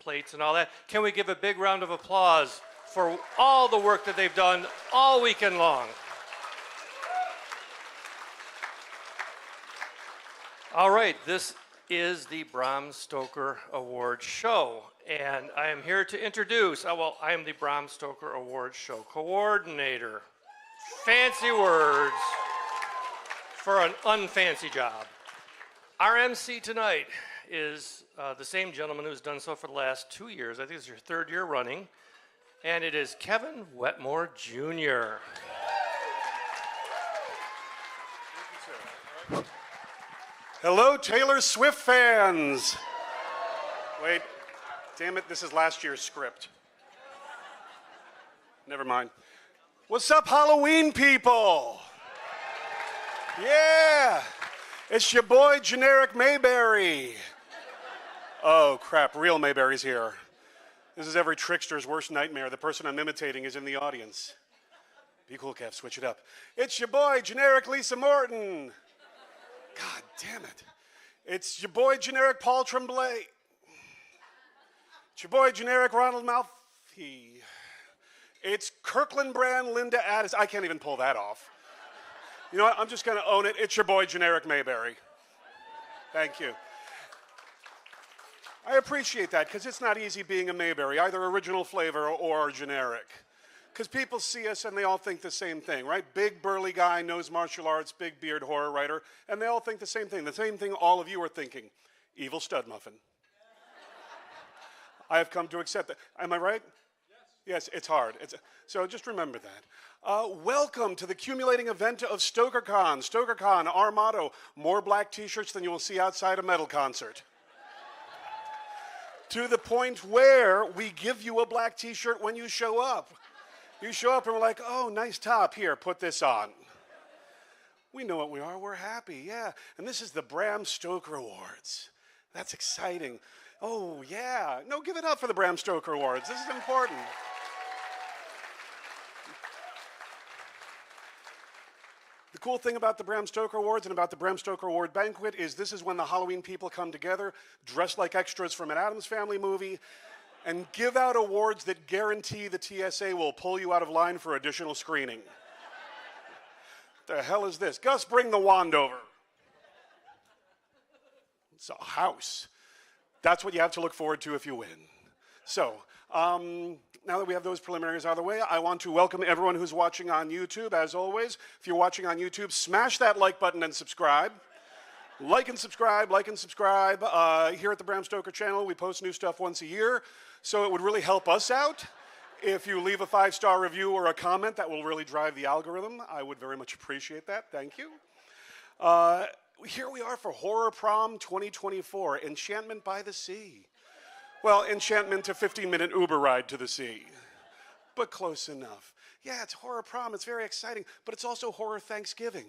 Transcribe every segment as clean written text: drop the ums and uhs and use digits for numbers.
plates and all that. Can we give a big round of applause for all the work that they've done all weekend long? All right, this is the Bram Stoker Awards show, and I am here to introduce, I am the Bram Stoker Awards show coordinator. Fancy words for an unfancy job. Our MC tonight is the same gentleman who's done so for the last 2 years. I think it's your third year running, and it is Kevin Wetmore Jr. Hello, Taylor Swift fans. Wait, damn it, this is last year's script. Never mind. What's up, Halloween people? Yeah, it's your boy, Generic Mayberry. Oh, crap, real Mayberry's here. This is every trickster's worst nightmare. The person I'm imitating is in the audience. Be cool, Kev, switch it up. It's your boy, Generic Lisa Morton. God damn it. It's your boy, Generic Paul Tremblay. It's your boy, Generic Ronald Malfi. It's Kirkland Brand Linda Addis. I can't even pull that off. You know what? I'm just going to own it. It's your boy, Generic Mayberry. Thank you. I appreciate that because it's not easy being a Mayberry, either original flavor or generic. Because people see us and they all think the same thing, right? Big, burly guy, knows martial arts, big beard, horror writer, and they all think the same thing all of you are thinking. Evil stud muffin. I have come to accept that. Am I right? Yes, it's hard. So just remember that. Welcome to the accumulating event of StokerCon. StokerCon, our motto, more black t-shirts than you will see outside a metal concert. To the point where we give you a black t-shirt when you show up. You show up and we're like, oh, nice top. Here, put this on. We know what we are. We're happy, yeah. And this is the Bram Stoker Awards. That's exciting. Oh, yeah. No, give it up for the Bram Stoker Awards. This is important. The cool thing about the Bram Stoker Awards and about the Bram Stoker Award Banquet is this is when the Halloween people come together, dressed like extras from an Addams Family movie, and give out awards that guarantee the TSA will pull you out of line for additional screening. The hell is this? Gus, bring the wand over. It's a house. That's what you have to look forward to if you win. So, now that we have those preliminaries out of the way, I want to welcome everyone who's watching on YouTube. As always, if you're watching on YouTube, smash that like button and subscribe. Like and subscribe, like and subscribe. Here at the Bram Stoker channel, we post new stuff once a year, so it would really help us out if you leave a 5-star review or a comment. That will really drive the algorithm. I would very much appreciate that. Thank you. Here we are for Horror Prom 2024, Enchantment by the Sea. Well, enchantment, a 15-minute Uber ride to the sea. But close enough. Yeah, it's Horror Prom, it's very exciting, but it's also Horror Thanksgiving.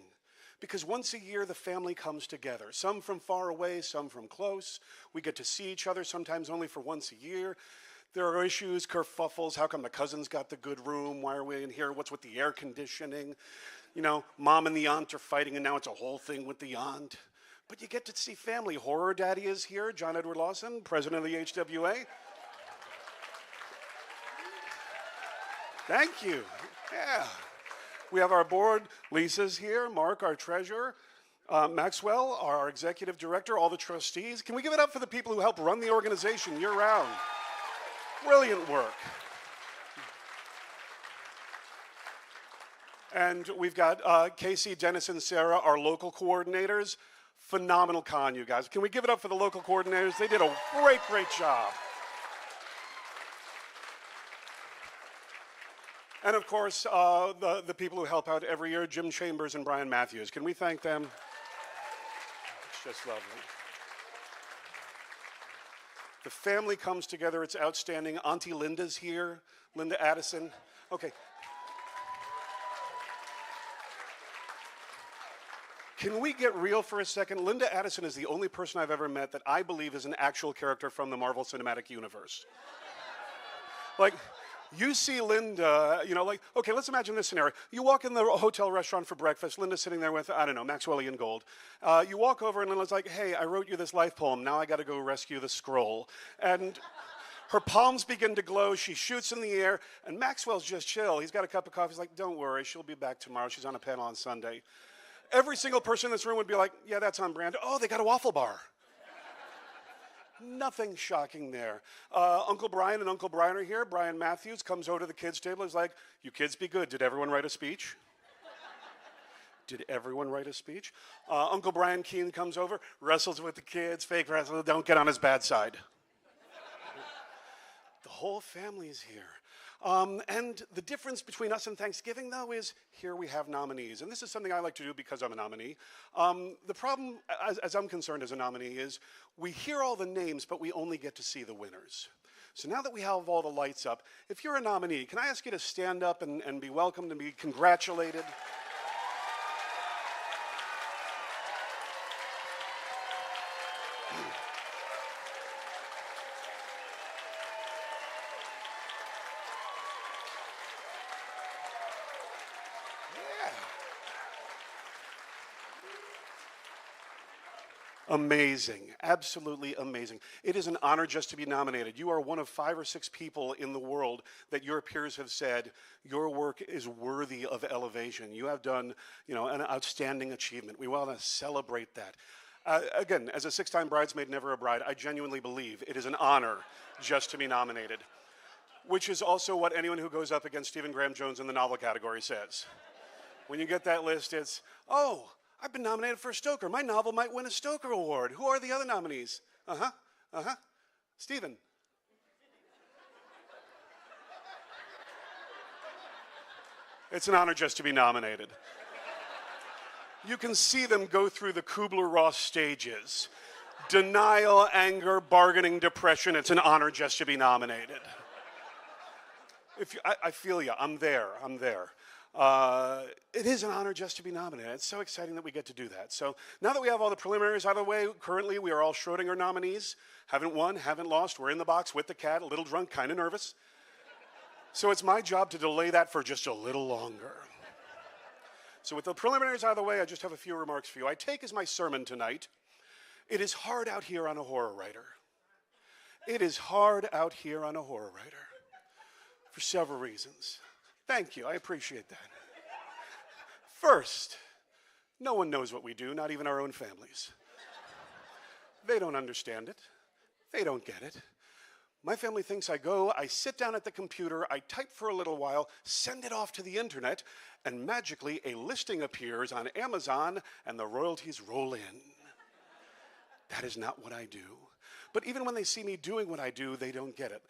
Because once a year, the family comes together. Some from far away, some from close. We get to see each other, sometimes only for once a year. There are issues, kerfuffles. How come the cousins got the good room? Why are we in here? What's with the air conditioning? You know, mom and the aunt are fighting, and now it's a whole thing with the aunt. But you get to see family. Horror Daddy is here, John Edward Lawson, president of the HWA. Thank you. Yeah. We have our board. Lisa's here. Mark, our treasurer. Maxwell, our executive director. All the trustees. Can we give it up for the people who help run the organization year-round? Brilliant work. And we've got Casey, Dennis, and Sarah, our local coordinators. Phenomenal con, you guys. Can we give it up for the local coordinators? They did a great, great job. And of course, the people who help out every year, Jim Chambers and Brian Matthews. Can we thank them? It's just lovely. The family comes together. It's outstanding. Auntie Linda's here. Linda Addison. Okay. Can we get real for a second? Linda Addison is the only person I've ever met that I believe is an actual character from the Marvel Cinematic Universe. Like, you see Linda, you know, like, okay, let's imagine this scenario. You walk in the hotel restaurant for breakfast. Linda's sitting there with, I don't know, Maxwell Ian Gold. You walk over and Linda's like, hey, I wrote you this life poem. Now I got to go rescue the scroll. And Her palms begin to glow. She shoots in the air, and Maxwell's just chill. He's got a cup of coffee. He's like, don't worry, she'll be back tomorrow. She's on a panel on Sunday. Every single person in this room would be like, yeah, that's on brand. Oh, they got a waffle bar. Nothing shocking there. Uncle Brian and Uncle Brian are here. Brian Matthews comes over to the kids' table. He's like, you kids be good. Did everyone write a speech? Did everyone write a speech? Uncle Brian Keene comes over, wrestles with the kids, fake wrestle, don't get on his bad side. The whole family's here. And the difference between us and Thanksgiving, though, is here we have nominees. And this is something I like to do because I'm a nominee. The problem, as I'm concerned as a nominee, is we hear all the names, but we only get to see the winners. So now that we have all the lights up, if you're a nominee, can I ask you to stand up and be welcomed and be congratulated? Amazing, absolutely amazing. It is an honor just to be nominated. You are one of 5 or 6 people in the world that your peers have said your work is worthy of elevation. You have done, an outstanding achievement. We want to celebrate that. Again, as a 6-time bridesmaid, never a bride, I genuinely believe it is an honor just to be nominated, which is also what anyone who goes up against Stephen Graham Jones in the novel category says. When you get that list, it's, oh, I've been nominated for a Stoker. My novel might win a Stoker Award. Who are the other nominees? Stephen. It's an honor just to be nominated. You can see them go through the Kubler-Ross stages. Denial, anger, bargaining, depression. It's an honor just to be nominated. I feel you. I'm there. It is an honor just to be nominated. It's so exciting that we get to do that. So now that we have all the preliminaries out of the way, currently we are all Schrodinger nominees. Haven't won, haven't lost. We're in the box with the cat, a little drunk, kind of nervous. So it's my job to delay that for just a little longer. So with the preliminaries out of the way, I just have a few remarks for you. I take as my sermon tonight, it is hard out here on a horror writer. It is hard out here on a horror writer for several reasons. Thank you, I appreciate that. First, no one knows what we do, not even our own families. They don't understand it. They don't get it. My family thinks I sit down at the computer, I type for a little while, send it off to the internet, and magically a listing appears on Amazon and the royalties roll in. That is not what I do. But even when they see me doing what I do, they don't get it.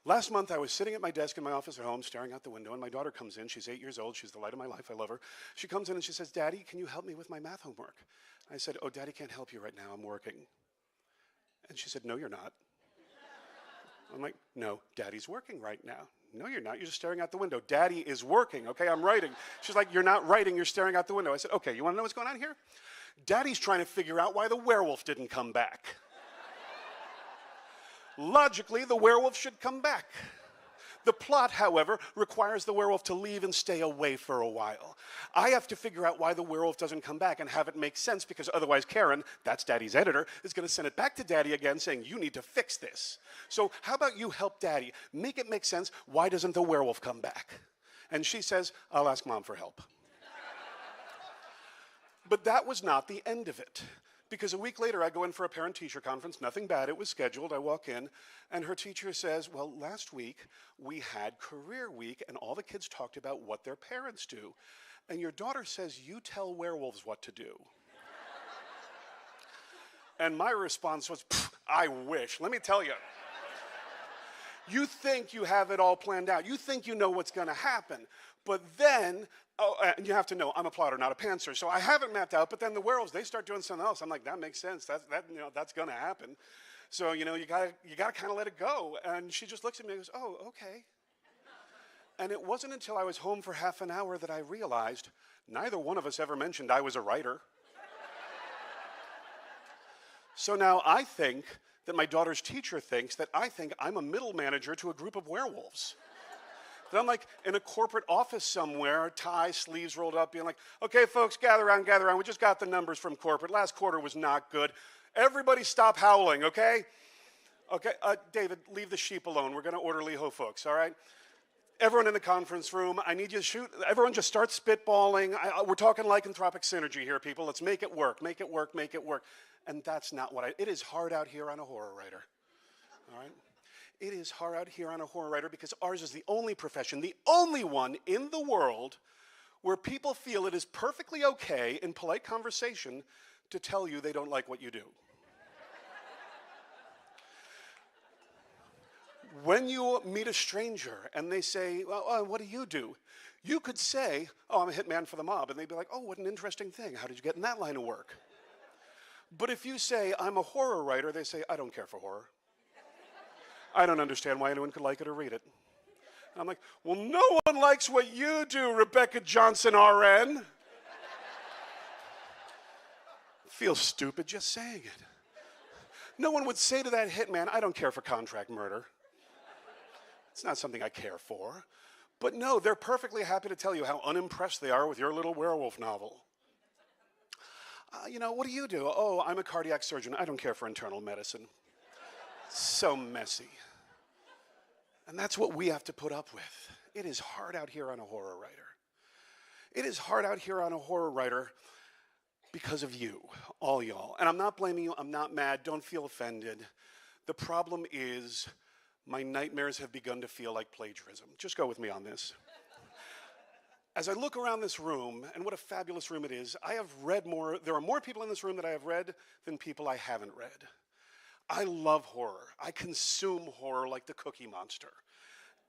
Last month, I was sitting at my desk in my office at home, staring out the window, and my daughter comes in. She's 8 years old. She's the light of my life. I love her. She comes in and she says, Daddy, can you help me with my math homework? I said, oh, Daddy can't help you right now. I'm working. And she said, no, you're not. I'm like, no, Daddy's working right now. No, you're not. You're just staring out the window. Daddy is working, okay? I'm writing. She's like, you're not writing. You're staring out the window. I said, okay, you want to know what's going on here? Daddy's trying to figure out why the werewolf didn't come back. Logically, the werewolf should come back. The plot, however, requires the werewolf to leave and stay away for a while. I have to figure out why the werewolf doesn't come back and have it make sense, because otherwise Karen, that's Daddy's editor, is going to send it back to Daddy again saying, you need to fix this. So how about you help Daddy? Make it make sense. Why doesn't the werewolf come back? And she says, I'll ask Mom for help. But that was not the end of it. Because a week later, I go in for a parent-teacher conference, nothing bad, it was scheduled. I walk in, and her teacher says, well, last week, we had career week, and all the kids talked about what their parents do. And your daughter says, you tell werewolves what to do. And my response was, I wish. Let me tell you. You think you have it all planned out. You think you know what's going to happen. But then, and you have to know, I'm a plotter, not a pantser. So I have it mapped out, but then the werewolves, they start doing something else. I'm like, that makes sense. That's going to happen. So, you got to kind of let it go. And she just looks at me and goes, oh, okay. And it wasn't until I was home for half an hour that I realized neither one of us ever mentioned I was a writer. So now I think that my daughter's teacher thinks that I think I'm a middle manager to a group of werewolves. That I'm like in a corporate office somewhere, tie, sleeves rolled up, being like, okay, folks, gather around. We just got the numbers from corporate. Last quarter was not good. Everybody stop howling, okay? Okay, David, leave the sheep alone. We're going to order Liho folks, all right? Everyone in the conference room, I need you to shoot. Everyone just start spitballing. We're talking lycanthropic synergy here, people. Let's make it work, make it work, make it work. And that's not what it is hard out here on a horror writer, all right? It is hard out here on a horror writer because ours is the only profession, the only one in the world where people feel it is perfectly okay in polite conversation to tell you they don't like what you do. When you meet a stranger and they say, well, what do? You could say, oh, I'm a hitman for the mob. And they'd be like, oh, what an interesting thing. How did you get in that line of work? But if you say, I'm a horror writer, they say, I don't care for horror. I don't understand why anyone could like it or read it. And I'm like, well, no one likes what you do, Rebecca Johnson, RN. Feels stupid just saying it. No one would say to that hitman, I don't care for contract murder. It's not something I care for. But no, they're perfectly happy to tell you how unimpressed they are with your little werewolf novel. What do you do? Oh, I'm a cardiac surgeon. I don't care for internal medicine. So messy. And that's what we have to put up with. It is hard out here on a horror writer. It is hard out here on a horror writer because of you, all y'all. And I'm not blaming you. I'm not mad. Don't feel offended. The problem is my nightmares have begun to feel like plagiarism. Just go with me on this. As I look around this room, and what a fabulous room it is, there are more people in this room that I have read than people I haven't read. I love horror. I consume horror like the Cookie Monster.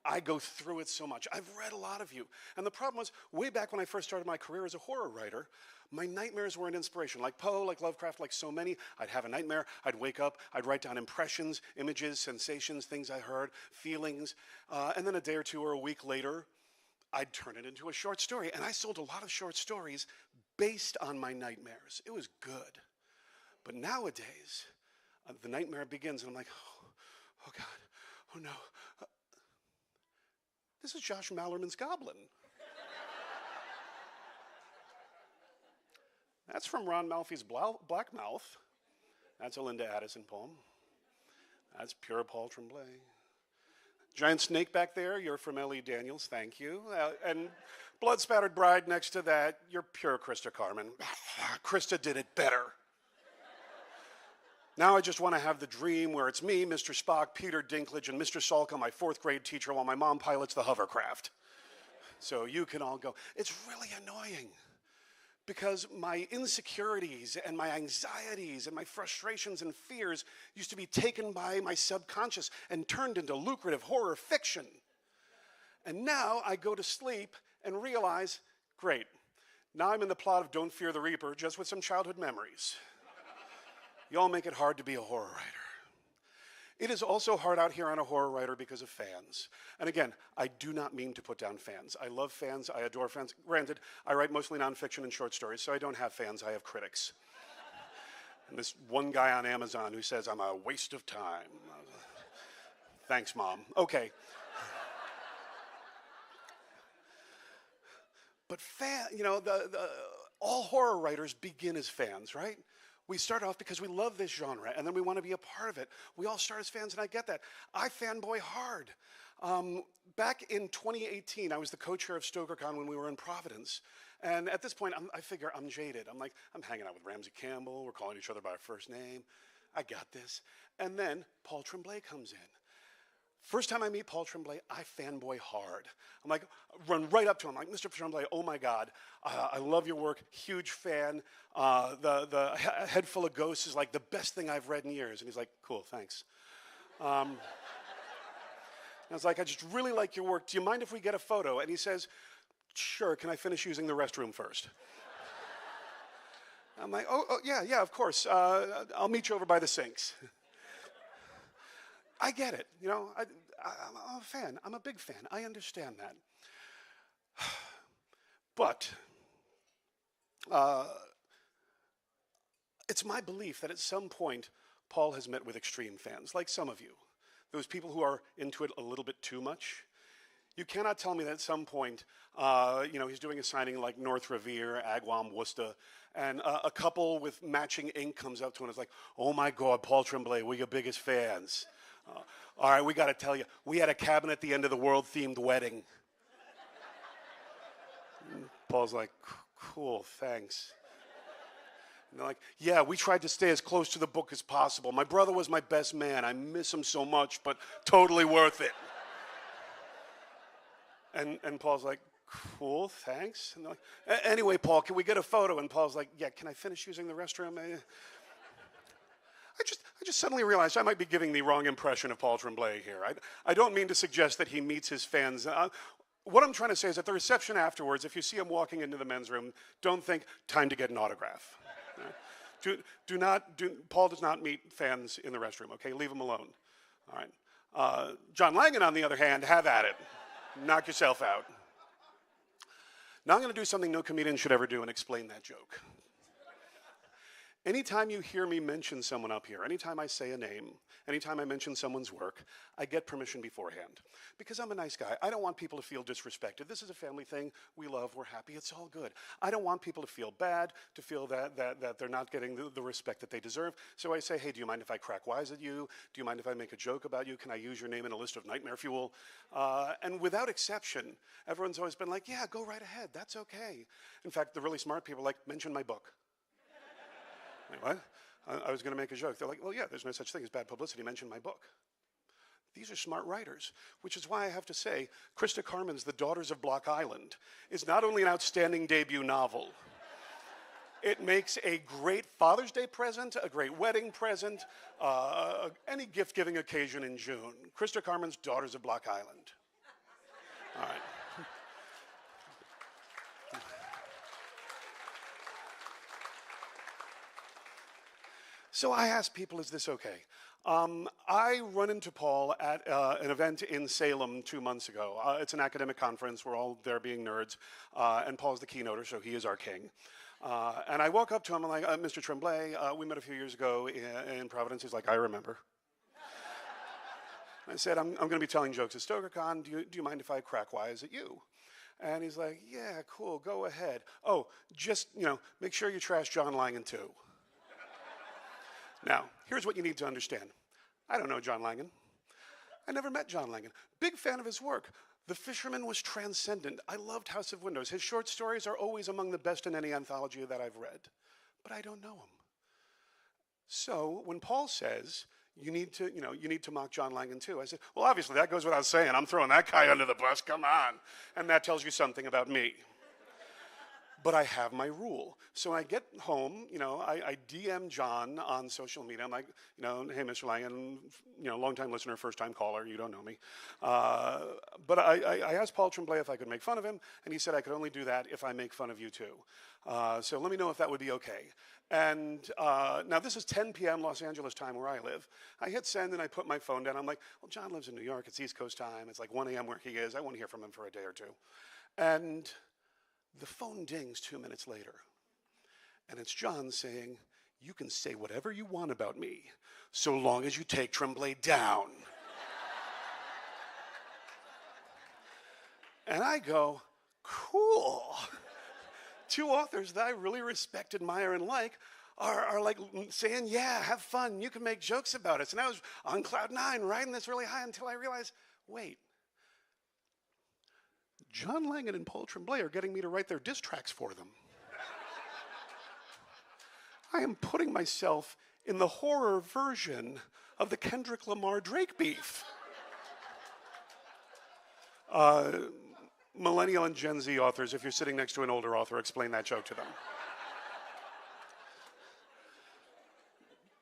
I go through it so much. I've read a lot of you. And the problem was, way back when I first started my career as a horror writer, my nightmares were an inspiration. Like Poe, like Lovecraft, like so many, I'd have a nightmare, I'd wake up, I'd write down impressions, images, sensations, things I heard, feelings, and then a day or two or a week later, I'd turn it into a short story. And I sold a lot of short stories based on my nightmares. It was good. But nowadays, the nightmare begins and I'm like, oh God, oh no. This is Josh Mallerman's Goblin. That's from Ron Malfi's Black Mouth. That's a Linda Addison poem. That's pure Paul Tremblay. Giant snake back there, you're from L.E. Daniels, thank you. And Blood Spattered Bride next to that, you're pure Krista Carmen. Krista did it better. Now I just want to have the dream where it's me, Mr. Spock, Peter Dinklage, and Mr. Salka, my 4th grade teacher, while my mom pilots the hovercraft. So you can all go. It's really annoying because my insecurities and my anxieties and my frustrations and fears used to be taken by my subconscious and turned into lucrative horror fiction. And now I go to sleep and realize, great, now I'm in the plot of Don't Fear the Reaper, just with some childhood memories. Y'all make it hard to be a horror writer. It is also hard out here on a horror writer because of fans. And again, I do not mean to put down fans. I love fans, I adore fans. Granted, I write mostly nonfiction and short stories, so I don't have fans, I have critics. And this one guy on Amazon who says I'm a waste of time. Thanks, Mom. Okay. But all horror writers begin as fans, right? We start off because we love this genre, and then we want to be a part of it. We all start as fans, and I get that. I fanboy hard. Back in 2018, I was the co-chair of StokerCon when we were in Providence. And at this point, I figure I'm jaded. I'm hanging out with Ramsey Campbell. We're calling each other by our first name. I got this. And then Paul Tremblay comes in. First time I meet Paul Tremblay, I fanboy hard. I'm like, run right up to him, like, Mr. Tremblay, oh my God, I love your work, huge fan. The Head Full of Ghosts is like the best thing I've read in years. And he's like, cool, thanks. I was like, I just really like your work. Do you mind if we get a photo? And he says, sure, can I finish using the restroom first? I'm like, oh yeah, of course. I'll meet you over by the sinks. I get it, I'm a fan. I'm a big fan. I understand that. But it's my belief that at some point, Paul has met with extreme fans, like some of you. Those people who are into it a little bit too much. You cannot tell me that at some point, he's doing a signing like North Revere, Agawam, Worcester, and a couple with matching ink comes up to him and is like, oh my God, Paul Tremblay, we're your biggest fans. All right, we got to tell you, we had a cabin at the end of the world themed wedding. Paul's like, cool, thanks. And they're like, yeah, we tried to stay as close to the book as possible. My brother was my best man. I miss him so much, but totally worth it. And Paul's like, cool, thanks. And they're like, anyway, Paul, can we get a photo? And Paul's like, yeah, can I finish using the restroom? I just suddenly realized I might be giving the wrong impression of Paul Tremblay here. I don't mean to suggest that he meets his fans. What I'm trying to say is at the reception afterwards, if you see him walking into the men's room, don't think, time to get an autograph. Paul does not meet fans in the restroom, okay? Leave him alone, all right? John Langan, on the other hand, have at it. Knock yourself out. Now I'm going to do something no comedian should ever do and explain that joke. Anytime you hear me mention someone up here, anytime I say a name, anytime I mention someone's work, I get permission beforehand. Because I'm a nice guy. I don't want people to feel disrespected. This is a family thing. We love, we're happy, it's all good. I don't want people to feel bad, to feel that they're not getting the respect that they deserve. So I say, hey, do you mind if I crack wise at you? Do you mind if I make a joke about you? Can I use your name in a list of nightmare fuel? And without exception, everyone's always been like, yeah, go right ahead, that's okay. In fact, the really smart people are like, mention my book. Wait, what? I was going to make a joke. They're like, well, yeah, there's no such thing as bad publicity. Mention my book. These are smart writers, which is why I have to say, Krista Carmen's The Daughters of Block Island is not only an outstanding debut novel, it makes a great Father's Day present, a great wedding present, any gift-giving occasion in June. Krista Carmen's Daughters of Block Island. All right. So I asked people, is this okay? I run into Paul at an event in Salem 2 months ago. It's an academic conference. We're all there being nerds. And Paul's the keynoter, so he is our king. And I walk up to him, I'm like, Mr. Tremblay, we met a few years ago in Providence. He's like, I remember. I said, I'm going to be telling jokes at StokerCon. Do you mind if I crack wise at you? And he's like, yeah, cool, go ahead. Oh, just, make sure you trash John Langan too. Now, here's what you need to understand. I don't know John Langan. I never met John Langan. Big fan of his work. The Fisherman was transcendent. I loved House of Windows. His short stories are always among the best in any anthology that I've read. But I don't know him. So when Paul says, you need to mock John Langan too, I said, well, obviously that goes without saying. I'm throwing that guy under the bus, come on. And that tells you something about me. But I have my rule. So when I get home, I DM John on social media. I'm like, hey, Mr. Langan, long-time listener, first-time caller. You don't know me. But I asked Paul Tremblay if I could make fun of him, and he said I could only do that if I make fun of you too. So let me know if that would be okay. And now this is 10 p.m. Los Angeles time where I live. I hit send and I put my phone down. I'm like, well, John lives in New York. It's East Coast time. It's like 1 a.m. where he is. I won't hear from him for a day or two. And the phone dings 2 minutes later, and it's John saying, you can say whatever you want about me, so long as you take Tremblay down. And I go, cool. Two authors that I really respect, admire, and like are like saying, yeah, have fun, you can make jokes about us. And I was on cloud nine, riding this really high until I realized, wait, John Langan and Paul Tremblay are getting me to write their diss tracks for them. I am putting myself in the horror version of the Kendrick Lamar Drake beef. Millennial and Gen Z authors, if you're sitting next to an older author, explain that joke to them.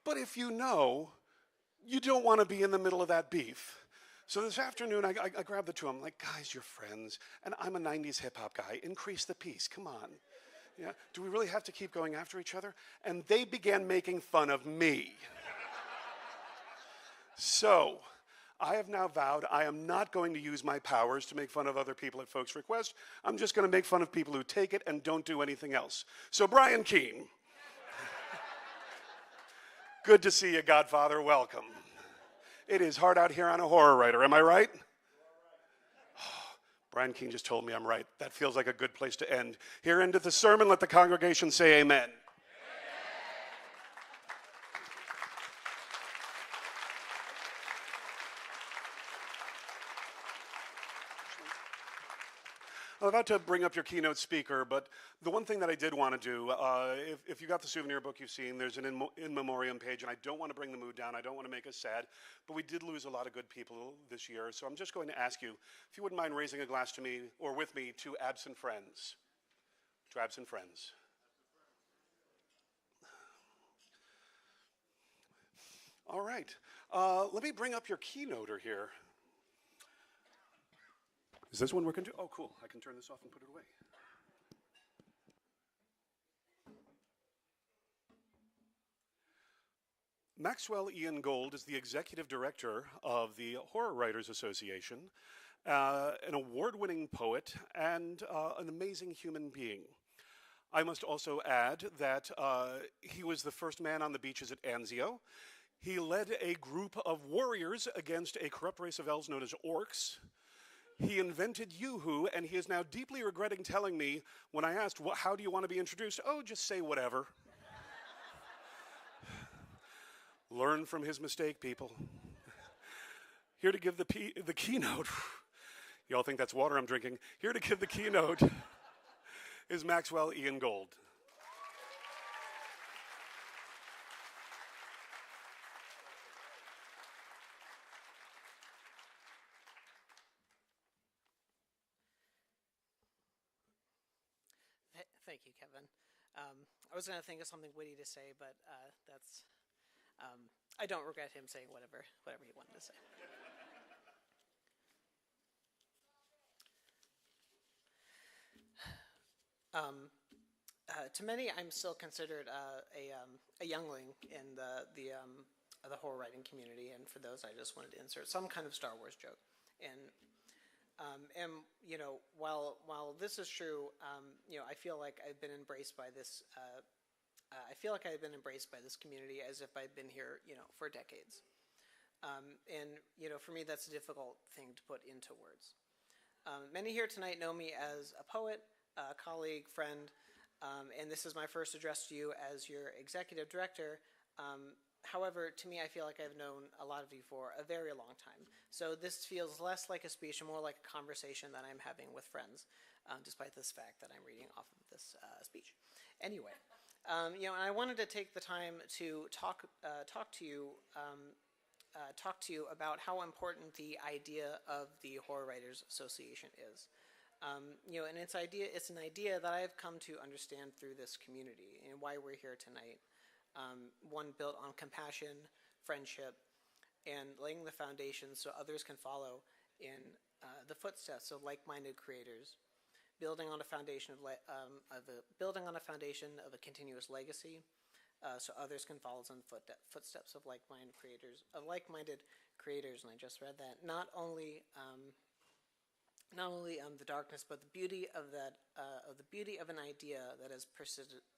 But if you don't want to be in the middle of that beef. So this afternoon, I grabbed the two. I'm like, guys, you're friends, and I'm a 90s hip-hop guy. Increase the peace, come on. Yeah, do we really have to keep going after each other? And they began making fun of me. So I have now vowed I am not going to use my powers to make fun of other people at folks' request. I'm just going to make fun of people who take it and don't do anything else. So Brian Keene. Good to see you, Godfather. Welcome. It is hard out here on a horror writer, am I right? Oh, Brian Keene just told me I'm right. That feels like a good place to end. Here endeth the sermon, let the congregation say amen. Amen. I'm about to bring up your keynote speaker, but the one thing that I did want to do, if you got the souvenir book you've seen, there's an in memoriam page, and I don't want to bring the mood down. I don't want to make us sad, but we did lose a lot of good people this year. So I'm just going to ask you, if you wouldn't mind raising a glass to me, or with me, to absent friends. To absent friends. All right. Let me bring up your keynoter here. Is this one working too? Oh, cool. I can turn this off and put it away. Maxwell Ian Gold is the executive director of the Horror Writers Association, an award-winning poet, and an amazing human being. I must also add that he was the first man on the beaches at Anzio. He led a group of warriors against a corrupt race of elves known as orcs. He invented Yoo-hoo, and he is now deeply regretting telling me when I asked, well, how do you want to be introduced? Oh, just say whatever. Learn from his mistake, people. Here to give the keynote. Y'all think that's water I'm drinking. Here to give the keynote is Maxwell Ian Gold. Thank you, Kevin. I was going to think of something witty to say, but that's. I don't regret him saying whatever he wanted to say. To many, I'm still considered a youngling in the horror writing community, and for those, I just wanted to insert some kind of Star Wars joke. And you know, while this is true, you know, I feel like I've been embraced by this. I feel like I've been embraced by this community as if I've been here, you know, for decades. And you know, for me, that's a difficult thing to put into words. Many here tonight know me as a poet, a colleague, friend, and this is my first address to you as your executive director. However, to me, I feel like I've known a lot of you for a very long time. So this feels less like a speech and more like a conversation that I'm having with friends, despite this fact that I'm reading off of this speech. Anyway, you know, and I wanted to take the time to talk to you about how important the idea of the Horror Writers Association is. You know, and it's an idea that I've come to understand through this community and why we're here tonight. One built on compassion, friendship, and laying the foundation so others can follow in the footsteps of like-minded creators, building on a foundation of a continuous legacy, so others can follow in the footsteps of like-minded creators. And I just read that not only the darkness, but the beauty of an idea that has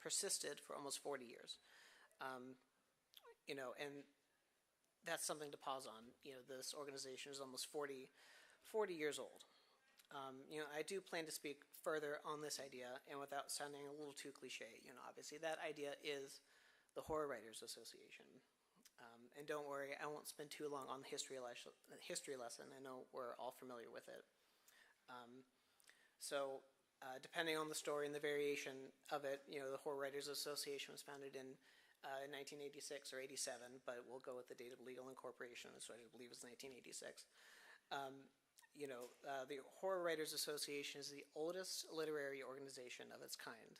persisted for almost 40 years. You know, and that's something to pause on. You know, this organization is almost 40 years old. You know, I do plan to speak further on this idea, and without sounding a little too cliche, you know, obviously that idea is the Horror Writers Association. And don't worry, I won't spend too long on the history lesson. I know we're all familiar with it. So, depending on the story and the variation of it, you know, the Horror Writers Association was founded in 1986 or 87, but we'll go with the date of legal incorporation, so I believe it's 1986. You know, the Horror Writers Association is the oldest literary organization of its kind.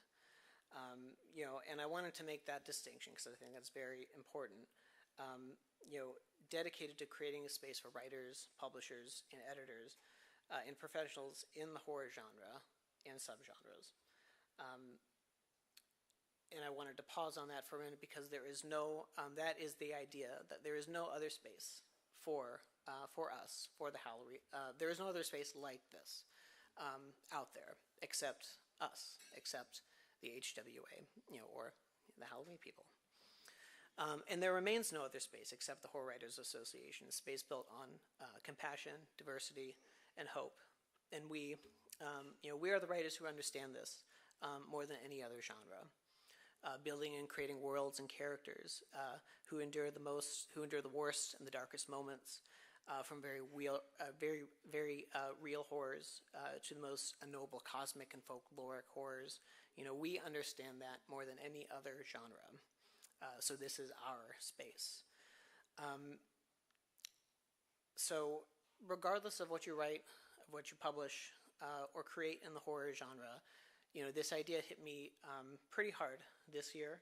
You know, and I wanted to make that distinction because I think that's very important. You know, dedicated to creating a space for writers, publishers, and editors, and professionals in the horror genre and subgenres. And I wanted to pause on that for a minute because there is no, that is the idea, that there is no other space for us, for the Halloween. There is no other space like this out there except us, except the HWA, you know, or the Halloween people. And there remains no other space except the Horror Writers Association, a space built on compassion, diversity, and hope. And we, you know, we are the writers who understand this more than any other genre. Building and creating worlds and characters who endure the worst and the darkest moments, from very real horrors to the most noble cosmic and folkloric horrors. You know, we understand that more than any other genre. So this is our space. So regardless of what you write, of what you publish, or create in the horror genre, you know, this idea hit me pretty hard this year.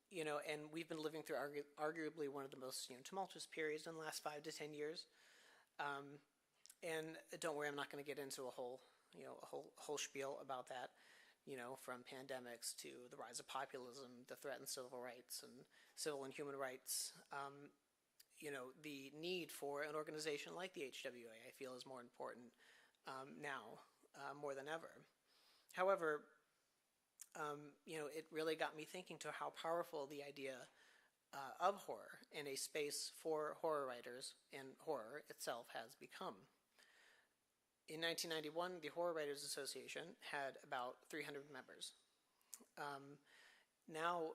You know, and we've been living through arguably one of the most, you know, tumultuous periods in the last 5 to 10 years. And don't worry, I'm not going to get into a whole spiel about that. You know, from pandemics to the rise of populism, the threatened civil rights and civil and human rights. You know, the need for an organization like the HWA, I feel, is more important now, more than ever. However, you know, it really got me thinking to how powerful the idea of horror and a space for horror writers and horror itself has become. In 1991, the Horror Writers Association had about 300 members. Now,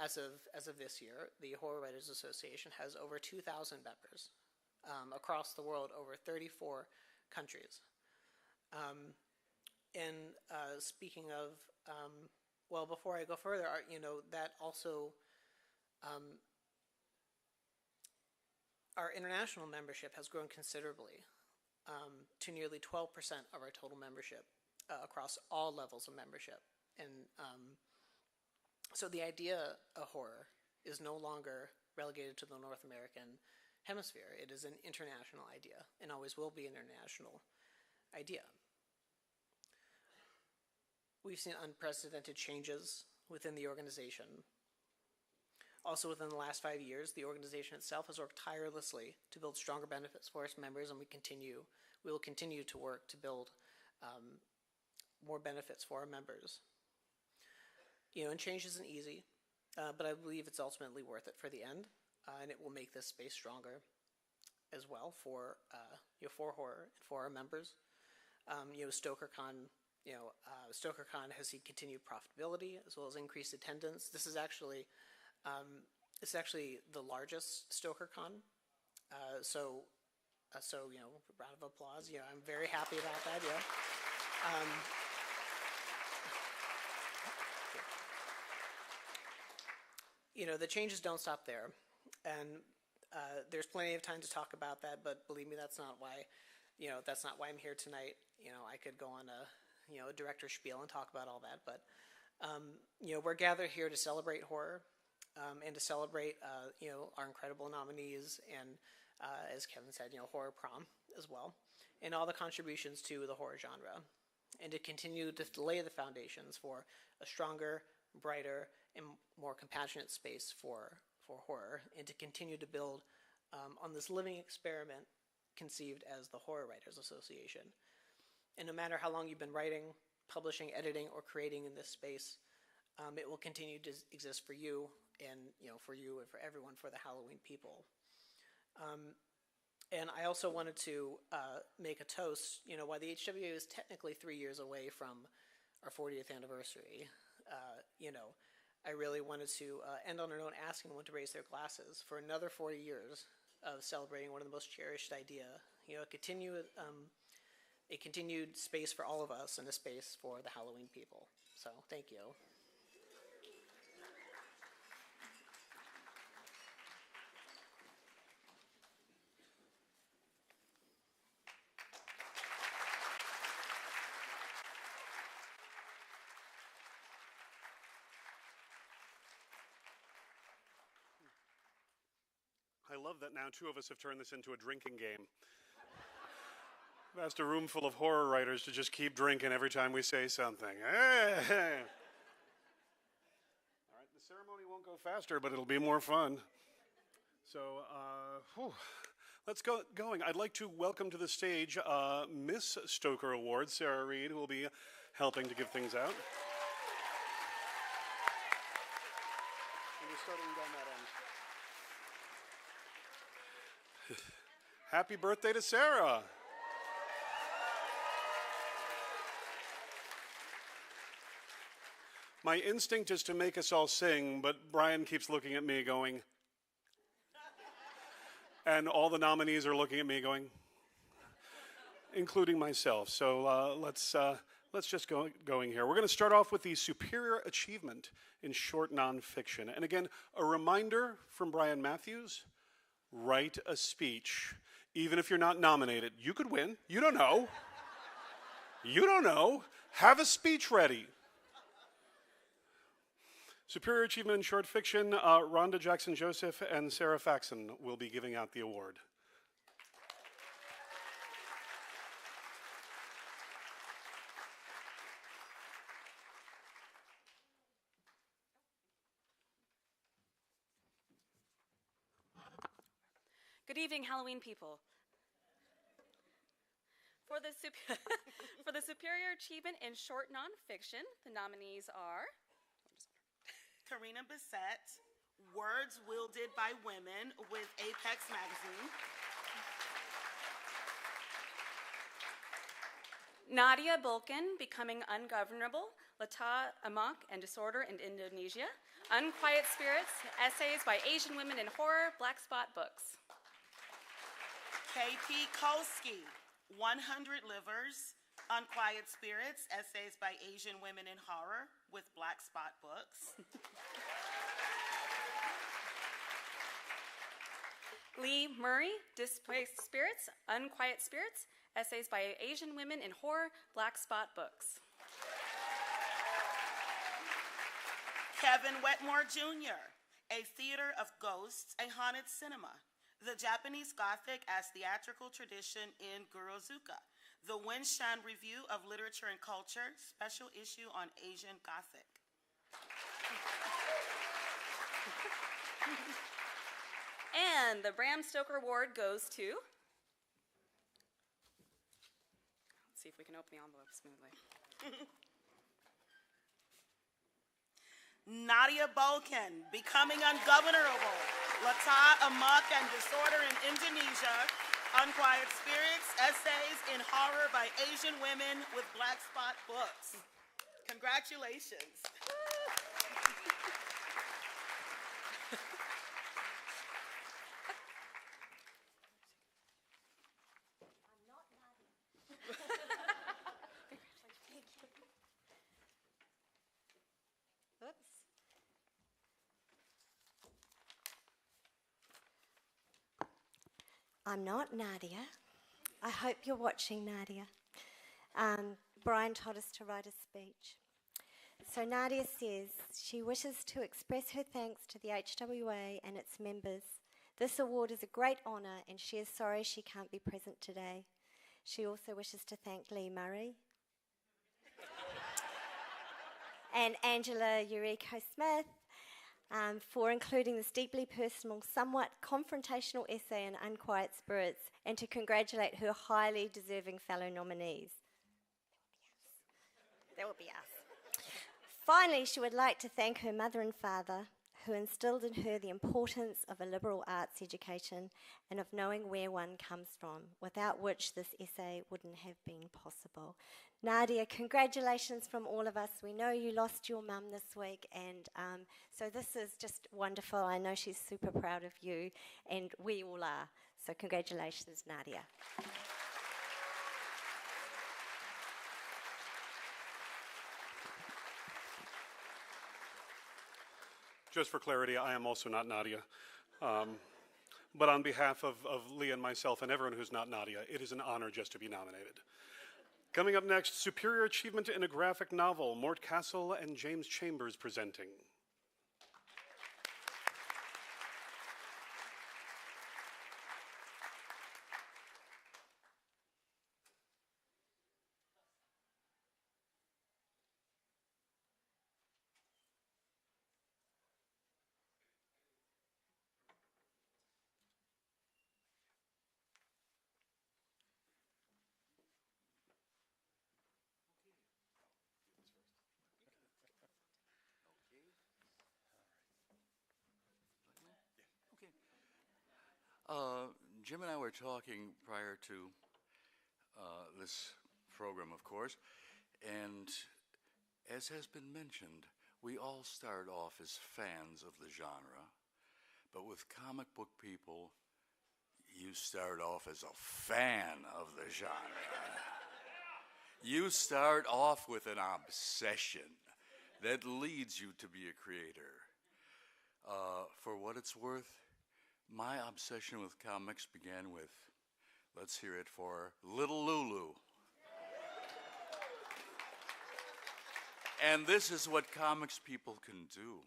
as of this year, the Horror Writers Association has over 2,000 members across the world, over 34 countries. And speaking of, well, before I go further, you know, that also, our international membership has grown considerably to nearly 12% of our total membership across all levels of membership. And so the idea of horror is no longer relegated to the North American hemisphere. It is an international idea and always will be an international idea. We've seen unprecedented changes within the organization. Also, within the last 5 years, the organization itself has worked tirelessly to build stronger benefits for its members, and we will continue to work to build more benefits for our members. You know, and change isn't easy, but I believe it's ultimately worth it for the end, and it will make this space stronger as well for horror and for our members. You know, StokerCon. StokerCon has seen continued profitability as well as increased attendance. This is actually, it's actually the largest StokerCon. So you know, round of applause. You know, I'm very happy about that. Yeah. You know, the changes don't stop there, and there's plenty of time to talk about that. But believe me, that's not why. You know, that's not why I'm here tonight. You know, I could go on a director spiel and talk about all that, but you know, we're gathered here to celebrate horror and to celebrate you know, our incredible nominees and as Kevin said, you know, horror prom as well, and all the contributions to the horror genre, and to continue to lay the foundations for a stronger, brighter, and more compassionate space for horror, and to continue to build on this living experiment conceived as the Horror Writers Association. And no matter how long you've been writing, publishing, editing, or creating in this space, it will continue to exist for you, and for you and for everyone, for the Halloween people. And I also wanted to make a toast. You know, while the HWA is technically 3 years away from our 40th anniversary, you know, I really wanted to end on a note asking everyone to raise their glasses for another 40 years of celebrating one of the most cherished idea. You know, a continued space for all of us and a space for the Halloween people. So, thank you. I love that now 2 of us have turned this into a drinking game. I've asked a room full of horror writers to just keep drinking every time we say something. Hey! All right, the ceremony won't go faster, but it'll be more fun. So, let's go going. I'd like to welcome to the stage Miss Stoker Awards, Sarah Reed, who will be helping to give things out. And we're starting down that end. Happy birthday to Sarah. My instinct is to make us all sing, but Brian keeps looking at me going, And all the nominees are looking at me going, including myself. So let's just going here. We're going to start off with the superior achievement in short nonfiction. And again, a reminder from Brian Matthews, write a speech. Even if you're not nominated, you could win. You don't know. You don't know. Have a speech ready. Superior Achievement in Short Fiction, Rhonda Jackson-Joseph and Sarah Faxon will be giving out the award. Good evening, Halloween people. For the Superior Achievement in Short Nonfiction, the nominees are Karina Bissett, Words Wielded by Women with Apex Magazine. Nadia Bulkin, Becoming Ungovernable, Lata Amok and Disorder in Indonesia, Unquiet Spirits, Essays by Asian Women in Horror, Black Spot Books. K.P. Kolsky, 100 Livers, Unquiet Spirits, Essays by Asian Women in Horror with Black Spot Books. Lee Murray, Displaced Spirits, Unquiet Spirits, Essays by Asian Women in Horror, Black Spot Books. Kevin Wetmore Jr., A Theater of Ghosts, a Haunted Cinema. The Japanese Gothic as Theatrical Tradition in Gurozuka. The Winshan Review of Literature and Culture, special issue on Asian Gothic. And the Bram Stoker Award goes to... Let's see if we can open the envelope smoothly. Nadia Bulkin, Becoming Ungovernable, Lata Amok and Disorder in Indonesia, Unquiet Spirits, Essays in Horror by Asian Women with Black Spot Books. Congratulations. I'm not Nadia. I hope you're watching, Nadia. Brian told us to write a speech. So Nadia says she wishes to express her thanks to the HWA and its members. This award is a great honour and she is sorry she can't be present today. She also wishes to thank Lee Murray and Angela Eureka-Smith for including this deeply personal, somewhat confrontational essay in Unquiet Spirits, and to congratulate her highly deserving fellow nominees. That would be us. Finally, she would like to thank her mother and father, who instilled in her the importance of a liberal arts education and of knowing where one comes from, without which this essay wouldn't have been possible. Nadia, congratulations from all of us. We know you lost your mum this week, and so this is just wonderful. I know she's super proud of you, and we all are. So congratulations, Nadia. Just for clarity, I am also not Nadia. But on behalf of Lee and myself and everyone who's not Nadia, it is an honor just to be nominated. Coming up next, Superior Achievement in a Graphic Novel, Mort Castle and James Chambers presenting. Jim and I were talking prior to this program, of course, and as has been mentioned, we all start off as fans of the genre, but with comic book people, you start off as a fan of the genre. You start off with an obsession that leads you to be a creator. For what it's worth, my obsession with comics began with, let's hear it for Little Lulu. And this is what comics people can do.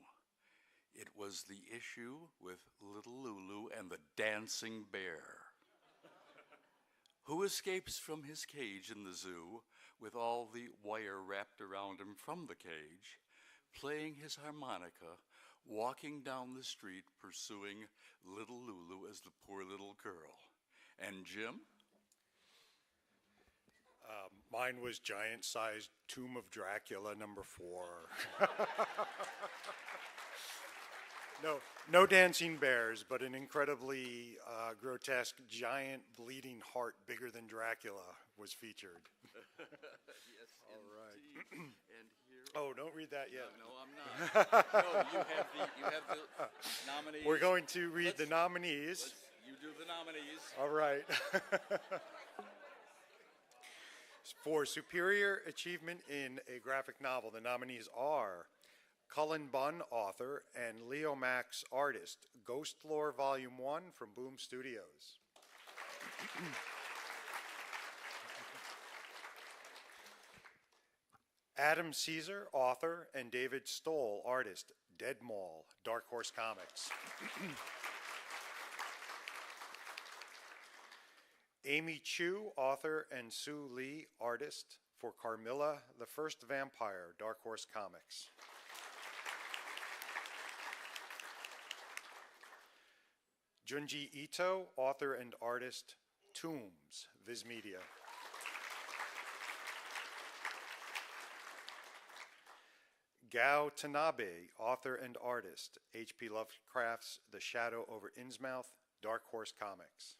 It was the issue with Little Lulu and the dancing bear, who escapes from his cage in the zoo with all the wire wrapped around him from the cage, playing his harmonica, walking down the street pursuing Little Lulu as the poor little girl. And Jim? Mine was giant-sized Tomb of Dracula #4. No dancing bears, but an incredibly grotesque, giant bleeding heart bigger than Dracula was featured. Yes, all right. And here. Oh, don't read that yet. No, I'm not. No, you have the nominees. We're going to read the nominees. You do the nominees. All right. For Superior Achievement in a Graphic Novel, the nominees are Cullen Bunn, author, and Leo Max, artist. Ghost Lore Volume 1 from Boom Studios. Adam Caesar, author, and David Stoll, artist. Dead Mall, Dark Horse Comics. Amy Chu, author, and Sue Lee, artist, for Carmilla, the First Vampire, Dark Horse Comics. Junji Ito, author and artist, Tombs, Viz Media. Gao Tanabe, author and artist, H.P. Lovecraft's The Shadow over Innsmouth, Dark Horse Comics.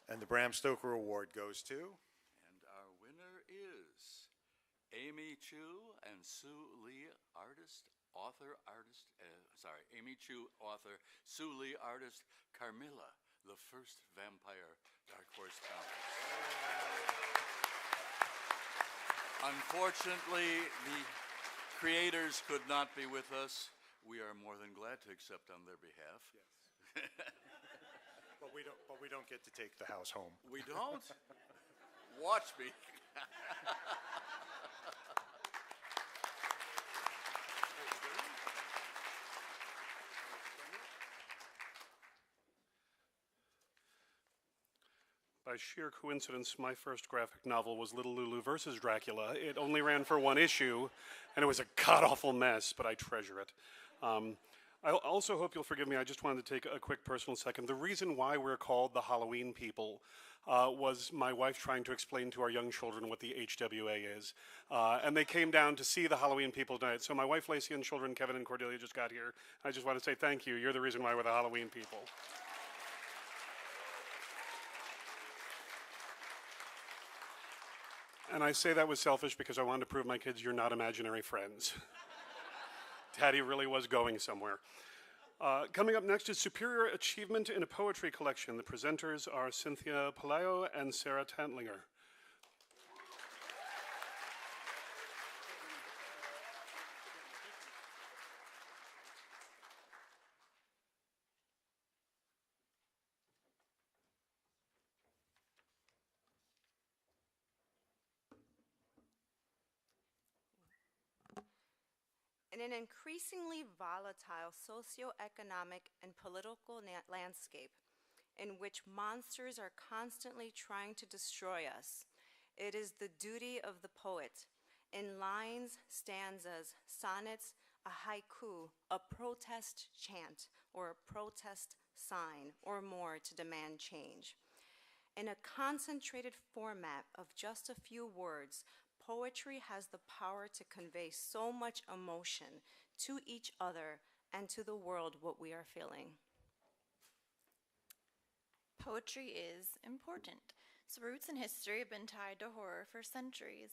And the Bram Stoker Award goes to? And our winner is Amy Chu and Sue Lee, Amy Chu, author, Sue Lee, artist, Carmilla, the First Vampire, Dark Horse Comics. Unfortunately, the creators could not be with us. We are more than glad to accept on their behalf. Yes. But we don't get to take the house home. We don't? Watch me. By sheer coincidence, my first graphic novel was Little Lulu versus Dracula. It only ran for one issue, and it was a god-awful mess, but I treasure it. I also hope you'll forgive me. I just wanted to take a quick personal second. The reason why we're called the Halloween people was my wife trying to explain to our young children what the HWA is. And they came down to see the Halloween people tonight. So my wife, Lacey, and children, Kevin and Cordelia, just got here. I just want to say thank you. You're the reason why we're the Halloween people. And I say that was selfish because I wanted to prove my kids you're not imaginary friends. Daddy really was going somewhere. Coming up next is Superior Achievement in a Poetry Collection. The presenters are Cynthia Palaio and Sarah Tantlinger. In an increasingly volatile socioeconomic and political landscape in which monsters are constantly trying to destroy us, it is the duty of the poet, in lines, stanzas, sonnets, a haiku, a protest chant, or a protest sign, or more, to demand change. In a concentrated format of just a few words, poetry has the power to convey so much emotion to each other and to the world what we are feeling. Poetry is important. Its roots in history have been tied to horror for centuries.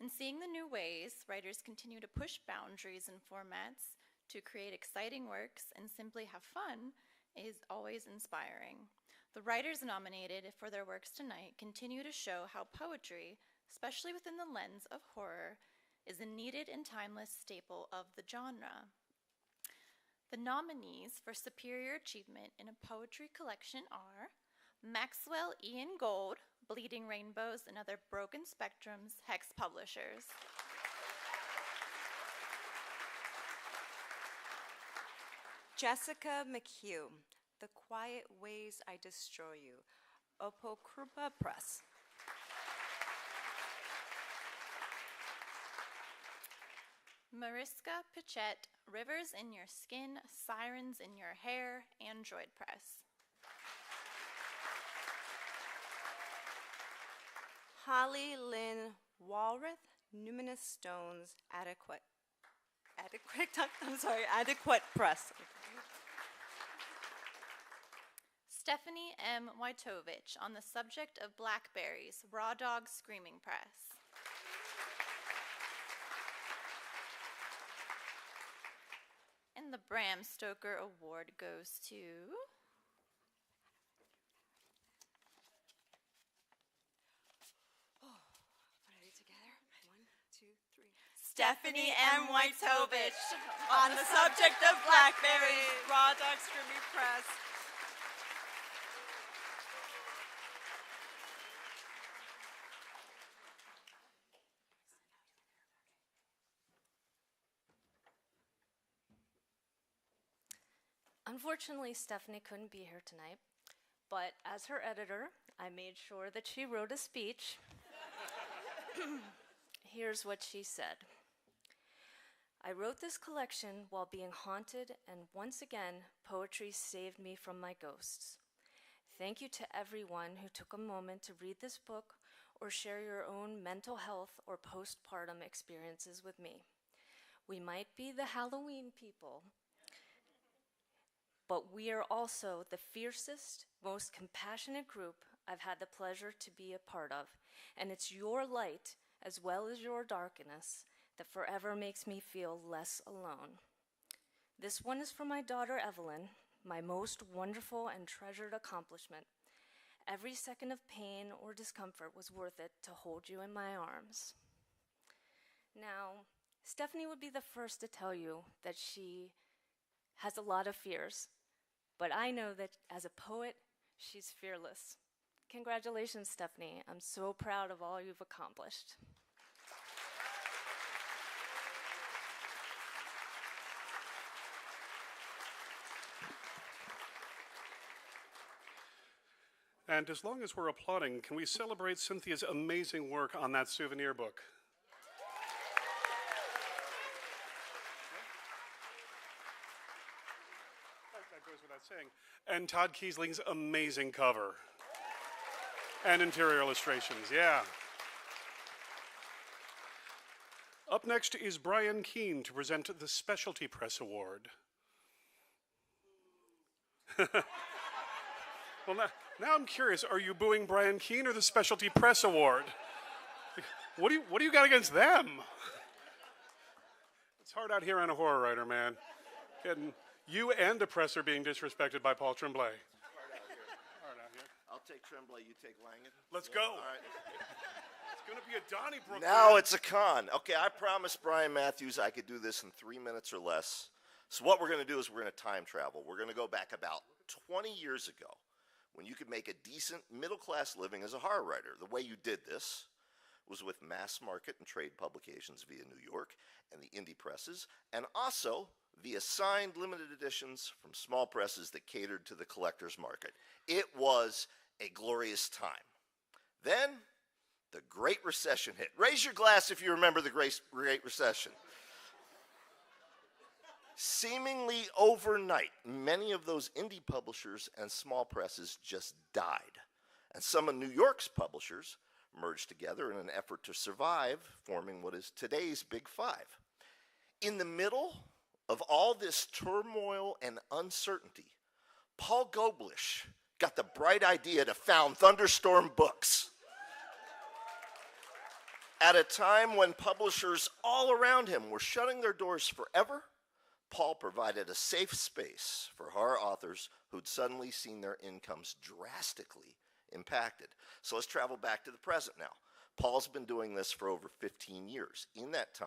And seeing the new ways writers continue to push boundaries and formats, To create exciting works and simply have fun is always inspiring. The writers nominated for their works tonight continue to show how poetry, especially within the lens of horror, is a needed and timeless staple of the genre. The nominees for Superior Achievement in a Poetry Collection are Maxwell Ian Gold, Bleeding Rainbows and Other Broken Spectrums, Hex Publishers. Jessica McHugh, The Quiet Ways I Destroy You, Apokrupa Press. Mariska Pichette, Rivers in Your Skin, Sirens in Your Hair, Android Press. Holly Lynn Walrath, Numinous Stones, Adequate Press. Stephanie M. Wojtowicz, On the Subject of Blackberries, Raw Dog Screaming Press. And the Bram Stoker Award goes to Stephanie M. Wojtowicz, On the Subject of Blackberries, Raw Dog Screaming Press. Unfortunately, Stephanie couldn't be here tonight, but as her editor, I made sure that she wrote a speech. Here's what she said. I wrote this collection while being haunted, and once again, poetry saved me from my ghosts. Thank you to everyone who took a moment to read this book or share your own mental health or postpartum experiences with me. We might be the Halloween people, but we are also the fiercest, most compassionate group I've had the pleasure to be a part of, and it's your light as well as your darkness that forever makes me feel less alone. This one is for my daughter Evelyn, my most wonderful and treasured accomplishment. Every second of pain or discomfort was worth it to hold you in my arms. Now, Stephanie would be the first to tell you that she has a lot of fears, but I know that as a poet, she's fearless. Congratulations, Stephanie. I'm so proud of all you've accomplished. And as long as we're applauding, can we celebrate Cynthia's amazing work on that souvenir book? That goes without saying. And Todd Kiesling's amazing cover. And interior illustrations, yeah. Up next is Brian Keene to present the Specialty Press Award. Well, now I'm curious, are you booing Brian Keene or the Specialty Press Award? What do you got against them? It's hard out here on a horror writer, man. Getting you and the press are being disrespected by Paul Tremblay. Hard out here. I'll take Tremblay, you take Langan. Let's go. All right. It's going to be a Donnybrook. Now it's a con. Okay, I promised Brian Matthews I could do this in 3 minutes or less. So what we're going to do is we're going to time travel. We're going to go back about 20 years ago, when you could make a decent middle-class living as a horror writer. The way you did this was with mass market and trade publications via New York and the indie presses, and also via signed limited editions from small presses that catered to the collector's market. It was a glorious time. Then, the Great Recession hit. Raise your glass if you remember the Great Recession. Seemingly overnight, many of those indie publishers and small presses just died. And some of New York's publishers merged together in an effort to survive, forming what is today's Big Five. In the middle of all this turmoil and uncertainty, Paul Goblish got the bright idea to found Thunderstorm Books. At a time when publishers all around him were shutting their doors forever, Paul provided a safe space for horror authors who'd suddenly seen their incomes drastically impacted. So let's travel back to the present now. Paul's been doing this for over 15 years. In that time,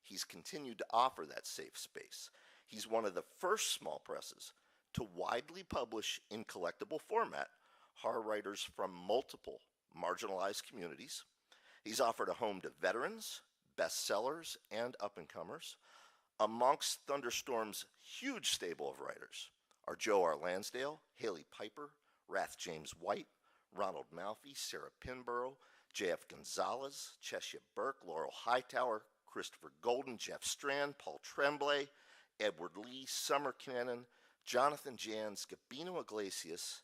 he's continued to offer that safe space. He's one of the first small presses to widely publish in collectible format horror writers from multiple marginalized communities. He's offered a home to veterans, bestsellers, and up-and-comers. Amongst Thunderstorm's huge stable of writers are Joe R. Lansdale, Haley Piper, Rath James White, Ronald Malfi, Sarah Pinborough, J.F. Gonzalez, Cheshire Burke, Laurel Hightower, Christopher Golden, Jeff Strand, Paul Tremblay, Edward Lee, Summer Cannon, Jonathan Jans, Gabino Iglesias,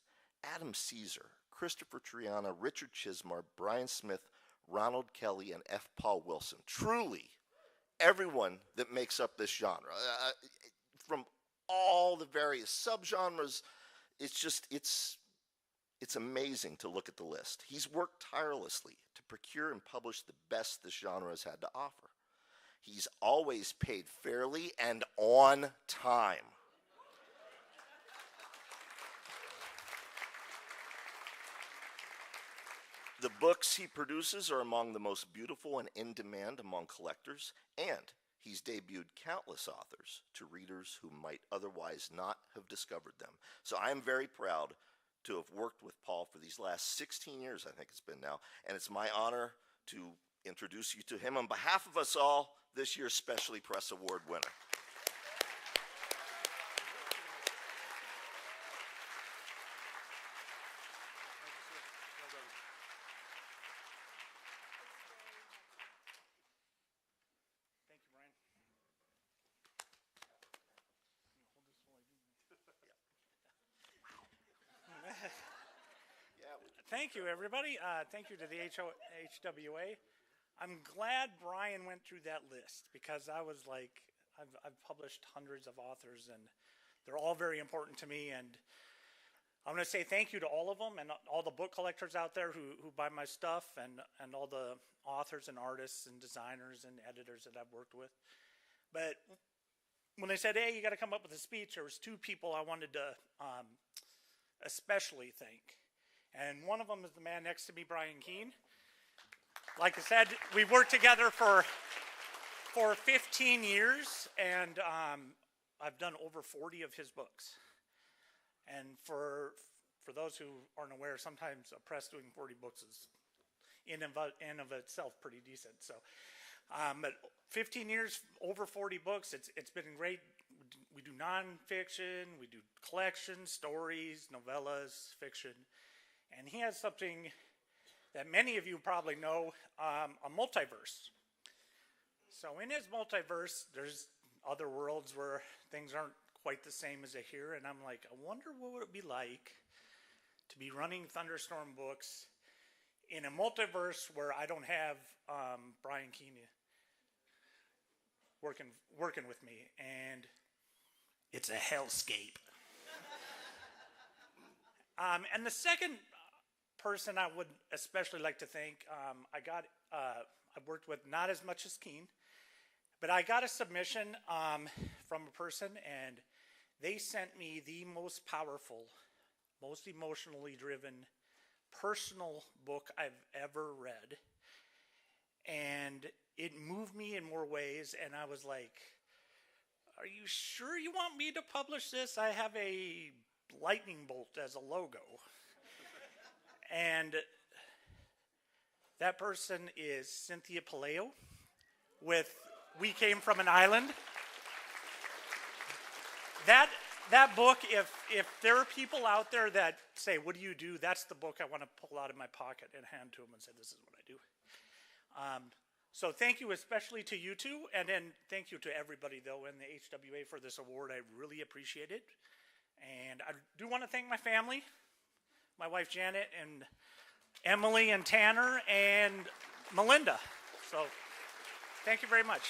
Adam Caesar, Christopher Triana, Richard Chismar, Brian Smith, Ronald Kelly, and F. Paul Wilson. Truly, everyone that makes up this genre, from all the various subgenres, it's amazing to look at the list. He's worked tirelessly to procure and publish the best this genre has had to offer. He's always paid fairly and on time. The books he produces are among the most beautiful and in demand among collectors, and he's debuted countless authors to readers who might otherwise not have discovered them. So I am very proud to have worked with Paul for these last 16 years, I think it's been now, and it's my honor to introduce you to him on behalf of us all, this year's Specialty Press Award winner. Thank you, everybody. Thank you to the HWA. I'm glad Brian went through that list because I was like, I've published hundreds of authors and they're all very important to me. And I'm going to say thank you to all of them and all the book collectors out there who buy my stuff and all the authors and artists and designers and editors that I've worked with. But when they said, hey, you got to come up with a speech, there was two people I wanted to especially thank. And one of them is the man next to me, Brian Keene. Like I said, we've worked together for 15 years, and I've done over 40 of his books. And for those who aren't aware, sometimes a press doing 40 books is in of itself pretty decent. So, but 15 years, over 40 books, it's been great. We do nonfiction, we do collections, stories, novellas, fiction. And he has something that many of you probably know, a multiverse. So in his multiverse, there's other worlds where things aren't quite the same as here, and I'm like, I wonder what would it be like to be running Thunderstorm Books in a multiverse where I don't have Brian Keene working with me, and it's a hellscape. And the second person I would especially like to thank, I've worked with not as much as Keene, but I got a submission from a person, and they sent me the most powerful, most emotionally driven, personal book I've ever read. And it moved me in more ways, and I was like, are you sure you want me to publish this? I have a lightning bolt as a logo. And that person is Cynthia Paleo with We Came From an Island. That book, if there are people out there that say, what do you do? That's the book I want to pull out of my pocket and hand to them and say, this is what I do. So thank you especially to you two, and then thank you to everybody, though, in the HWA for this award. I really appreciate it. And I do want to thank my family, my wife Janet, and Emily, and Tanner, and Melinda. So thank you very much.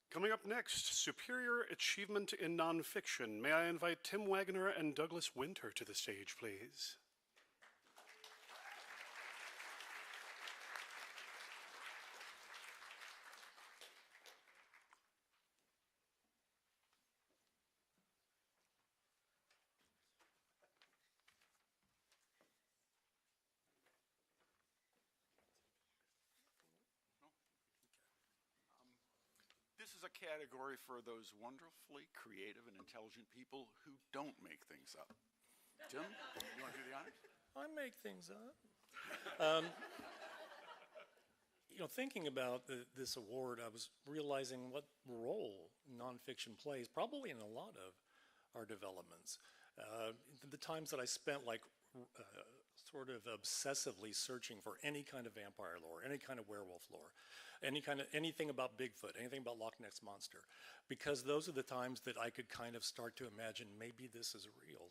Coming up next, Superior Achievement in Nonfiction. May I invite Tim Wagner and Douglas Winter to the stage, please? is a category for those wonderfully creative and intelligent people who don't make things up. Jim, you want to do the honors? I make things up. Thinking about this award, I was realizing what role nonfiction plays, probably in a lot of our developments. The times that I spent sort of obsessively searching for any kind of vampire lore, any kind of werewolf lore, anything about Bigfoot, anything about Loch Ness Monster, because those are the times that I could kind of start to imagine maybe this is real.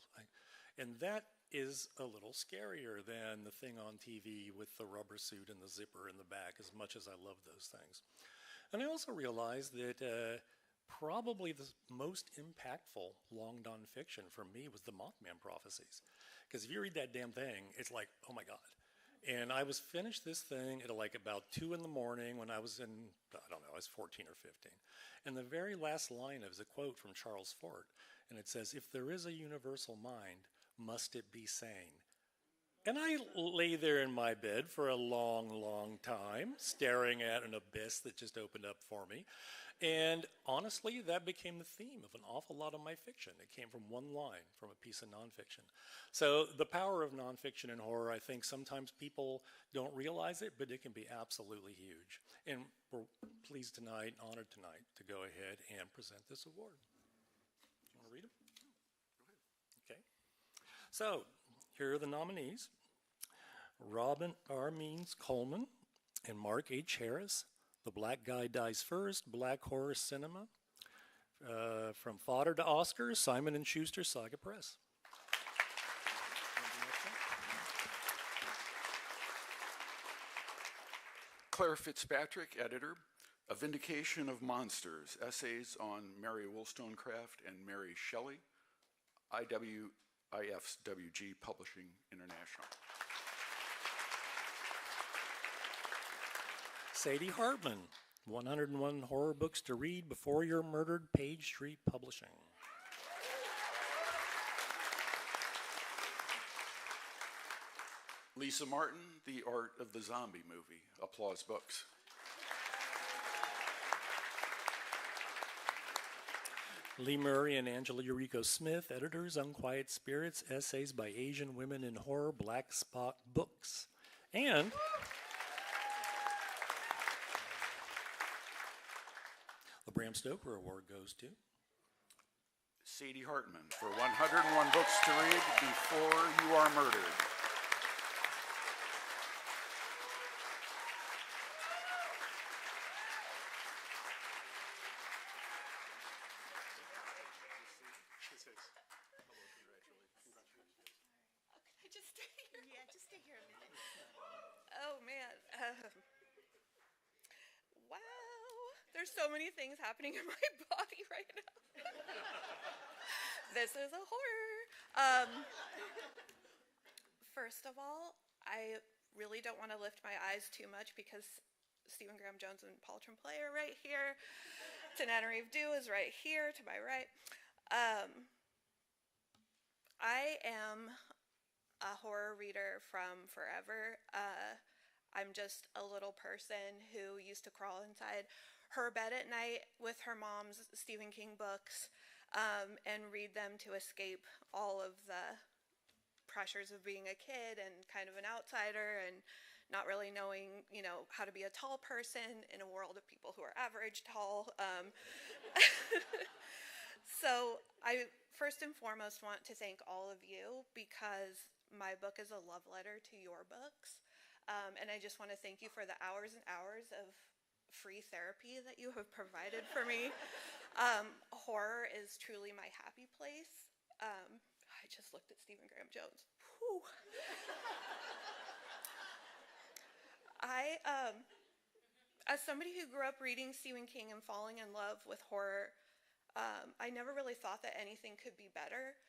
And that is a little scarier than the thing on TV with the rubber suit and the zipper in the back, as much as I love those things. And I also realized that probably the most impactful long nonfiction for me was the Mothman prophecies. Because if you read that damn thing, it's like, oh my God. And I was finished this thing at about 2 in the morning when I was I was 14 or 15. And the very last line is a quote from Charles Fort. And it says, "If there is a universal mind, must it be sane?" And I lay there in my bed for a long, long time, staring at an abyss that just opened up for me. And honestly, that became the theme of an awful lot of my fiction. It came from one line from a piece of nonfiction. So the power of nonfiction and horror, I think sometimes people don't realize it, but it can be absolutely huge. And we're pleased tonight, honored tonight, to go ahead and present this award. You want to read them? Go ahead. Okay. So, here are the nominees: Robin R. Means Coleman and Mark H. Harris. The Black Guy Dies First, Black Horror Cinema. From Fodder to Oscars, Simon & Schuster Saga Press. Claire Fitzpatrick, editor. A Vindication of Monsters, essays on Mary Wollstonecraft and Mary Shelley. IFWG Publishing International. Sadie Hartman, 101 Horror Books to Read Before You're Murdered, Page Street Publishing. Lisa Martin, The Art of the Zombie Movie, Applause Books. Lee Murray and Angela Eureka Smith, editors, Unquiet Spirits, Essays by Asian Women in Horror, Black Spot Books. And the Bram Stoker Award goes to Sadie Hartman for 101 Books to Read Before You Are Murdered. There's so many things happening in my body right now. This is a horror. First of all, I really don't want to lift my eyes too much because Stephen Graham Jones and Paul Tremblay are right here. Tananarive Dew is right here to my right. I am a horror reader from forever. I'm just a little person who used to crawl inside her bed at night with her mom's Stephen King books and read them to escape all of the pressures of being a kid and kind of an outsider and not really knowing, how to be a tall person in a world of people who are average tall. So I first and foremost want to thank all of you because my book is a love letter to your books. And I just want to thank you for the hours and hours of free therapy that you have provided for me. Horror is truly my happy place. I just looked at Stephen Graham Jones. Whew. As somebody who grew up reading Stephen King and falling in love with horror, I never really thought that anything could be better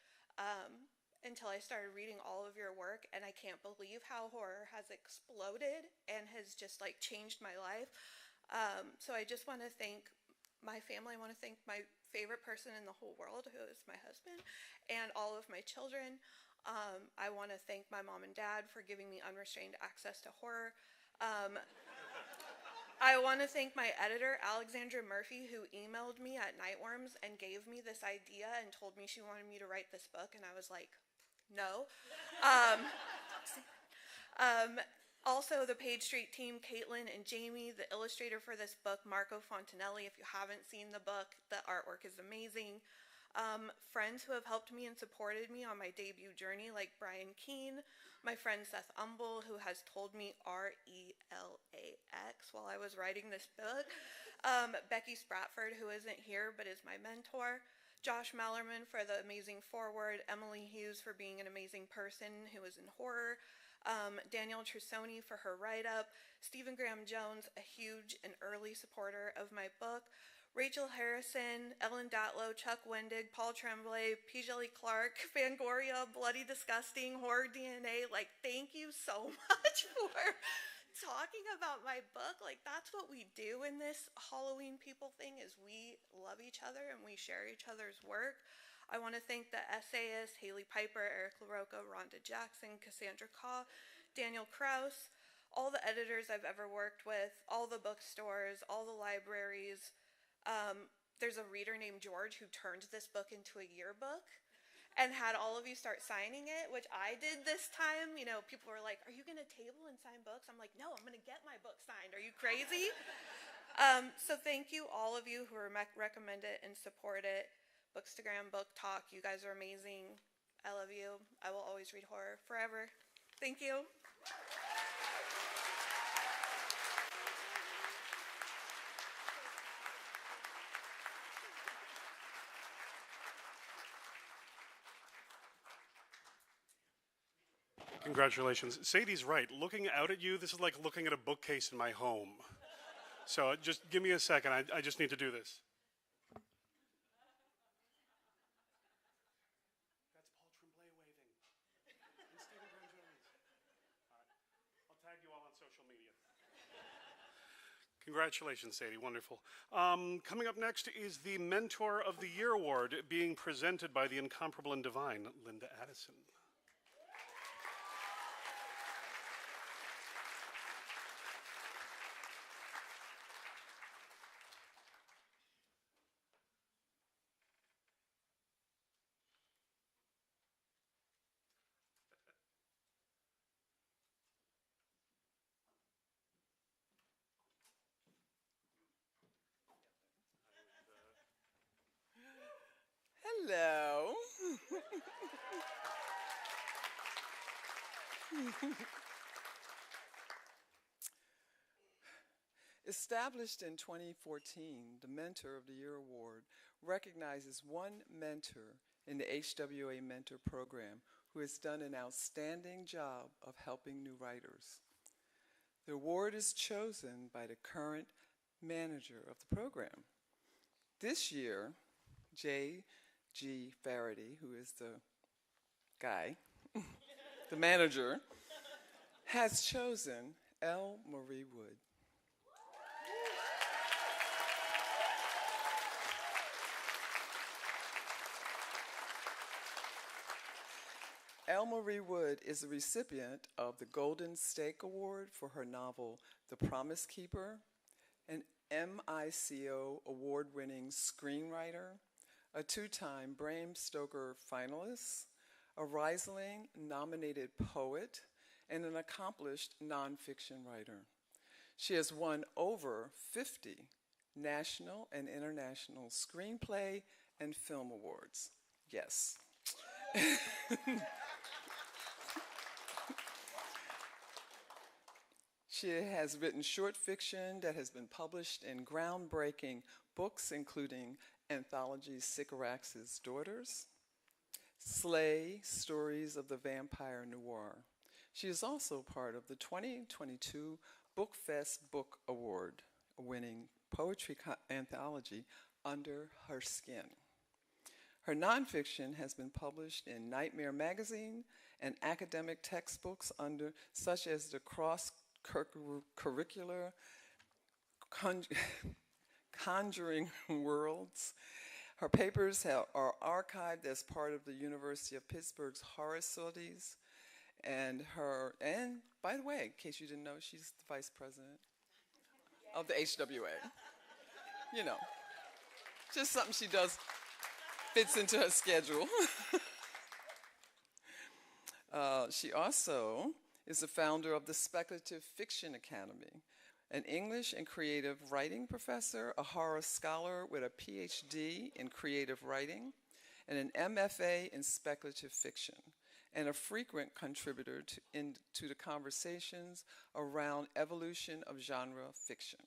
until I started reading all of your work, and I can't believe how horror has exploded and has just changed my life. So I just want to thank my family. I want to thank my favorite person in the whole world, who is my husband, and all of my children. I want to thank my mom and dad for giving me unrestrained access to horror. I want to thank my editor, Alexandra Murphy, who emailed me at Nightworms and gave me this idea and told me she wanted me to write this book, and I was like, no. Also, the Page Street team, Caitlin and Jamie, the illustrator for this book, Marco Fontanelli. If you haven't seen the book, the artwork is amazing. Friends who have helped me and supported me on my debut journey, like Brian Keene, my friend Seth Umble, who has told me RELAX while I was writing this book, Becky Spratford, who isn't here but is my mentor, Josh Mallerman for the amazing foreword, Emily Hughes for being an amazing person who is in horror, Danielle Trussoni for her write-up, Stephen Graham Jones, a huge and early supporter of my book, Rachel Harrison, Ellen Datlow, Chuck Wendig, Paul Tremblay, P. Jelly Clark, Fangoria, Bloody Disgusting, Horror DNA. Like, thank you so much for talking about my book. Like, that's what we do in this Halloween people thing, is we love each other and we share each other's work. I want to thank the essayists, Haley Piper, Eric LaRocca, Rhonda Jackson, Cassandra Kaw, Daniel Krause, all the editors I've ever worked with, all the bookstores, all the libraries. There's a reader named George who turned this book into a yearbook and had all of you start signing it, which I did this time. You know, people were like, are you going to table and sign books? I'm like, no, I'm going to get my book signed. Are you crazy? So thank you, all of you who recommend it and support it. Bookstagram, Book Talk, you guys are amazing. I love you. I will always read horror forever. Thank you. Congratulations. Sadie's right. Looking out at you, this is like looking at a bookcase in my home. So just give me a second. I just need to do this. That's Paul Tremblay waving. And Stephen Graham Jones. All right. I'll tag you all on social media. Congratulations, Sadie. Wonderful. Coming up next is the Mentor of the Year Award, being presented by the incomparable and divine Linda Addison. Hello. Established in 2014, the Mentor of the Year Award recognizes one mentor in the HWA Mentor Program who has done an outstanding job of helping new writers. The award is chosen by the current manager of the program. This year, J.G. Faraday, who is the guy, the manager, has chosen L. Marie Wood. L. Marie Wood is the recipient of the Golden Stake Award for her novel, The Promise Keeper, an MICO award-winning screenwriter, a two-time Bram Stoker finalist, a Rising-nominated poet, and an accomplished nonfiction writer. She has won over 50 national and international screenplay and film awards. Yes. She has written short fiction that has been published in groundbreaking books, including anthology Sycorax's Daughters, Slay, Stories of the Vampire Noir. She is also part of the 2022 BookFest Book Award, winning poetry anthology Under Her Skin. Her nonfiction has been published in Nightmare Magazine and academic textbooks such as the Cross-Curricular Conjuring Worlds. Her papers are archived as part of the University of Pittsburgh's horror studies. And by the way, in case you didn't know, she's the vice president of the HWA. You know, just something she does, fits into her schedule. She also is the founder of the Speculative Fiction Academy, an English and creative writing professor, a horror scholar with a PhD in creative writing, and an MFA in speculative fiction, and a frequent contributor to the conversations around evolution of genre fiction.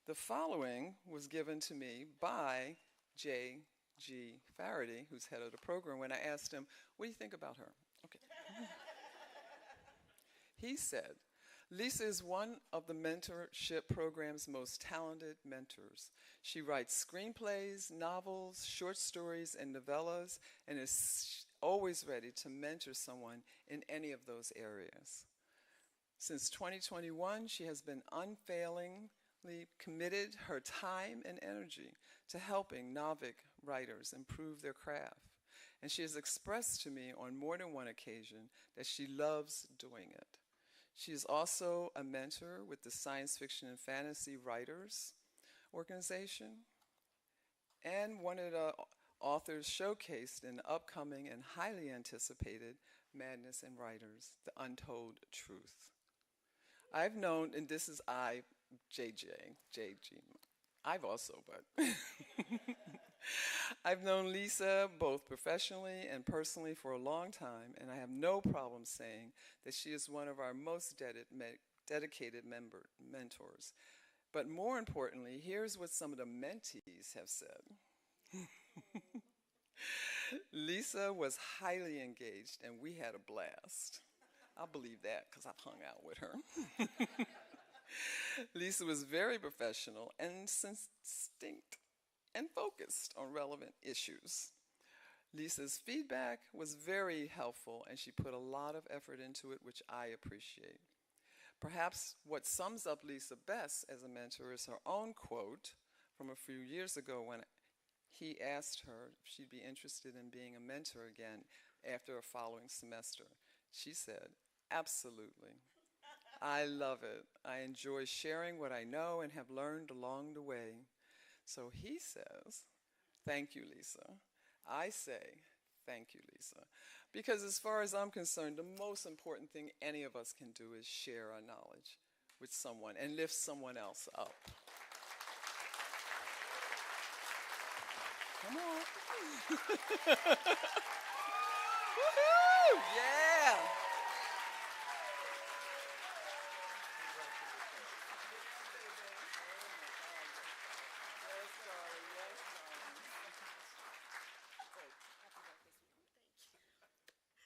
The following was given to me by J.G. Faraday, who's head of the program, when I asked him, what do you think about her? Okay. He said, Lisa is one of the mentorship program's most talented mentors. She writes screenplays, novels, short stories, and novellas, and is always ready to mentor someone in any of those areas. Since 2021, she has been unfailingly committed her time and energy to helping novice writers improve their craft. And she has expressed to me on more than one occasion that she loves doing it. She is also a mentor with the Science Fiction and Fantasy Writers Organization and one of the authors showcased in the upcoming and highly anticipated Madness in Writers, The Untold Truth. I've known, and this is JG. I've also, but I've known Lisa both professionally and personally for a long time, and I have no problem saying that she is one of our most dedicated mentors. But more importantly, here's what some of the mentees have said. Lisa was highly engaged, and we had a blast. I'll believe that because I've hung out with her. Lisa was very professional and distinct and focused on relevant issues. Lisa's feedback was very helpful, and she put a lot of effort into it, which I appreciate. Perhaps what sums up Lisa best as a mentor is her own quote from a few years ago when he asked her if she'd be interested in being a mentor again after a following semester. She said, "Absolutely. I love it. I enjoy sharing what I know and have learned along the way." So he says, "Thank you, Lisa." I say, "Thank you, Lisa." Because as far as I'm concerned, the most important thing any of us can do is share our knowledge with someone and lift someone else up. Come on. Woohoo! Yeah.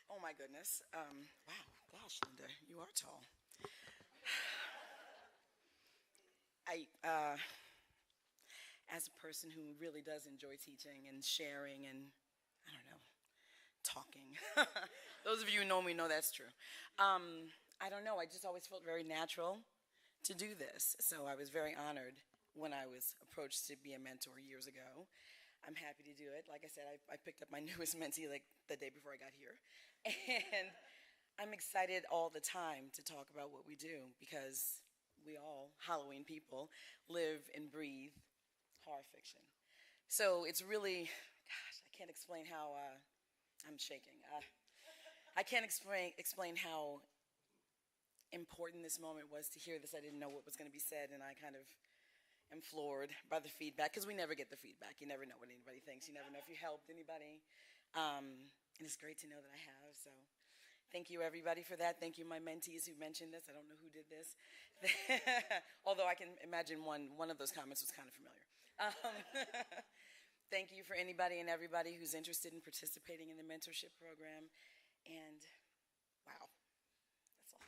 Oh my goodness. Wow, gosh, Linda, you are tall. As a person who really does enjoy teaching and sharing and, I don't know, talking. Those of you who know me know that's true. I don't know, I just always felt very natural to do this. So I was very honored when I was approached to be a mentor years ago. I'm happy to do it. Like I said, I picked up my newest mentee like the day before I got here. And I'm excited all the time to talk about what we do because we all, Halloween people, live and breathe horror fiction. So it's really, gosh, I can't explain how, I'm shaking. I can't explain how important this moment was to hear this. I didn't know what was going to be said, and I kind of am floored by the feedback, because we never get the feedback. You never know what anybody thinks. You never know if you helped anybody. And it's great to know that I have, so thank you, everybody, for that. Thank you, my mentees who mentioned this. I don't know who did this. Although I can imagine one of those comments was kind of familiar. Thank you for anybody and everybody who's interested in participating in the mentorship program. And wow, that's all.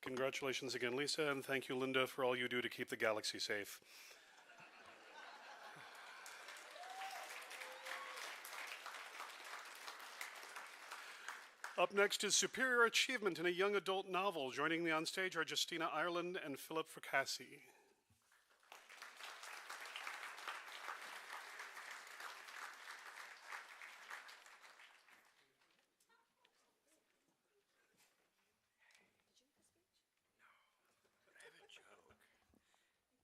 Congratulations again, Lisa, and thank you, Linda, for all you do to keep the galaxy safe. Up next is Superior Achievement in a Young Adult Novel. Joining me on stage are Justina Ireland and Philip Fracassi.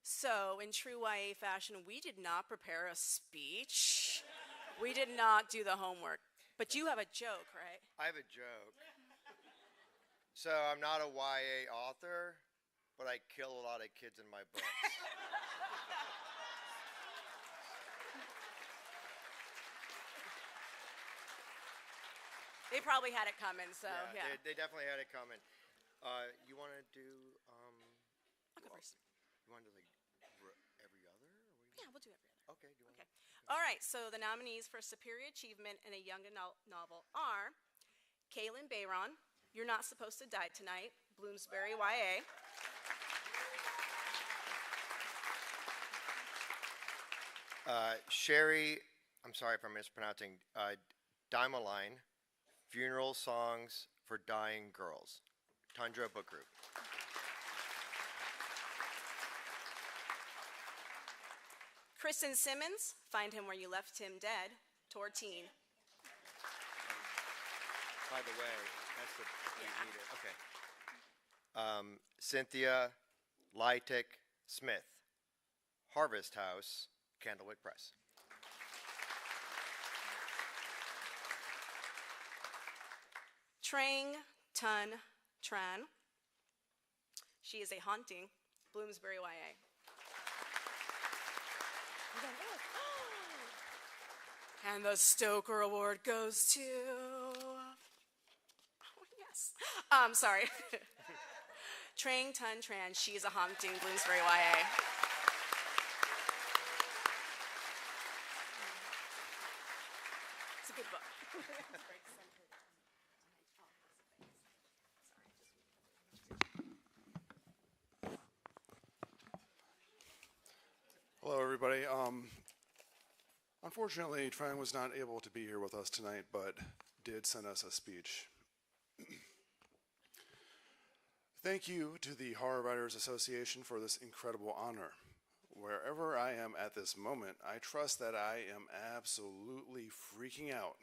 So, in true YA fashion, we did not prepare a speech. We did not do the homework. But you have a joke, right? I have a joke. So, I'm not a YA author, but I kill a lot of kids in my books. They probably had it coming, so yeah. They definitely had it coming. You want to do? I'll go first. You want to do like every other? Yeah, we'll do every other. Okay. Do you Okay. All right. So the nominees for Superior Achievement in a Young Adult Novel are Kaylin Bayron, You're Not Supposed to Die Tonight, Bloomsbury YA. Sherry, I'm sorry if I'm mispronouncing. Dimeline, Funeral Songs for Dying Girls, Tundra Book Group. Kristen Simmons, Find Him Where You Left Him Dead, Torteen. By the way, that's the if you need it. Okay. Cynthia Lytic Smith, Harvest House, Candlewick Press. Trang Tun Tran, She Is a Haunting, Bloomsbury YA. And the Stoker Award goes to... Oh, yes. Sorry. Trang Tun Tran, She Is a Haunting, Bloomsbury YA. It's a good book. Hello, everybody. Unfortunately, Trang was not able to be here with us tonight, but did send us a speech. Thank you to the Horror Writers Association for this incredible honor. Wherever I am at this moment, I trust that I am absolutely freaking out.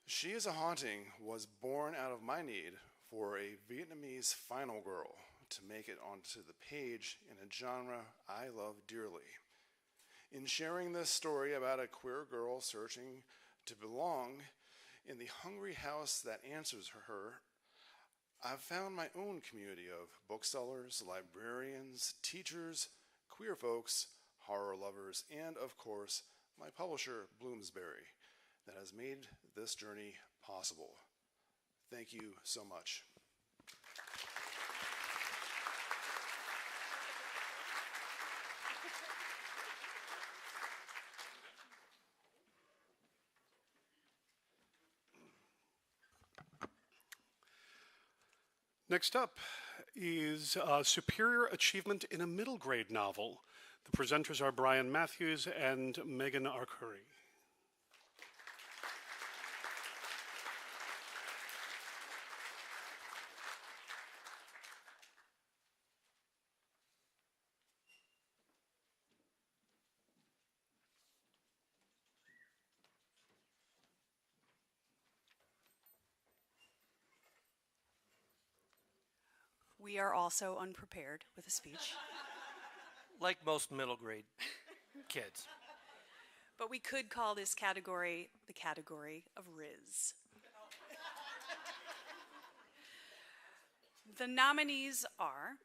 She Is a Haunting was born out of my need for a Vietnamese final girl to make it onto the page in a genre I love dearly. In sharing this story about a queer girl searching to belong in the hungry house that answers her, I've found my own community of booksellers, librarians, teachers, queer folks, horror lovers, and of course, my publisher, Bloomsbury, that has made this journey possible. Thank you so much. Next up is Superior Achievement in a Middle Grade Novel. The presenters are Brian Matthews and Megan Arcuri. We are also unprepared with a speech. Like most middle grade kids. But we could call this category the category of Riz. The nominees are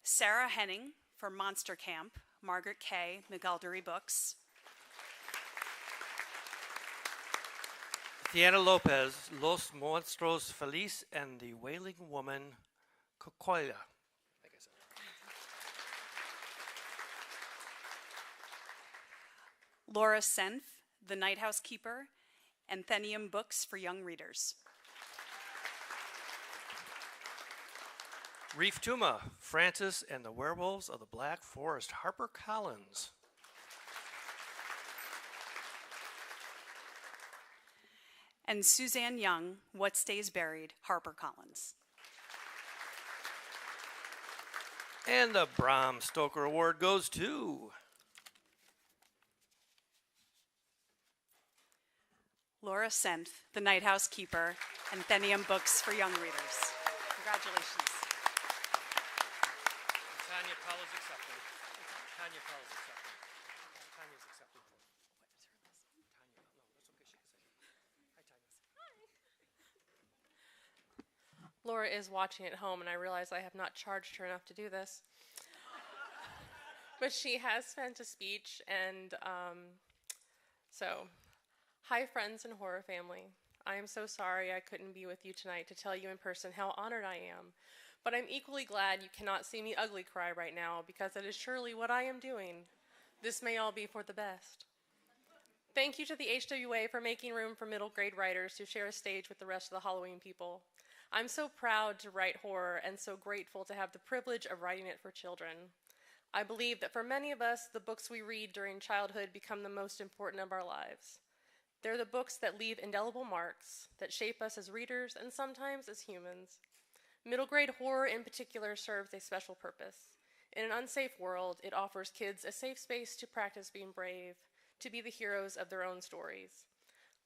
Sarah Henning for Monster Camp, Margaret Kay, McGaldery Books. Tiana Lopez, Los Monstruos Feliz, and The Wailing Woman, Cocoya. Laura Senf, The Night Housekeeper, Anthenium Books for Young Readers. Reef Tuma, Francis and the Werewolves of the Black Forest, HarperCollins. and Suzanne Young, What Stays Buried, HarperCollins. And the Bram Stoker Award goes to Laura Senth, The Night House Keeper, Anthenium Books for Young Readers. Congratulations. Tanya Pell is accepting. Tanya Pell is accepting. Tanya's accepting. Laura is watching at home, and I realize I have not charged her enough to do this. But she has sent a speech, and so, hi friends and horror family. I am so sorry I couldn't be with you tonight to tell you in person how honored I am. But I'm equally glad you cannot see me ugly cry right now, because that is surely what I am doing. This may all be for the best. Thank you to the HWA for making room for middle grade writers to share a stage with the rest of the Halloween people. I'm so proud to write horror and so grateful to have the privilege of writing it for children. I believe that for many of us, the books we read during childhood become the most important of our lives. They're the books that leave indelible marks, that shape us as readers and sometimes as humans. Middle grade horror in particular serves a special purpose. In an unsafe world, it offers kids a safe space to practice being brave, to be the heroes of their own stories.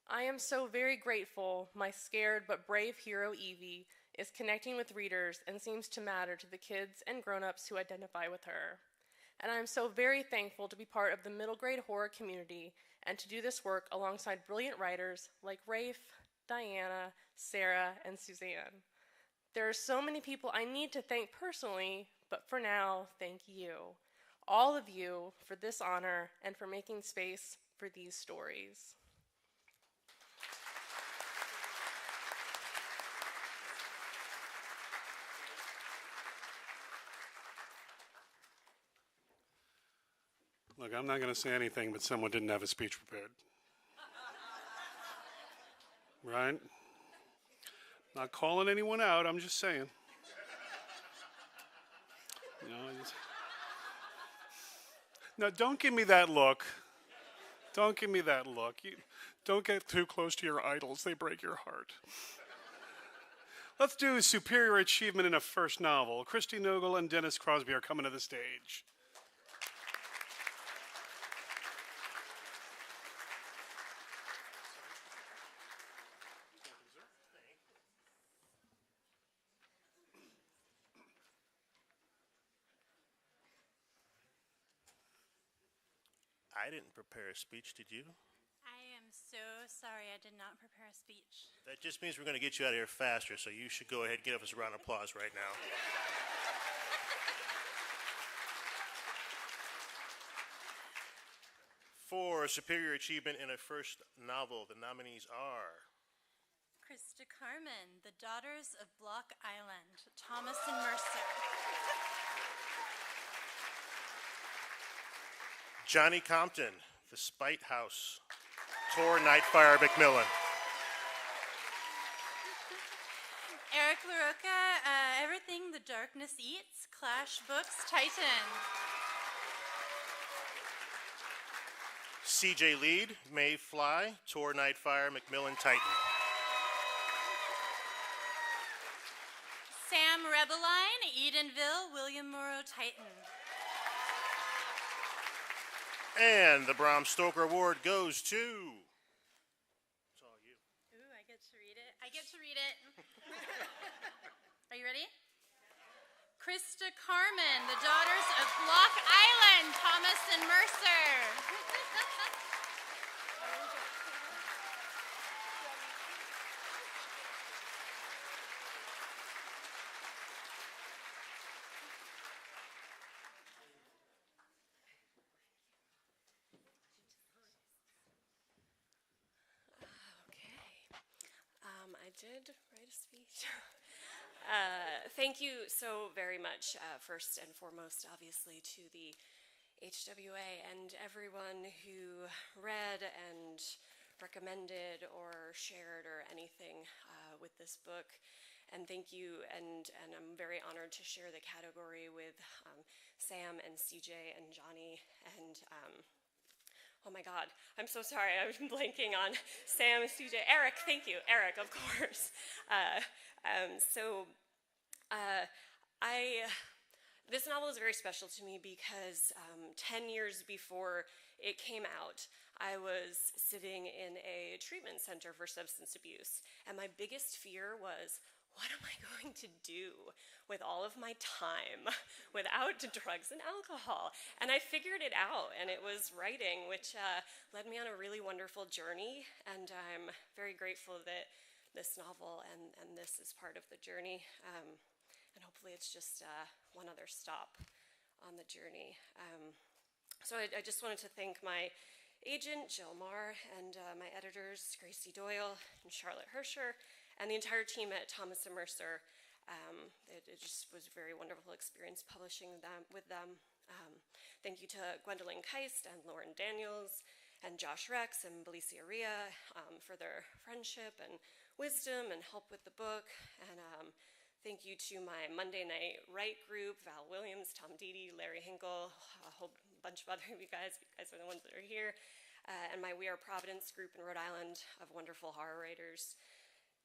I am so very grateful my scared but brave hero Evie is connecting with readers and seems to matter to the kids and grown-ups who identify with her. And I am so very thankful to be part of the middle grade horror community and to do this work alongside brilliant writers like Rafe, Diana, Sarah, and Suzanne. There are so many people I need to thank personally, but for now, thank you. All of you for this honor and for making space for these stories. Look, I'm not going to say anything, but someone didn't have a speech prepared. Right? Not calling anyone out, I'm just saying. You know, now, don't give me that look. Don't give me that look. Don't get too close to your idols. They break your heart. Let's do superior achievement in a first novel. Christy Nogle and Dennis Crosby are coming to the stage. I didn't prepare a speech, did you? I am so sorry I did not prepare a speech. That just means we're going to get you out of here faster, so you should go ahead and give us a round of applause right now. For superior achievement in a first novel, the nominees are Krista Carmen, The Daughters of Block Island, Thomas and Mercer. Johnny Compton, The Spite House, Tor Nightfire Macmillan. Eric LaRocca, Everything the Darkness Eats, Clash Books, Titan. CJ Lead, May Fly, Tor Nightfire Macmillan, Titan. Sam Rebeline, Edenville, William Morrow, Titan. And the Bram Stoker Award goes to... It's all you. Ooh, I get to read it. I get to read it. Are you ready? Krista Carmen, The Daughters of Block Island, Thomas and Mercer. I did write a speech. Thank you so very much, first and foremost, obviously, to the HWA and everyone who read and recommended or shared or anything with this book. And thank you, and I'm very honored to share the category with Sam and CJ and Johnny, and Oh my God, I'm so sorry. I was blanking on Sam, CJ, Eric. Thank you, Eric, of course. This novel is very special to me because 10 years before it came out, I was sitting in a treatment center for substance abuse, and my biggest fear was, what am I going to do with all of my time without drugs and alcohol? And I figured it out, and it was writing, which led me on a really wonderful journey, and I'm very grateful that this novel and this is part of the journey, and hopefully it's just one other stop on the journey. So I just wanted to thank my agent, Jill Marr, and my editors, Gracie Doyle and Charlotte Herscher, and the entire team at Thomas & Mercer. It just was a very wonderful experience publishing with them. Thank you to Gwendolyn Keist and Lauren Daniels and Josh Rex and Belicia Ria for their friendship and wisdom and help with the book. And thank you to my Monday Night Write group, Val Williams, Tom Dede, Larry Hinkle, a whole bunch of other of you guys. You guys are the ones that are here. And my We Are Providence group in Rhode Island of wonderful horror writers.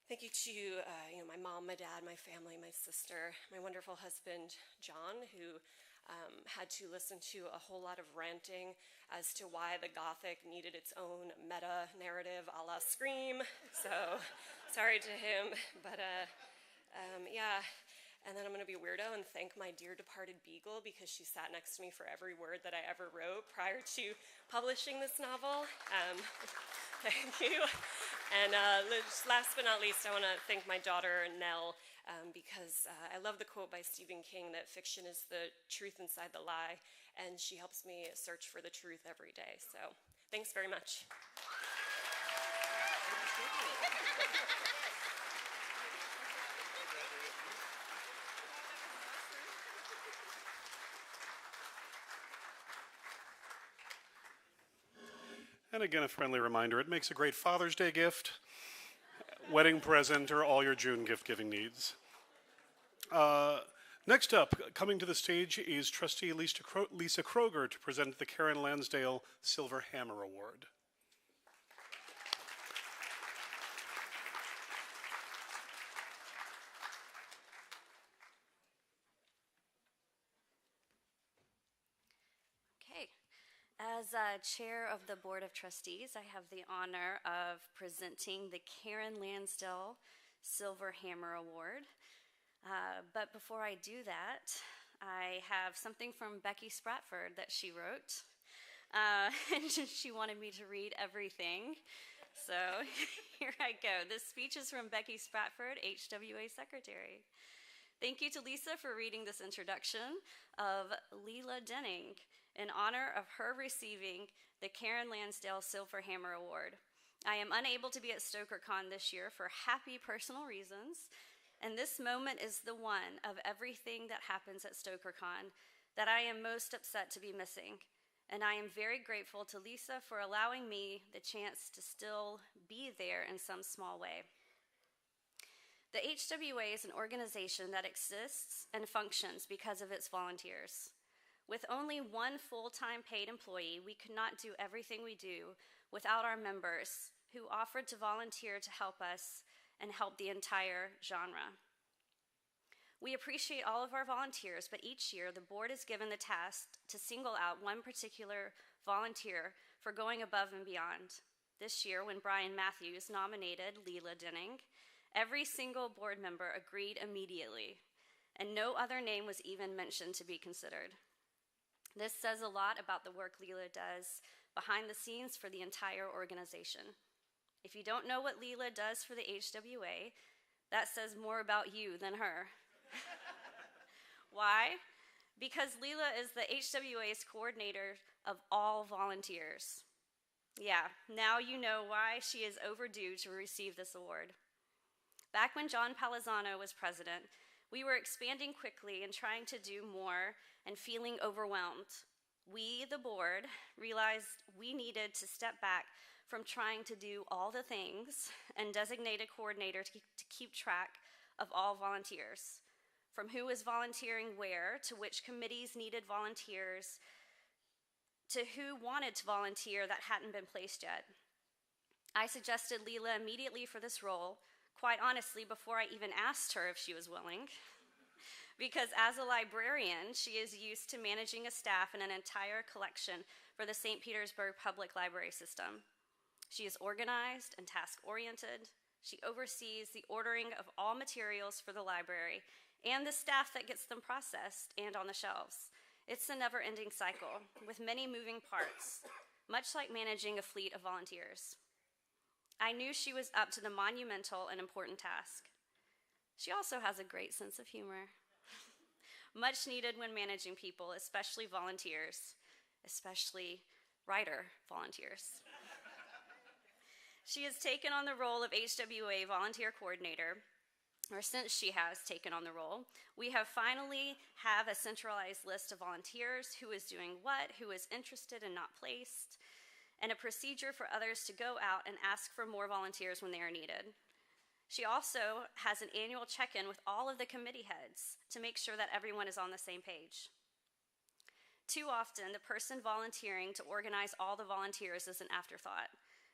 Thank you to my mom, my dad, my family, my sister, my wonderful husband, John, who had to listen to a whole lot of ranting as to why the Gothic needed its own meta-narrative a la Scream. So sorry to him, but yeah. And then I'm going to be a weirdo and thank my dear departed Beagle because she sat next to me for every word that I ever wrote prior to publishing this novel. Thank you. And last but not least, I want to thank my daughter, Nell, because I love the quote by Stephen King that fiction is the truth inside the lie, and she helps me search for the truth every day. So thanks very much. And again, a friendly reminder, it makes a great Father's Day gift, wedding present, or all your June gift-giving needs. Next up, coming to the stage is trustee Lisa Kroger to present the Karen Lansdale Silver Hammer Award. As chair of the Board of Trustees, I have the honor of presenting the Karen Lansdale Silver Hammer Award. But before I do that, I have something from Becky Spratford that she wrote. And she wanted me to read everything. So here I go. This speech is from Becky Spratford, HWA Secretary. Thank you to Lisa for reading this introduction of Leela Denning in honor of her receiving the Karen Lansdale Silver Hammer Award. I am unable to be at StokerCon this year for happy personal reasons, and this moment is the one of everything that happens at StokerCon that I am most upset to be missing. And I am very grateful to Lisa for allowing me the chance to still be there in some small way. The HWA is an organization that exists and functions because of its volunteers. With only one full-time paid employee, we could not do everything we do without our members who offered to volunteer to help us and help the entire genre. We appreciate all of our volunteers, but each year the board is given the task to single out one particular volunteer for going above and beyond. This year, when Brian Matthews nominated Leela Denning, every single board member agreed immediately, and no other name was even mentioned to be considered. This says a lot about the work Leela does behind the scenes for the entire organization. If you don't know what Leela does for the HWA, that says more about you than her. Why? Because Leela is the HWA's coordinator of all volunteers. Yeah, now you know why she is overdue to receive this award. Back when John Palazzano was president, we were expanding quickly and trying to do more and feeling overwhelmed. We, the board, realized we needed to step back from trying to do all the things and designate a coordinator to keep track of all volunteers, from who was volunteering where to which committees needed volunteers to who wanted to volunteer that hadn't been placed yet. I suggested Leela immediately for this role, quite honestly, before I even asked her if she was willing, because as a librarian, she is used to managing a staff and an entire collection for the St. Petersburg Public Library System. She is organized and task-oriented. She oversees the ordering of all materials for the library and the staff that gets them processed and on the shelves. It's a never-ending cycle with many moving parts, much like managing a fleet of volunteers. I knew she was up to the monumental and important task. She also has a great sense of humor, much needed when managing people, especially volunteers, especially writer volunteers. She has taken on the role of HWA volunteer coordinator, or since she has taken on the role. We have finally have a centralized list of volunteers, who is doing what, who is interested and not placed, and a procedure for others to go out and ask for more volunteers when they are needed. She also has an annual check-in with all of the committee heads to make sure that everyone is on the same page. Too often, the person volunteering to organize all the volunteers is an afterthought,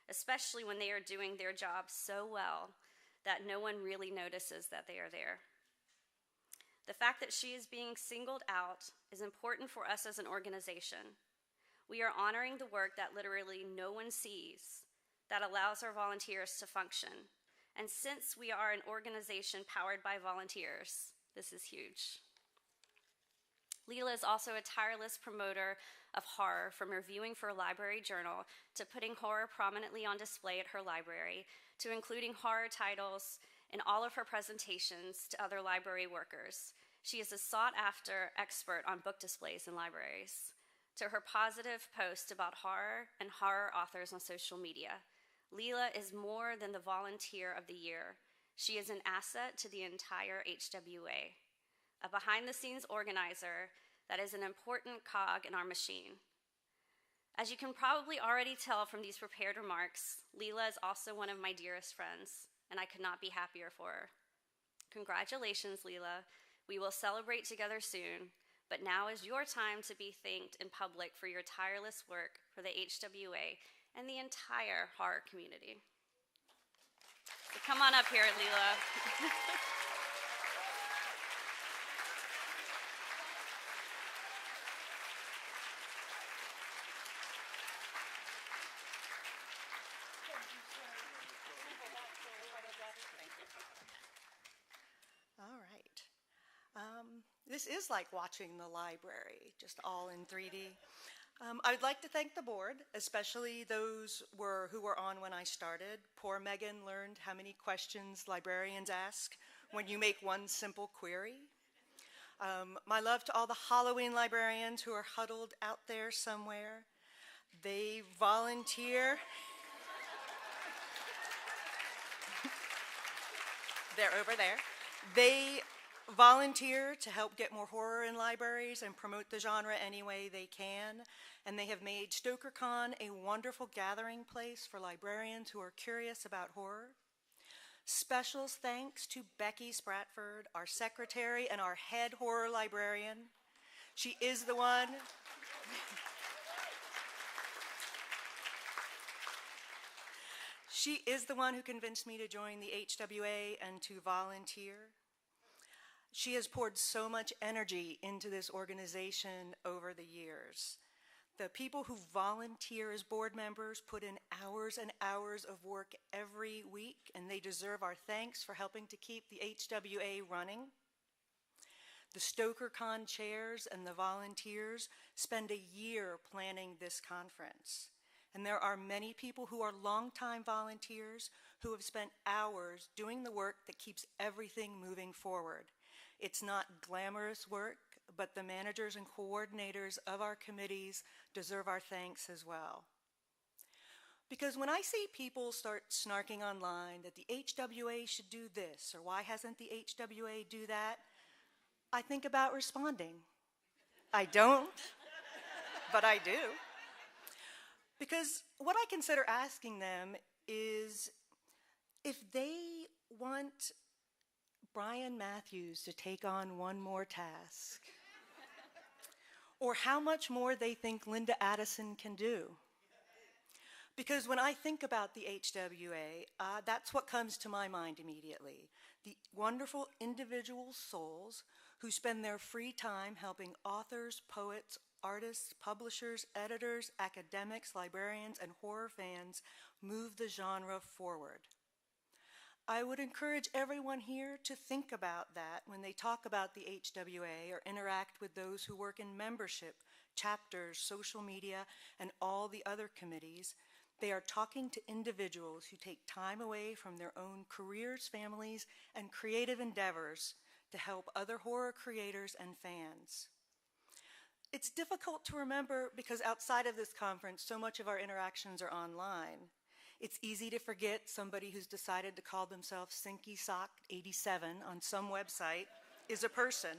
especially when they are doing their job so well that no one really notices that they are there. The fact that she is being singled out is important for us as an organization. We are honoring the work that literally no one sees, that allows our volunteers to function. And since we are an organization powered by volunteers, this is huge. Leela is also a tireless promoter of horror, from reviewing for a library journal to putting horror prominently on display at her library, to including horror titles in all of her presentations to other library workers. She is a sought-after expert on book displays in libraries, to her positive posts about horror and horror authors on social media. Leela is more than the volunteer of the year. She is an asset to the entire HWA, a behind-the-scenes organizer that is an important cog in our machine. As you can probably already tell from these prepared remarks, Leela is also one of my dearest friends, and I could not be happier for her. Congratulations, Leela. We will celebrate together soon, but now is your time to be thanked in public for your tireless work for the HWA and the entire horror community. So come on up here, Leela. All right. This is like watching the library, just all in 3D. I'd like to thank the board, especially those who were on when I started. Poor Megan learned how many questions librarians ask when you make one simple query. My love to all the Halloween librarians who are huddled out there somewhere. They volunteer. They're over there. They volunteer to help get more horror in libraries and promote the genre any way they can. And they have made StokerCon a wonderful gathering place for librarians who are curious about horror. Special thanks to Becky Spratford, our secretary and our head horror librarian. She is the one. She is the one who convinced me to join the HWA and to volunteer. She has poured so much energy into this organization over the years. The people who volunteer as board members put in hours and hours of work every week, and they deserve our thanks for helping to keep the HWA running. The StokerCon chairs and the volunteers spend a year planning this conference. And there are many people who are longtime volunteers who have spent hours doing the work that keeps everything moving forward. It's not glamorous work, but the managers and coordinators of our committees deserve our thanks as well. Because when I see people start snarking online that the HWA should do this, or why hasn't the HWA do that, I think about responding. I don't, but I do. Because what I consider asking them is, if they want Brian Matthews to take on one more task, or how much more they think Linda Addison can do. Because when I think about the HWA, that's what comes to my mind immediately. The wonderful individual souls who spend their free time helping authors, poets, artists, publishers, editors, academics, librarians, and horror fans move the genre forward. I would encourage everyone here to think about that when they talk about the HWA or interact with those who work in membership, chapters, social media, and all the other committees. They are talking to individuals who take time away from their own careers, families, and creative endeavors to help other horror creators and fans. It's difficult to remember because outside of this conference, so much of our interactions are online. It's easy to forget somebody who's decided to call themselves Sinky Sock 87 on some website is a person.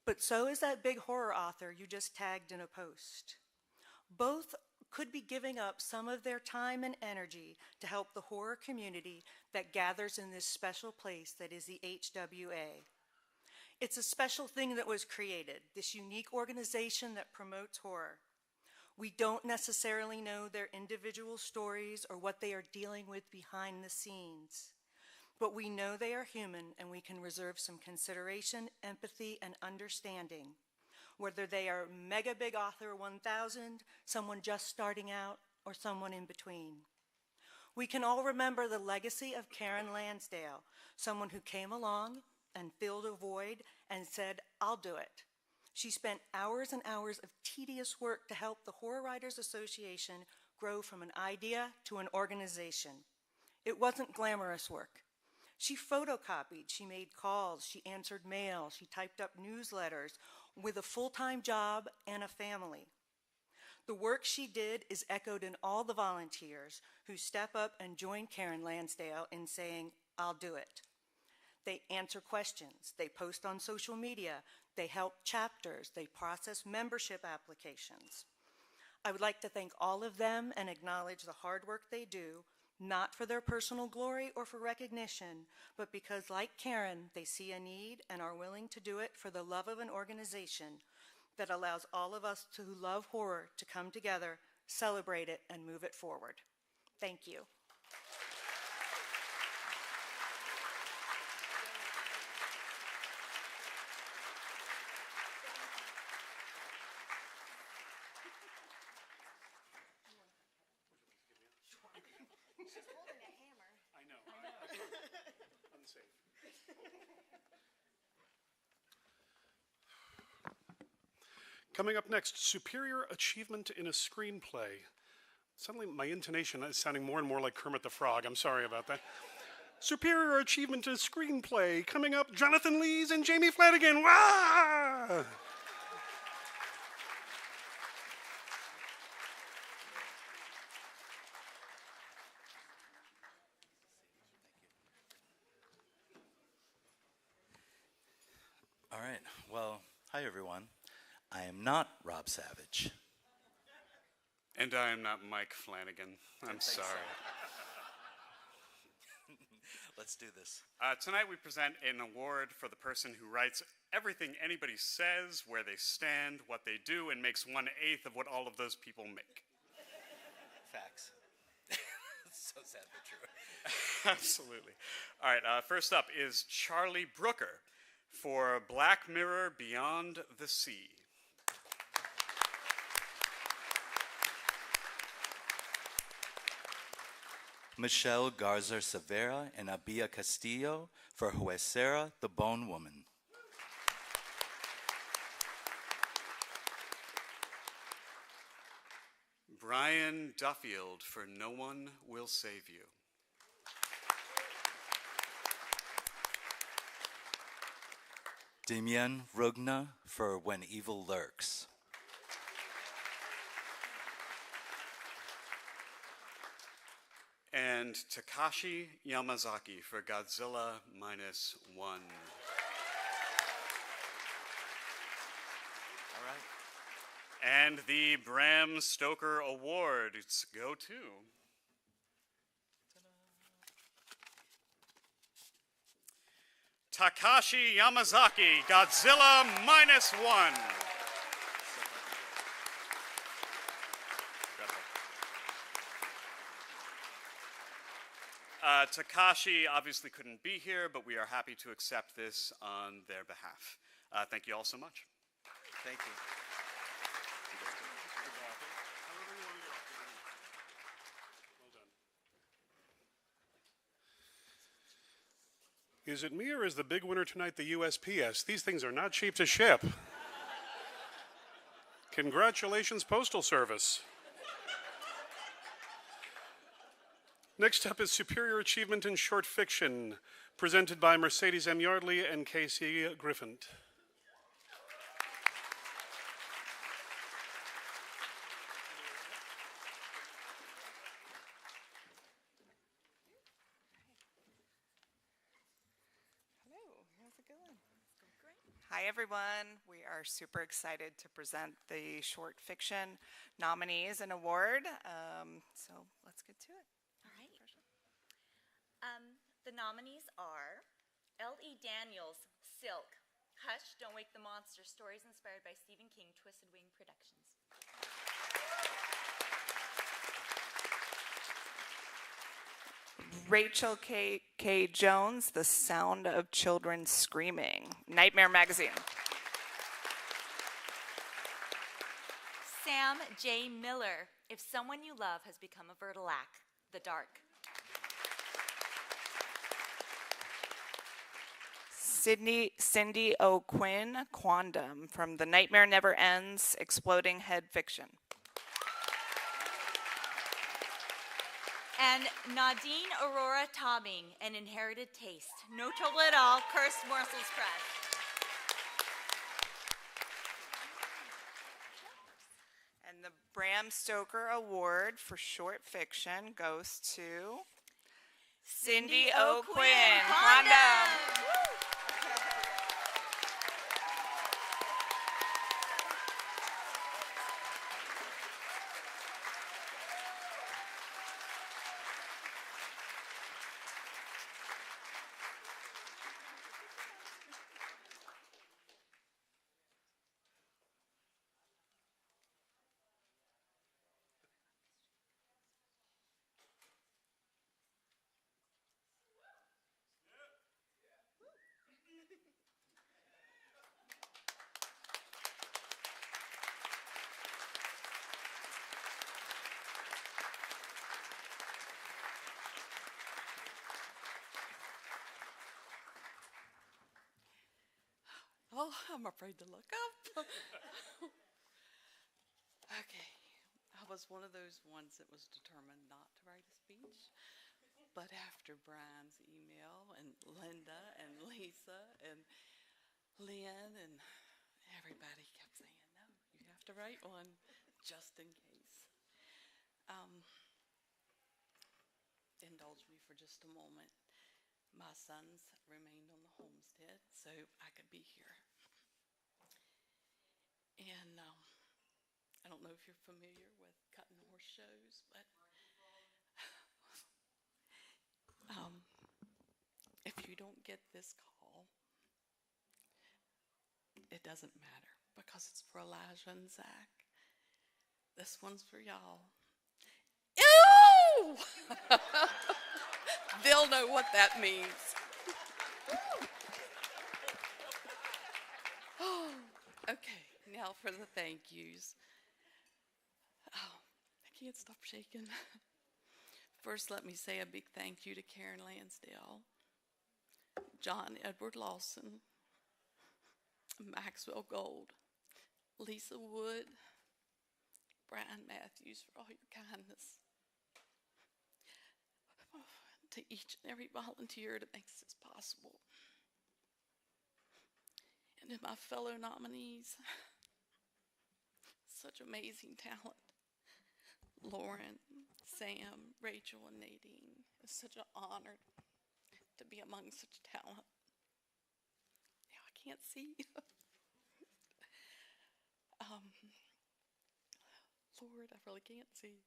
But so is that big horror author you just tagged in a post. Both could be giving up some of their time and energy to help the horror community that gathers in this special place that is the HWA. It's a special thing that was created, this unique organization that promotes horror. We don't necessarily know their individual stories or what they are dealing with behind the scenes, but we know they are human and we can reserve some consideration, empathy, and understanding. Whether they are mega big author 1000, someone just starting out, or someone in between. We can all remember the legacy of Karen Lansdale, someone who came along and filled a void and said, "I'll do it." She spent hours and hours of tedious work to help the Horror Writers Association grow from an idea to an organization. It wasn't glamorous work. She photocopied, she made calls, she answered mail, she typed up newsletters with a full-time job and a family. The work she did is echoed in all the volunteers who step up and join Karen Lansdale in saying, "I'll do it." They answer questions, they post on social media, they help chapters, they process membership applications. I would like to thank all of them and acknowledge the hard work they do, not for their personal glory or for recognition, but because, like Karen, they see a need and are willing to do it for the love of an organization that allows all of us who love horror to come together, celebrate it, and move it forward. Thank you. She's holding a hammer. I know. Unsafe. Coming up next, Superior Achievement in a Screenplay. Suddenly my intonation is sounding more and more like Kermit the Frog. I'm sorry about that. Superior Achievement in a Screenplay. Coming up, Jonathan Lees and Jamie Flanagan. Wah! All right, well, hi everyone. I am not Rob Savage. And I am not Mike Flanagan. I'm sorry. Let's do this. Tonight we present an award for the person who writes everything anybody says, where they stand, what they do, and makes 1/8 of what all of those people make. Facts. So sad but true. Absolutely. All right, first up is Charlie Brooker for Black Mirror Beyond the Sea. Michelle Garza Severa and Abia Castillo for Huesera, the Bone Woman. Brian Duffield for No One Will Save You. Demian Rugna for When Evil Lurks. And Takashi Yamazaki for Godzilla -1. All right. And the Bram Stoker Awards go to Takashi Yamazaki, Godzilla -1. Takashi obviously couldn't be here, but we are happy to accept this on their behalf. Thank you all so much. Thank you. Is it me or is the big winner tonight the USPS? These things are not cheap to ship. Congratulations, Postal Service. Next up is Superior Achievement in Short Fiction, presented by Mercedes M. Yardley and Casey Griffin. Hi, everyone. We are super excited to present the short fiction nominees and award. So let's get to it. All right. The nominees are L.E. Daniels, Silk, Hush, Don't Wake the Monster, stories inspired by Stephen King, Twisted Wing Productions. Rachel K. Jones, The Sound of Children Screaming, Nightmare Magazine. Sam J. Miller, If Someone You Love Has Become a Vertilac, The Dark. Cindy O. Quinn, Quandam, from The Nightmare Never Ends, Exploding Head Fiction. And Nadine Aurora Tobbing, An Inherited Taste. No trouble at all, Cursed Morsels Press. And the Bram Stoker Award for short fiction goes to Cindy O. Quinn, Quandam. Oh, I'm afraid to look up. Okay, I was one of those ones that was determined not to write a speech. But after Brian's email and Linda and Lisa and Lynn and everybody kept saying, no, you have to write one just in case. Indulge me for just a moment. My sons remained on the homestead, so I could be here. And I don't know if you're familiar with cutting horse shows, but if you don't get this call, it doesn't matter because it's for Elijah and Zach. This one's for y'all. Ew! They'll know what that means. Oh, okay, now for the thank yous. Oh, I can't stop shaking. First, let me say a big thank you to Karen Lansdale, John Edward Lawson, Maxwell Gold, Lisa Wood, Brian Matthews for all your kindness. To each and every volunteer that makes this possible. And to my fellow nominees, such amazing talent. Lauren, Sam, Rachel, and Nadine. It's such an honor to be among such talent. Now I can't see. Lord, I really can't see.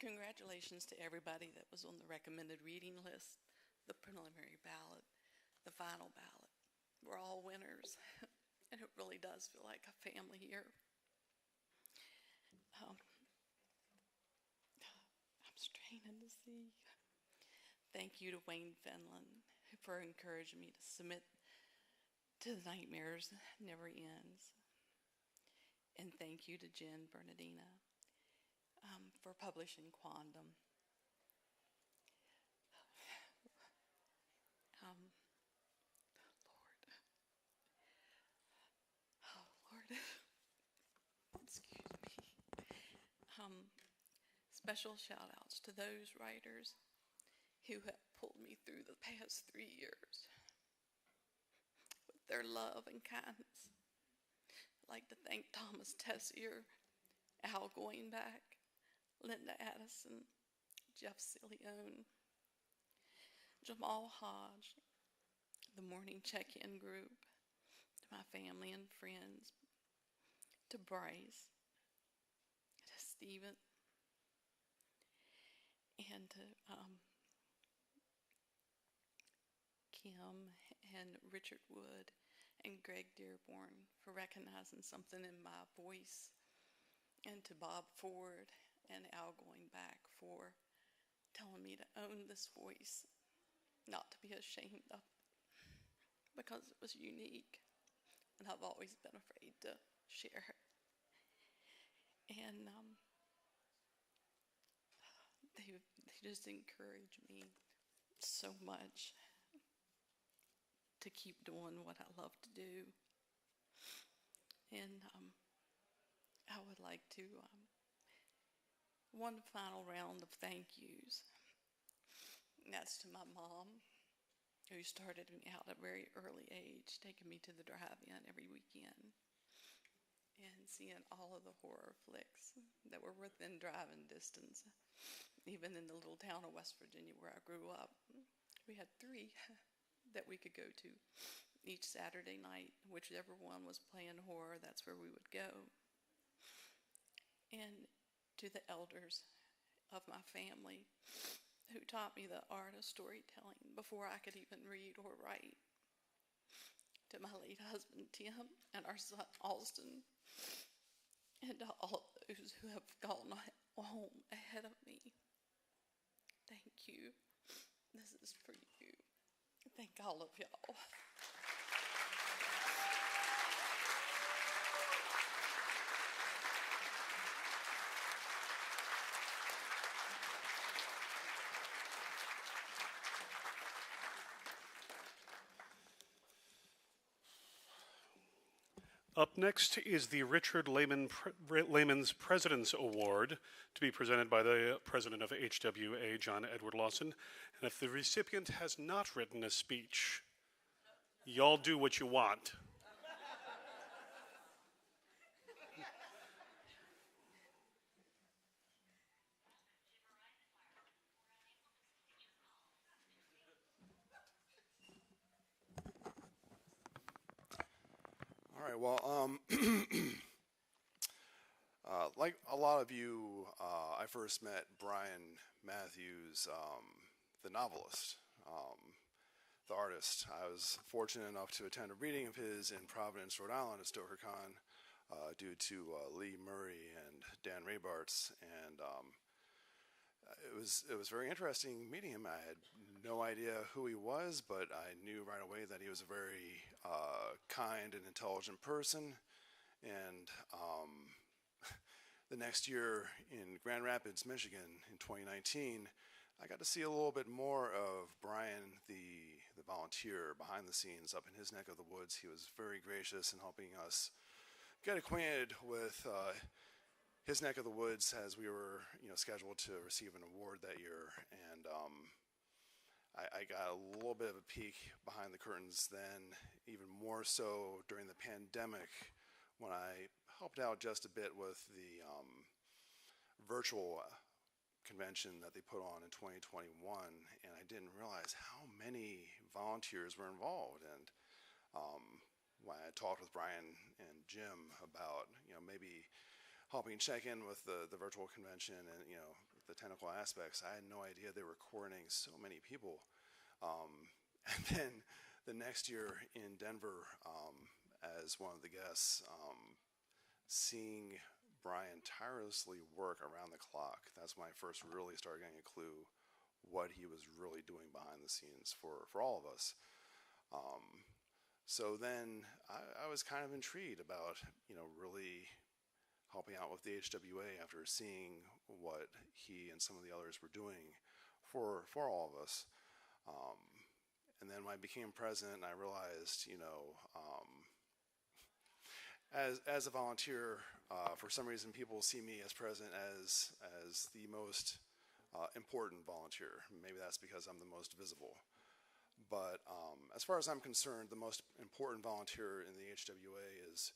Congratulations to everybody that was on the recommended reading list, the preliminary ballot, the final ballot. We're all winners, and it really does feel like a family here. I'm strained. see. Thank you to Wayne Fenlon for encouraging me to submit to The Nightmares Never Ends. And thank you to Jen Bernardina for publishing Quandam. Lord, excuse me. Special shout outs to those writers who have pulled me through the past 3 years with their love and kindness. I'd like to thank Thomas Tessier, Al Goingback, Linda Addison, Jeff Cilione, Jamal Hodge, the Morning Check-In Group, to my family and friends, to Bryce, to Stephen, and to Kim and Richard Wood and Greg Dearborn for recognizing something in my voice, and to Bob Ford and Al Goingback for telling me to own this voice, not to be ashamed of it, because it was unique, and I've always been afraid to share it. And they just encourage me so much to keep doing what I love to do. And I would like to one final round of thank yous. And that's to my mom, who started me out at a very early age, taking me to the drive-in every weekend and seeing all of the horror flicks that were within driving distance. Even in the little town of West Virginia where I grew up, we had 3 that we could go to each Saturday night. Whichever one was playing horror, that's where we would go. And to the elders of my family who taught me the art of storytelling before I could even read or write. To my late husband, Tim, and our son, Alston, and to all of those who have gone home ahead of me. Thank you. This is for you. Thank all of y'all. Up next is the Richard Layman's President's Award, to be presented by the president of HWA, John Edward Lawson. And if the recipient has not written a speech, y'all do what you want. All right, well, like a lot of you, I first met Brian Matthews, the novelist, the artist. I was fortunate enough to attend a reading of his in Providence, Rhode Island at StokerCon due to Lee Murray and Dan Raybarts, and it was very interesting meeting him. I had no idea who he was, but I knew right away that he was a very kind and intelligent person. And the next year in Grand Rapids, Michigan, in 2019, I got to see a little bit more of Brian, the volunteer behind the scenes up in his neck of the woods. He was very gracious in helping us get acquainted with his neck of the woods as we were, scheduled to receive an award that year. And I got a little bit of a peek behind the curtains then, even more so during the pandemic, when I helped out just a bit with the virtual convention that they put on in 2021, and I didn't realize how many volunteers were involved. And when I talked with Brian and Jim about, maybe helping check in with the virtual convention and, the technical aspects, I had no idea they were coordinating so many people. And then the next year in Denver, as one of the guests, seeing Brian tirelessly work around the clock, that's when I first really started getting a clue what he was really doing behind the scenes for all of us. So then I was kind of intrigued about, really helping out with the HWA after seeing what he and some of the others were doing for all of us. And then when I became president, I realized, as a volunteer, for some reason people see me as president as the most important volunteer. Maybe that's because I'm the most visible. But as far as I'm concerned, the most important volunteer in the HWA is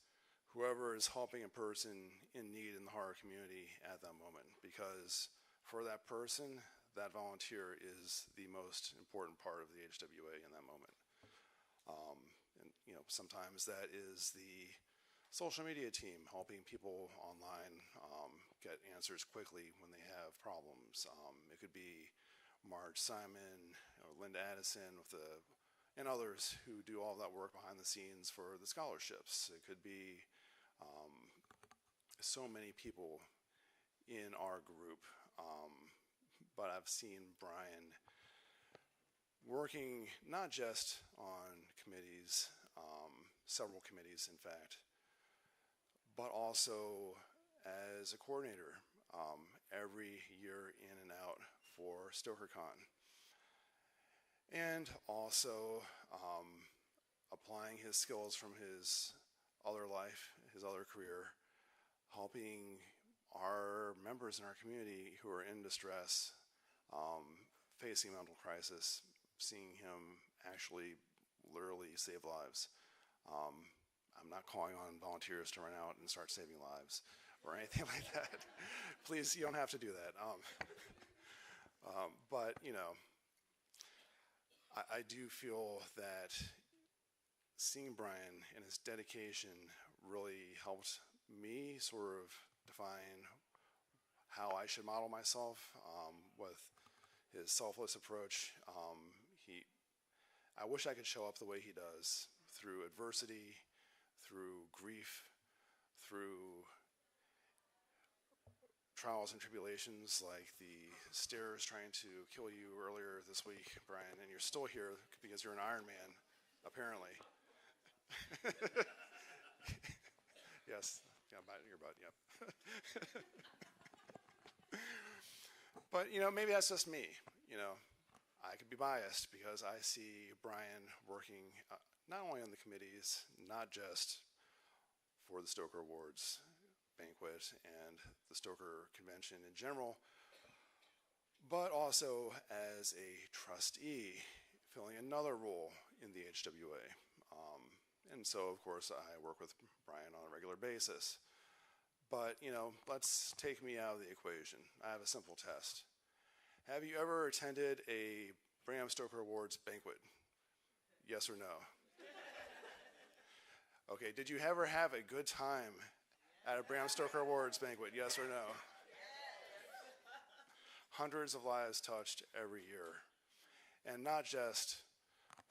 whoever is helping a person in need in the horror community at that moment. Because for that person, that volunteer is the most important part of the HWA in that moment. And sometimes that is the social media team helping people online get answers quickly when they have problems. It could be Marge Simon or Linda Addison and others who do all that work behind the scenes for the scholarships. It could be so many people in our group. But I've seen Brian working not just on committees, several committees in fact, but also as a coordinator every year in and out for StokerCon. And also applying his skills from his other life, his other career, helping our members in our community who are in distress, facing mental crisis, seeing him actually literally save lives. I'm not calling on volunteers to run out and start saving lives or anything like that. Please, you don't have to do that. But, I do feel that seeing Brian and his dedication really helped me sort of define how I should model myself with his selfless approach. I wish I could show up the way he does, through adversity, through grief, through trials and tribulations like the stairs trying to kill you earlier this week, Brian, and you're still here because you're an Iron Man, apparently. Yes, yeah, bite in your butt, yep. But, maybe that's just me, I could be biased because I see Brian working not only on the committees, not just for the Stoker Awards banquet and the Stoker Convention in general, but also as a trustee, filling another role in the HWA. And so, of course, I work with Brian on a regular basis. But, let's take me out of the equation. I have a simple test. Have you ever attended a Bram Stoker Awards banquet? Yes or no? Okay, did you ever have a good time at a Bram Stoker Awards banquet? Yes or no? Hundreds of lives touched every year. And not just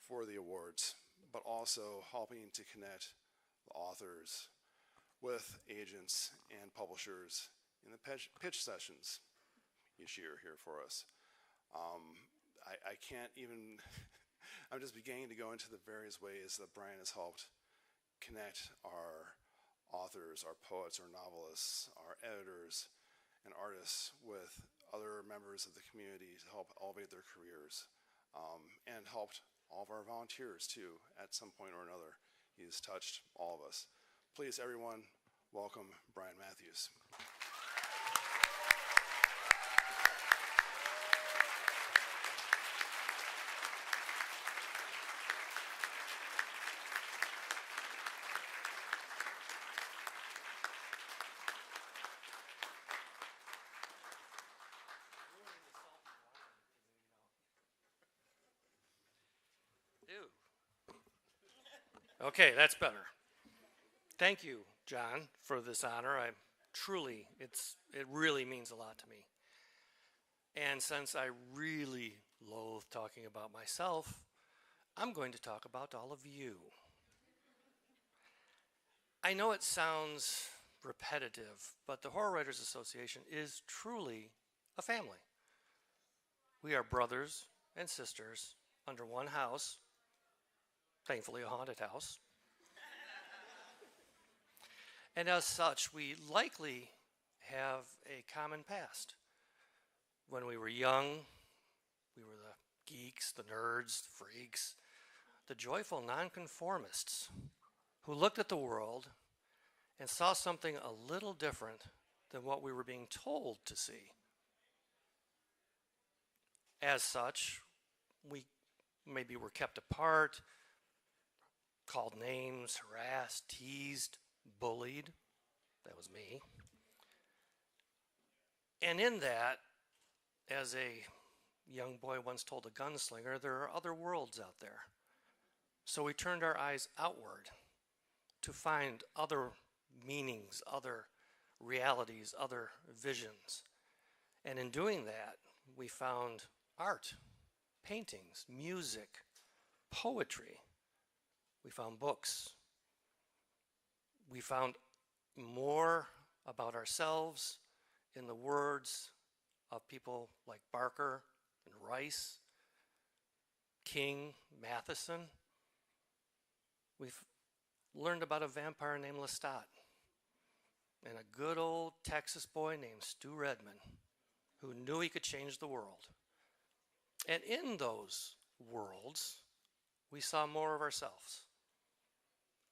for the awards, but also helping to connect the authors with agents and publishers in the pitch sessions each year here for us. I can't even, I'm just beginning to go into the various ways that Brian has helped connect our authors, our poets, our novelists, our editors, and artists with other members of the community to help elevate their careers, and helped all of our volunteers too at some point or another. He's touched all of us. Please, everyone, welcome Brian Matthews. Okay, that's better. Thank you, John, for this honor. It really means a lot to me. And since I really loathe talking about myself, I'm going to talk about all of you. I know it sounds repetitive, but the Horror Writers Association is truly a family. We are brothers and sisters under one house, thankfully a haunted house. And as such, we likely have a common past. When we were young, we were the geeks, the nerds, the freaks, the joyful nonconformists who looked at the world and saw something a little different than what we were being told to see. As such, we maybe were kept apart, called names, harassed, teased, bullied. That was me. And in that, as a young boy once told a gunslinger, there are other worlds out there. So we turned our eyes outward to find other meanings, other realities, other visions. And in doing that, we found art, paintings, music, poetry. We found books. We found more about ourselves in the words of people like Barker and Rice, King, Matheson. We've learned about a vampire named Lestat and a good old Texas boy named Stu Redman who knew he could change the world. And in those worlds, we saw more of ourselves.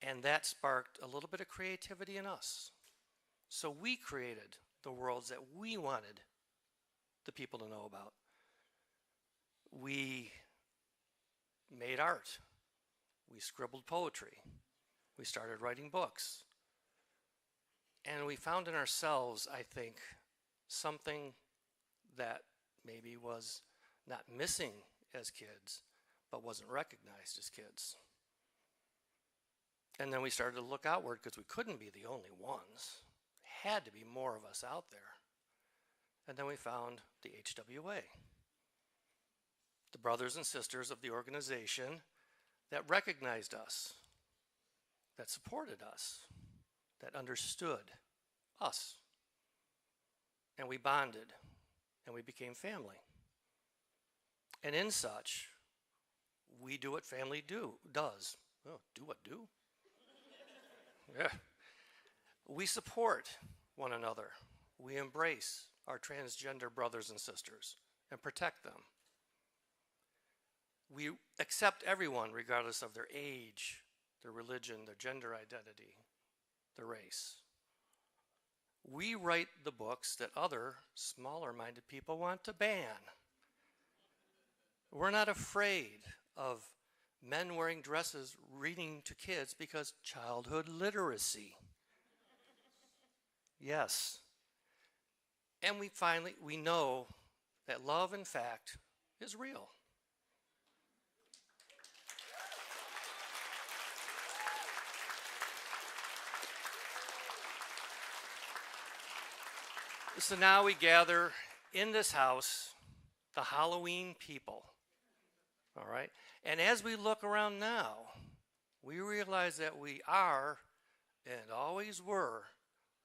And that sparked a little bit of creativity in us. So we created the worlds that we wanted the people to know about. We made art. We scribbled poetry. We started writing books. And we found in ourselves, I think, something that maybe was not missing as kids, but wasn't recognized as kids. And then we started to look outward because we couldn't be the only ones. Had to be more of us out there. And then we found the HWA, the brothers and sisters of the organization that recognized us, that supported us, that understood us. And we bonded, and we became family. And in such, we do what family does. Oh, do what do? Yeah. We support one another. We embrace our transgender brothers and sisters and protect them. We accept everyone regardless of their age, their religion, their gender identity, their race. We write the books that other smaller-minded people want to ban. We're not afraid of men wearing dresses reading to kids because childhood literacy. Yes. And we know that love, in fact, is real. So now we gather in this house, the Halloween people. All right? And as we look around now, we realize that we are, and always were,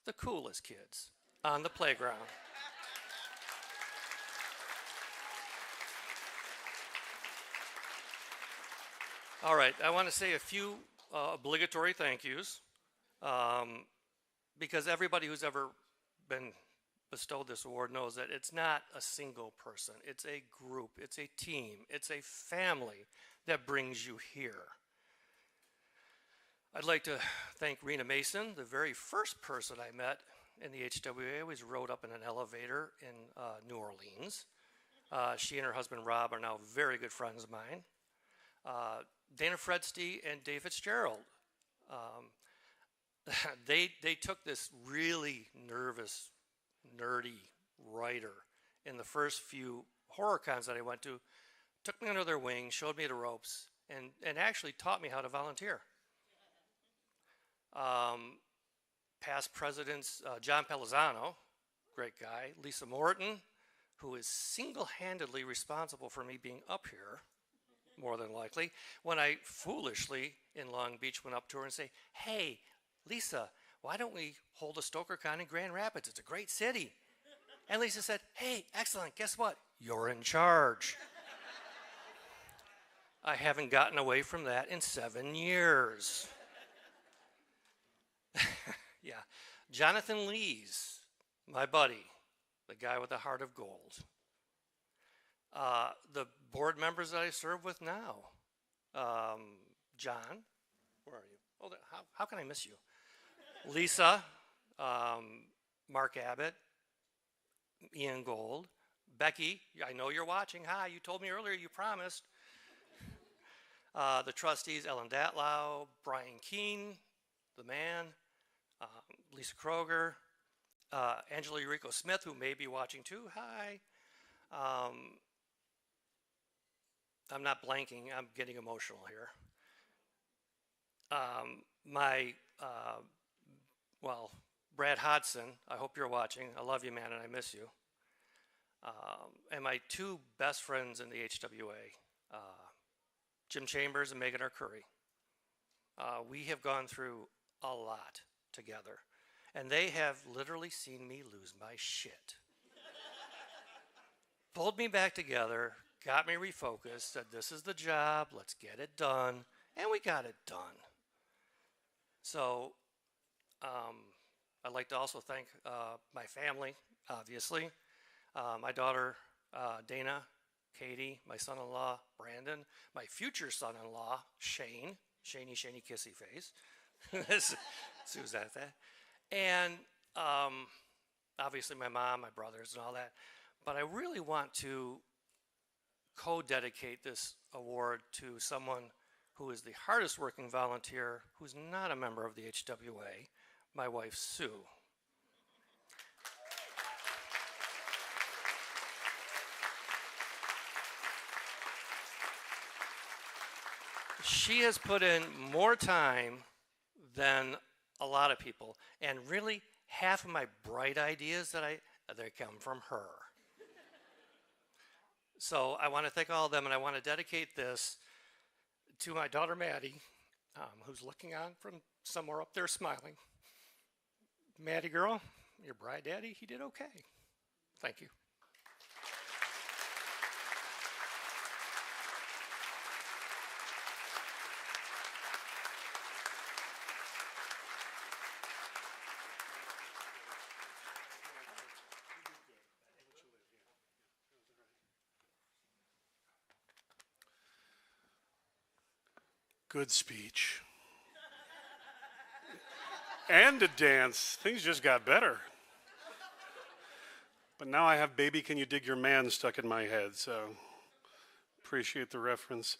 the coolest kids on the playground. All right, I want to say a few obligatory thank yous, because everybody who's ever been bestowed this award knows that it's not a single person. It's a group, it's a team, it's a family that brings you here. I'd like to thank Rena Mason, the very first person I met in the HWA. Was rode up in an elevator in New Orleans. She and her husband Rob are now very good friends of mine. Dana Fredsty and Dave Fitzgerald. They took this really nervous, nerdy writer in the first few horror cons that I went to, took me under their wing, showed me the ropes, and actually taught me how to volunteer. Past presidents, John Pellizzano, great guy, Lisa Morton, who is single-handedly responsible for me being up here, more than likely, when I foolishly in Long Beach went up to her and say, "Hey, Lisa, why don't we hold a StokerCon in Grand Rapids? It's a great city." And Lisa said, "Hey, excellent, guess what? you're in charge. I haven't gotten away from that in 7 years. Yeah. Jonathan Lees, my buddy, the guy with the heart of gold. The board members that I serve with now. John, where are you? Oh, how can I miss you? Lisa, Mark Abbott, Ian Gold, Becky, I know you're watching. Hi, you told me earlier you promised. The trustees, Ellen Datlow, Brian Keene, the man, Lisa Kroger, Angela Eurico Smith, who may be watching too. Hi. I'm not blanking. I'm getting emotional here. Brad Hodson, I hope you're watching. I love you, man, and I miss you. And my two best friends in the HWA, Jim Chambers and Megan R. Curry. We have gone through a lot together, and they have literally seen me lose my shit. Pulled me back together, got me refocused, said this is the job, let's get it done, and we got it done. So I'd like to also thank my family, obviously. My daughter, Dana, Katie, my son-in-law, Brandon, my future son-in-law, Shane, Shaney Kissy Face, Suzette, and obviously my mom, my brothers, and all that. But I really want to co-dedicate this award to someone who is the hardest working volunteer, who's not a member of the HWA, my wife, Sue. She has put in more time than a lot of people, and really half of my bright ideas they come from her. So I want to thank all of them, and I want to dedicate this to my daughter Maddie, who's looking on from somewhere up there smiling. Maddie girl, your bride daddy, he did okay. Thank you. Good speech. And a dance. Things just got better. But now I have Baby Can You Dig Your Man stuck in my head, so appreciate the reference.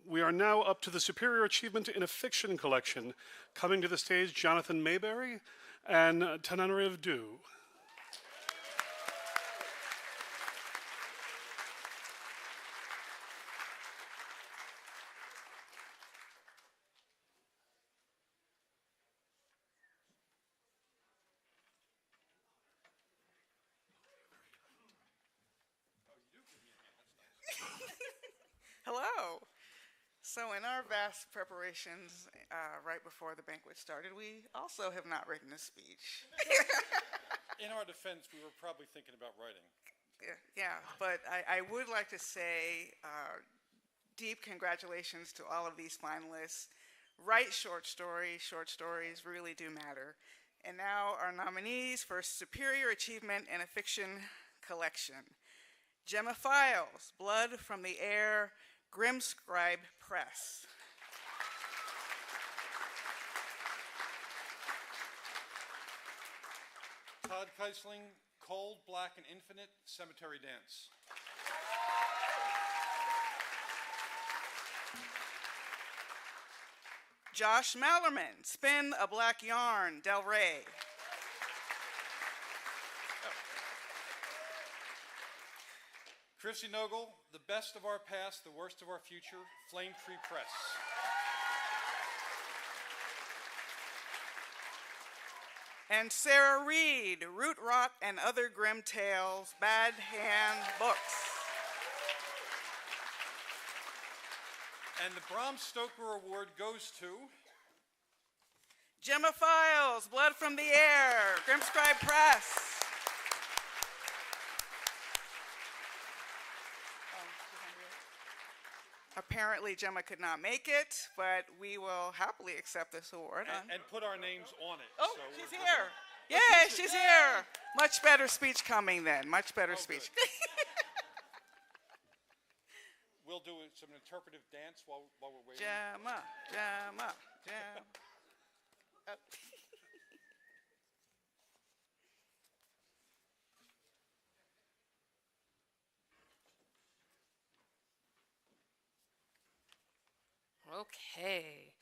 We are now up to the Superior Achievement in a Fiction collection. Coming to the stage, Jonathan Mayberry and Tananariv Du. Hello. So in our vast preparations right before the banquet started, we also have not written a speech. In our defense, we were probably thinking about writing. Yeah, but I would like to say deep congratulations to all of these finalists. Write short stories. Short stories really do matter. And now our nominees for Superior Achievement in a Fiction collection. Gemma Files, Blood from the Air, Grimscribe Press. Todd Keisling, Cold, Black, and Infinite, Cemetery Dance. Josh Mallerman, Spin a Black Yarn, Del Rey. Chrissy Nogel, The Best of Our Past, The Worst of Our Future, Flame Tree Press. And Sarah Reed, Root Rot and Other Grim Tales, Bad Hand Books. And the Bram Stoker Award goes to Gemma Files, Blood from the Air, Grimscribe Press. Apparently, Gemma could not make it, but we will happily accept this award. And put our names on it. Oh, so she's we're here. gonna- Yay, she's here. Much better speech coming then. Much better speech. We'll do some interpretive dance while we're waiting. Gemma, Gemma, Gemma. Oh. Okay.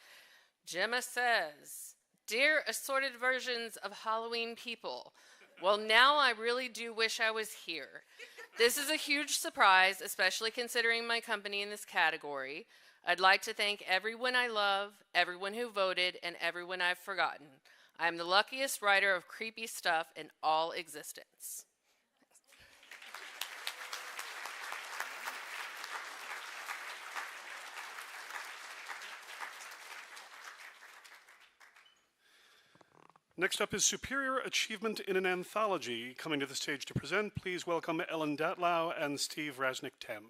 Gemma says, "Dear assorted versions of Halloween people, well, now I really do wish I was here. This is a huge surprise, especially considering my company in this category. I'd like to thank everyone I love, everyone who voted, and everyone I've forgotten. I'm the luckiest writer of creepy stuff in all existence." Next up is Superior Achievement in an Anthology. Coming to the stage to present, please welcome Ellen Datlow and Steve Rasnic-Tem.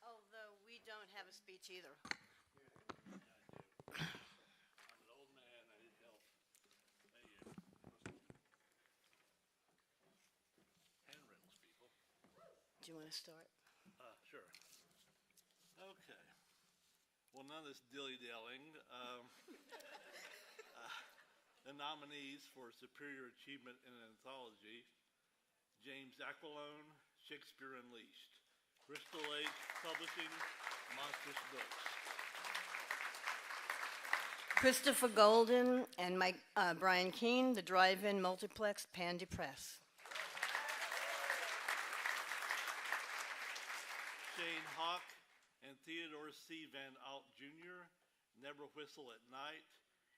Although we don't have a speech either. Do you want to start? Sure. Okay. Well, none of this dilly-dallying. The nominees for Superior Achievement in an Anthology: James Aquilone, Shakespeare Unleashed; Crystal Lake Publishing, Monstrous Books; Christopher Golden and Brian Keene, the Drive-In Multiplex, Pandy Press. Shane Hawk and Theodore C. Van Alt Jr., Never Whistle at Night,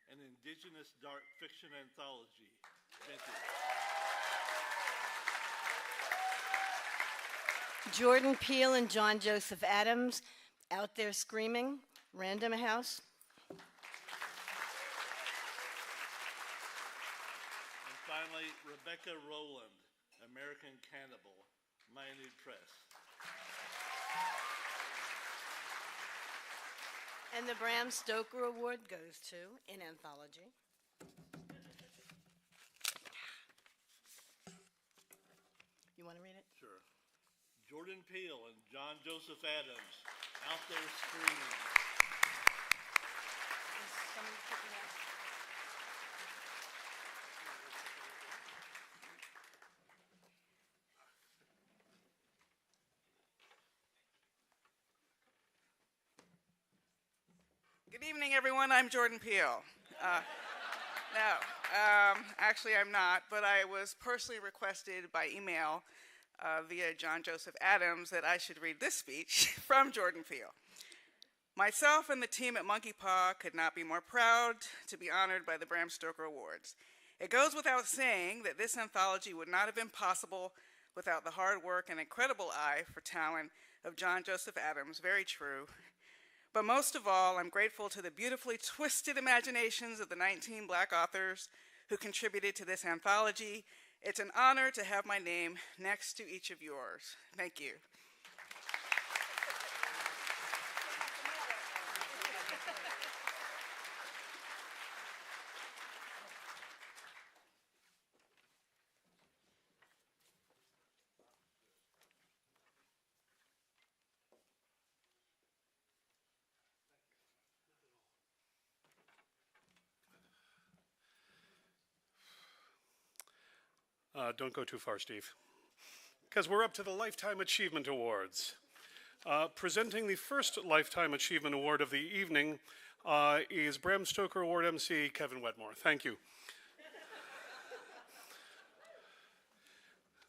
an Indigenous Dark Fiction Anthology, Vintage. Jordan Peele and John Joseph Adams, Out There Screaming, Random House. And finally, Rebecca Rowland, American Cannibal, Miami Press. And the Bram Stoker Award goes to an anthology. You want to read it? Sure. Jordan Peele and John Joseph Adams, Out There Screaming. Is someone picking up? Good evening, everyone. I'm Jordan Peele. Actually, I'm not, but I was personally requested by email via John Joseph Adams that I should read this speech from Jordan Peele. Myself and the team at Monkey Paw could not be more proud to be honored by the Bram Stoker Awards. It goes without saying that this anthology would not have been possible without the hard work and incredible eye for talent of John Joseph Adams. Very true. But most of all, I'm grateful to the beautifully twisted imaginations of the 19 Black authors who contributed to this anthology. It's an honor to have my name next to each of yours. Thank you. Don't go too far, Steve, because we're up to the Lifetime Achievement Awards. Presenting the first Lifetime Achievement Award of the evening is Bram Stoker Award MC Kevin Wetmore. Thank you.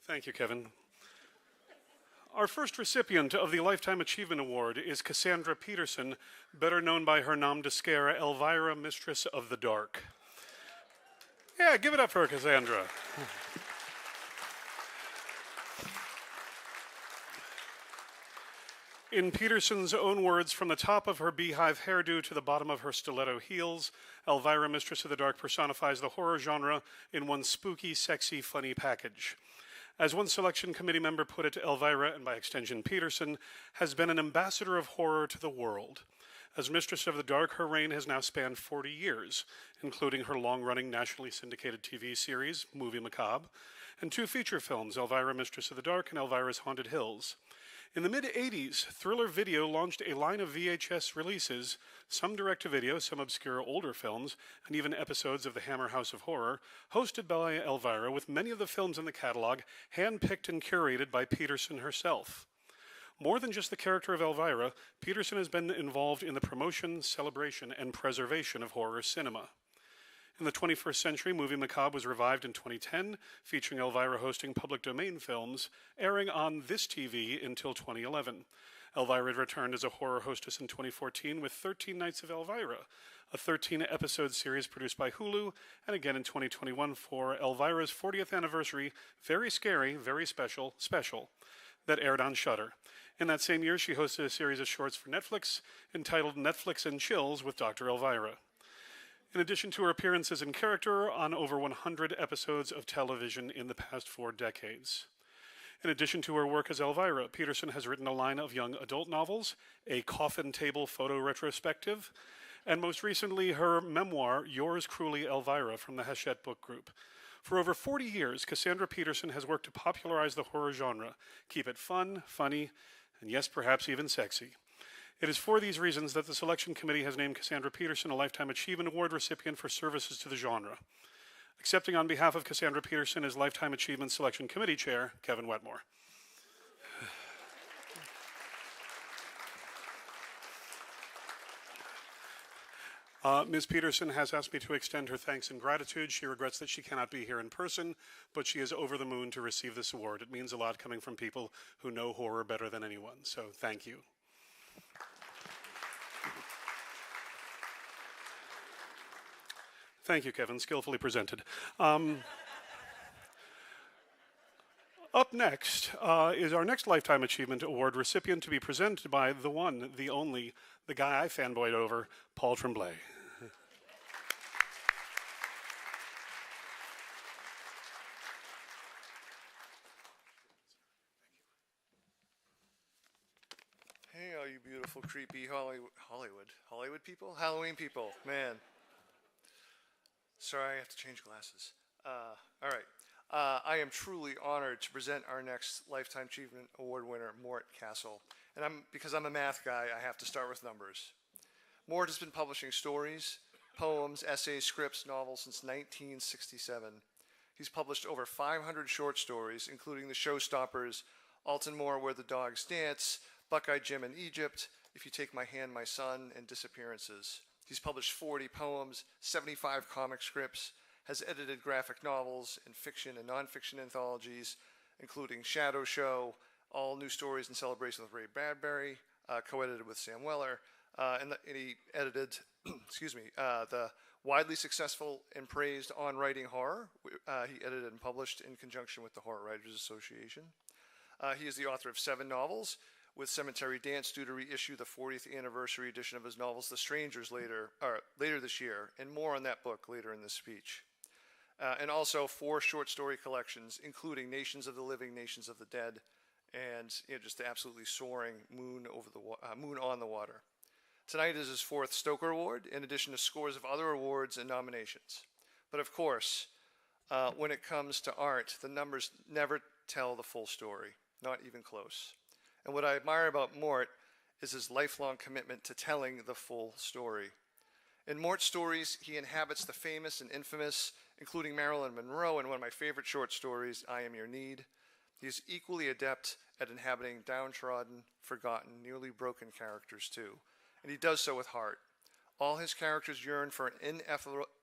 Thank you, Kevin. Our first recipient of the Lifetime Achievement Award is Cassandra Peterson, better known by her nom de scare, Elvira, Mistress of the Dark. Yeah, give it up for Cassandra. In Peterson's own words, from the top of her beehive hairdo to the bottom of her stiletto heels, Elvira, Mistress of the Dark, personifies the horror genre in one spooky, sexy, funny package. As one selection committee member put it, Elvira, and by extension Peterson, has been an ambassador of horror to the world. As Mistress of the Dark, her reign has now spanned 40 years, including her long-running nationally syndicated TV series, Movie Macabre, and 2 feature films, Elvira, Mistress of the Dark, and Elvira's Haunted Hills. In the mid-'80s, Thriller Video launched a line of VHS releases, some direct-to-video, some obscure older films, and even episodes of the Hammer House of Horror, hosted by Elvira, with many of the films in the catalog hand-picked and curated by Peterson herself. More than just the character of Elvira, Peterson has been involved in the promotion, celebration, and preservation of horror cinema. In the 21st century, Movie Macabre was revived in 2010, featuring Elvira hosting public domain films, airing on This TV until 2011. Elvira returned as a horror hostess in 2014 with 13 Nights of Elvira, a 13-episode series produced by Hulu, and again in 2021 for Elvira's 40th anniversary, Very Scary, Very Special, that aired on Shudder. In that same year, she hosted a series of shorts for Netflix entitled Netflix and Chills with Dr. Elvira. In addition to her appearances in character on over 100 episodes of television in the past 4 decades. In addition to her work as Elvira, Peterson has written a line of young adult novels, a coffin table photo retrospective, and most recently her memoir, Yours Cruelly, Elvira, from the Hachette Book Group. For over 40 years, Cassandra Peterson has worked to popularize the horror genre, keep it fun, funny, and yes, perhaps even sexy. It is for these reasons that the selection committee has named Cassandra Peterson a Lifetime Achievement Award recipient for services to the genre. Accepting on behalf of Cassandra Peterson is Lifetime Achievement Selection Committee Chair, Kevin Wetmore. Ms. Peterson has asked me to extend her thanks and gratitude. She regrets that she cannot be here in person, but she is over the moon to receive this award. It means a lot coming from people who know horror better than anyone, so thank you. Thank you, Kevin. Skillfully presented. Up next is our next Lifetime Achievement Award recipient to be presented by the one, the only, the guy I fanboyed over, Paul Tremblay. Hey, all you beautiful, creepy Hollywood people? Halloween people, man. Sorry, I have to change glasses. All right. I am truly honored to present our next Lifetime Achievement Award winner, Mort Castle. And because I'm a math guy, I have to start with numbers. Mort has been publishing stories, poems, essays, scripts, novels since 1967. He's published over 500 short stories, including The Showstoppers, Alton Moore, Where the Dogs Dance, Buckeye Jim in Egypt, If You Take My Hand, My Son, and Disappearances. He's published 40 poems, 75 comic scripts, has edited graphic novels and fiction and nonfiction anthologies, including Shadow Show, All New Stories in Celebration with Ray Bradbury, co-edited with Sam Weller, and he edited, the widely successful and praised On Writing Horror. He edited and published in conjunction with the Horror Writers Association. He is the author of 7 novels, with Cemetery Dance due to reissue the 40th anniversary edition of his novels, The Strangers, later this year, and more on that book later in this speech. And also 4 short story collections, including Nations of the Living, Nations of the Dead, and just the absolutely soaring Moon on the Water. Tonight is his 4th Stoker Award, in addition to scores of other awards and nominations. But of course, when it comes to art, the numbers never tell the full story, not even close. And what I admire about Mort is his lifelong commitment to telling the full story. In Mort's stories, he inhabits the famous and infamous, including Marilyn Monroe in one of my favorite short stories, I Am Your Need. He is equally adept at inhabiting downtrodden, forgotten, nearly broken characters too. And he does so with heart. All his characters yearn for an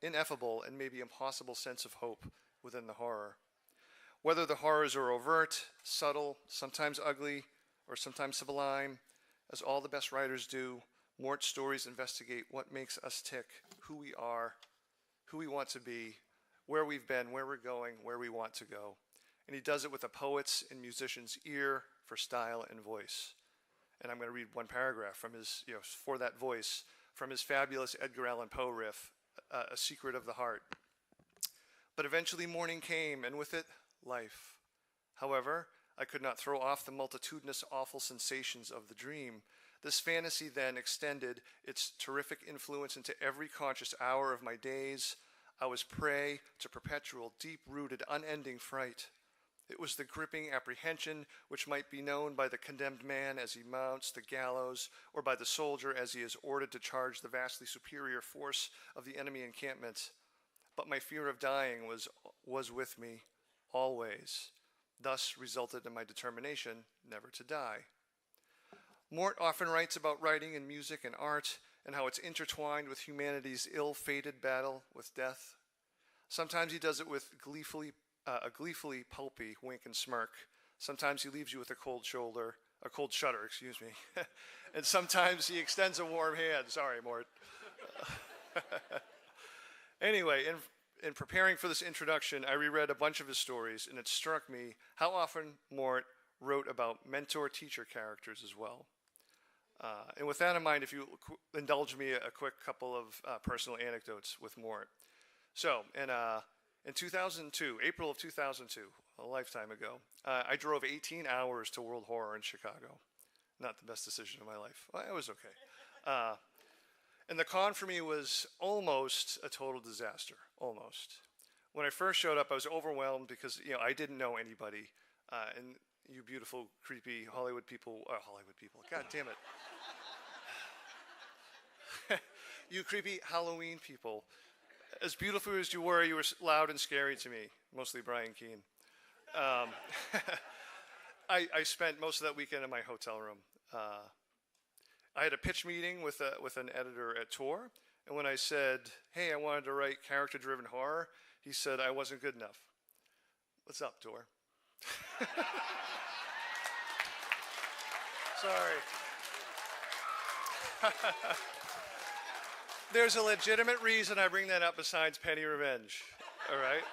ineffable and maybe impossible sense of hope within the horror. Whether the horrors are overt, subtle, sometimes ugly, or sometimes sublime, as all the best writers do, Mort's stories investigate what makes us tick, who we are, who we want to be, where we've been, where we're going, where we want to go. And he does it with a poet's and musician's ear for style and voice. and I'm going to read one paragraph from his, for that voice, from his fabulous Edgar Allan Poe riff, A Secret of the Heart. But eventually morning came, and with it, life. However, I could not throw off the multitudinous awful sensations of the dream. This fantasy then extended its terrific influence into every conscious hour of my days. I was prey to perpetual, deep-rooted, unending fright. It was the gripping apprehension which might be known by the condemned man as he mounts the gallows, or by the soldier as he is ordered to charge the vastly superior force of the enemy encampment. But my fear of dying was with me always. Thus resulted in my determination never to die. Mort often writes about writing and music and art, and how it's intertwined with humanity's ill-fated battle with death. Sometimes he does it with a gleefully pulpy wink and smirk. Sometimes he leaves you with a cold shudder, and sometimes he extends a warm hand. Sorry, Mort. Anyway, in preparing for this introduction, I reread a bunch of his stories, and it struck me how often Mort wrote about mentor-teacher characters as well. And with that in mind, if you indulge me a quick couple of personal anecdotes with Mort. So, in 2002, April of 2002, a lifetime ago, I drove 18 hours to World Horror in Chicago. Not the best decision of my life. Well, it was okay. And the con for me was almost a total disaster, almost. When I first showed up, I was overwhelmed because, I didn't know anybody. And you beautiful, creepy Hollywood people, God damn it. You creepy Halloween people. As beautiful as you were loud and scary to me, mostly Brian Keene. I spent most of that weekend in my hotel room. I had a pitch meeting with an editor at Tor, and when I said, hey, I wanted to write character-driven horror, he said I wasn't good enough. What's up, Tor? Sorry. There's a legitimate reason I bring that up besides petty revenge, all right?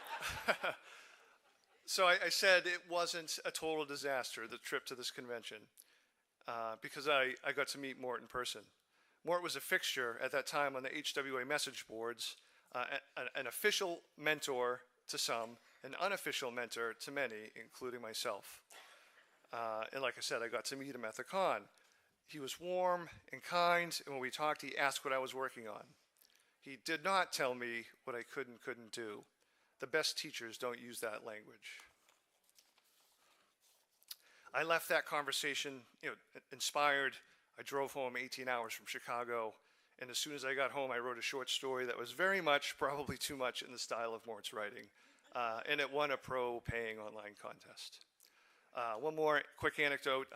So I said it wasn't a total disaster, the trip to this convention, because I got to meet Mort in person. Mort was a fixture at that time on the HWA message boards, an official mentor to some, an unofficial mentor to many, including myself. And like I said, I got to meet him at the con. He was warm and kind, and when we talked, he asked what I was working on. He did not tell me what I could and couldn't do. The best teachers don't use that language. I left that conversation, inspired. I drove home 18 hours from Chicago, and as soon as I got home, I wrote a short story that was very much, probably too much, in the style of Mort's writing, and it won a pro-paying online contest. One more quick anecdote.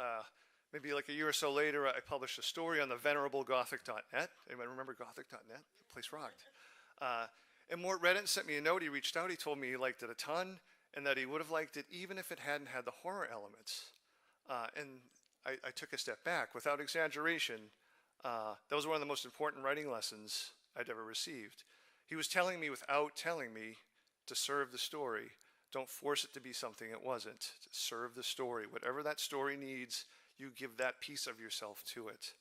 Maybe like a year or so later, I published a story on the venerable Gothic.net. Anyone remember Gothic.net? The place rocked. And Mort read it and sent me a note. He reached out. He told me he liked it a ton and that he would have liked it even if it hadn't had the horror elements. And I took a step back. Without exaggeration, that was one of the most important writing lessons I'd ever received. He was telling me without telling me to serve the story. Don't force it to be something it wasn't. To serve the story. Whatever that story needs, you give that piece of yourself to it.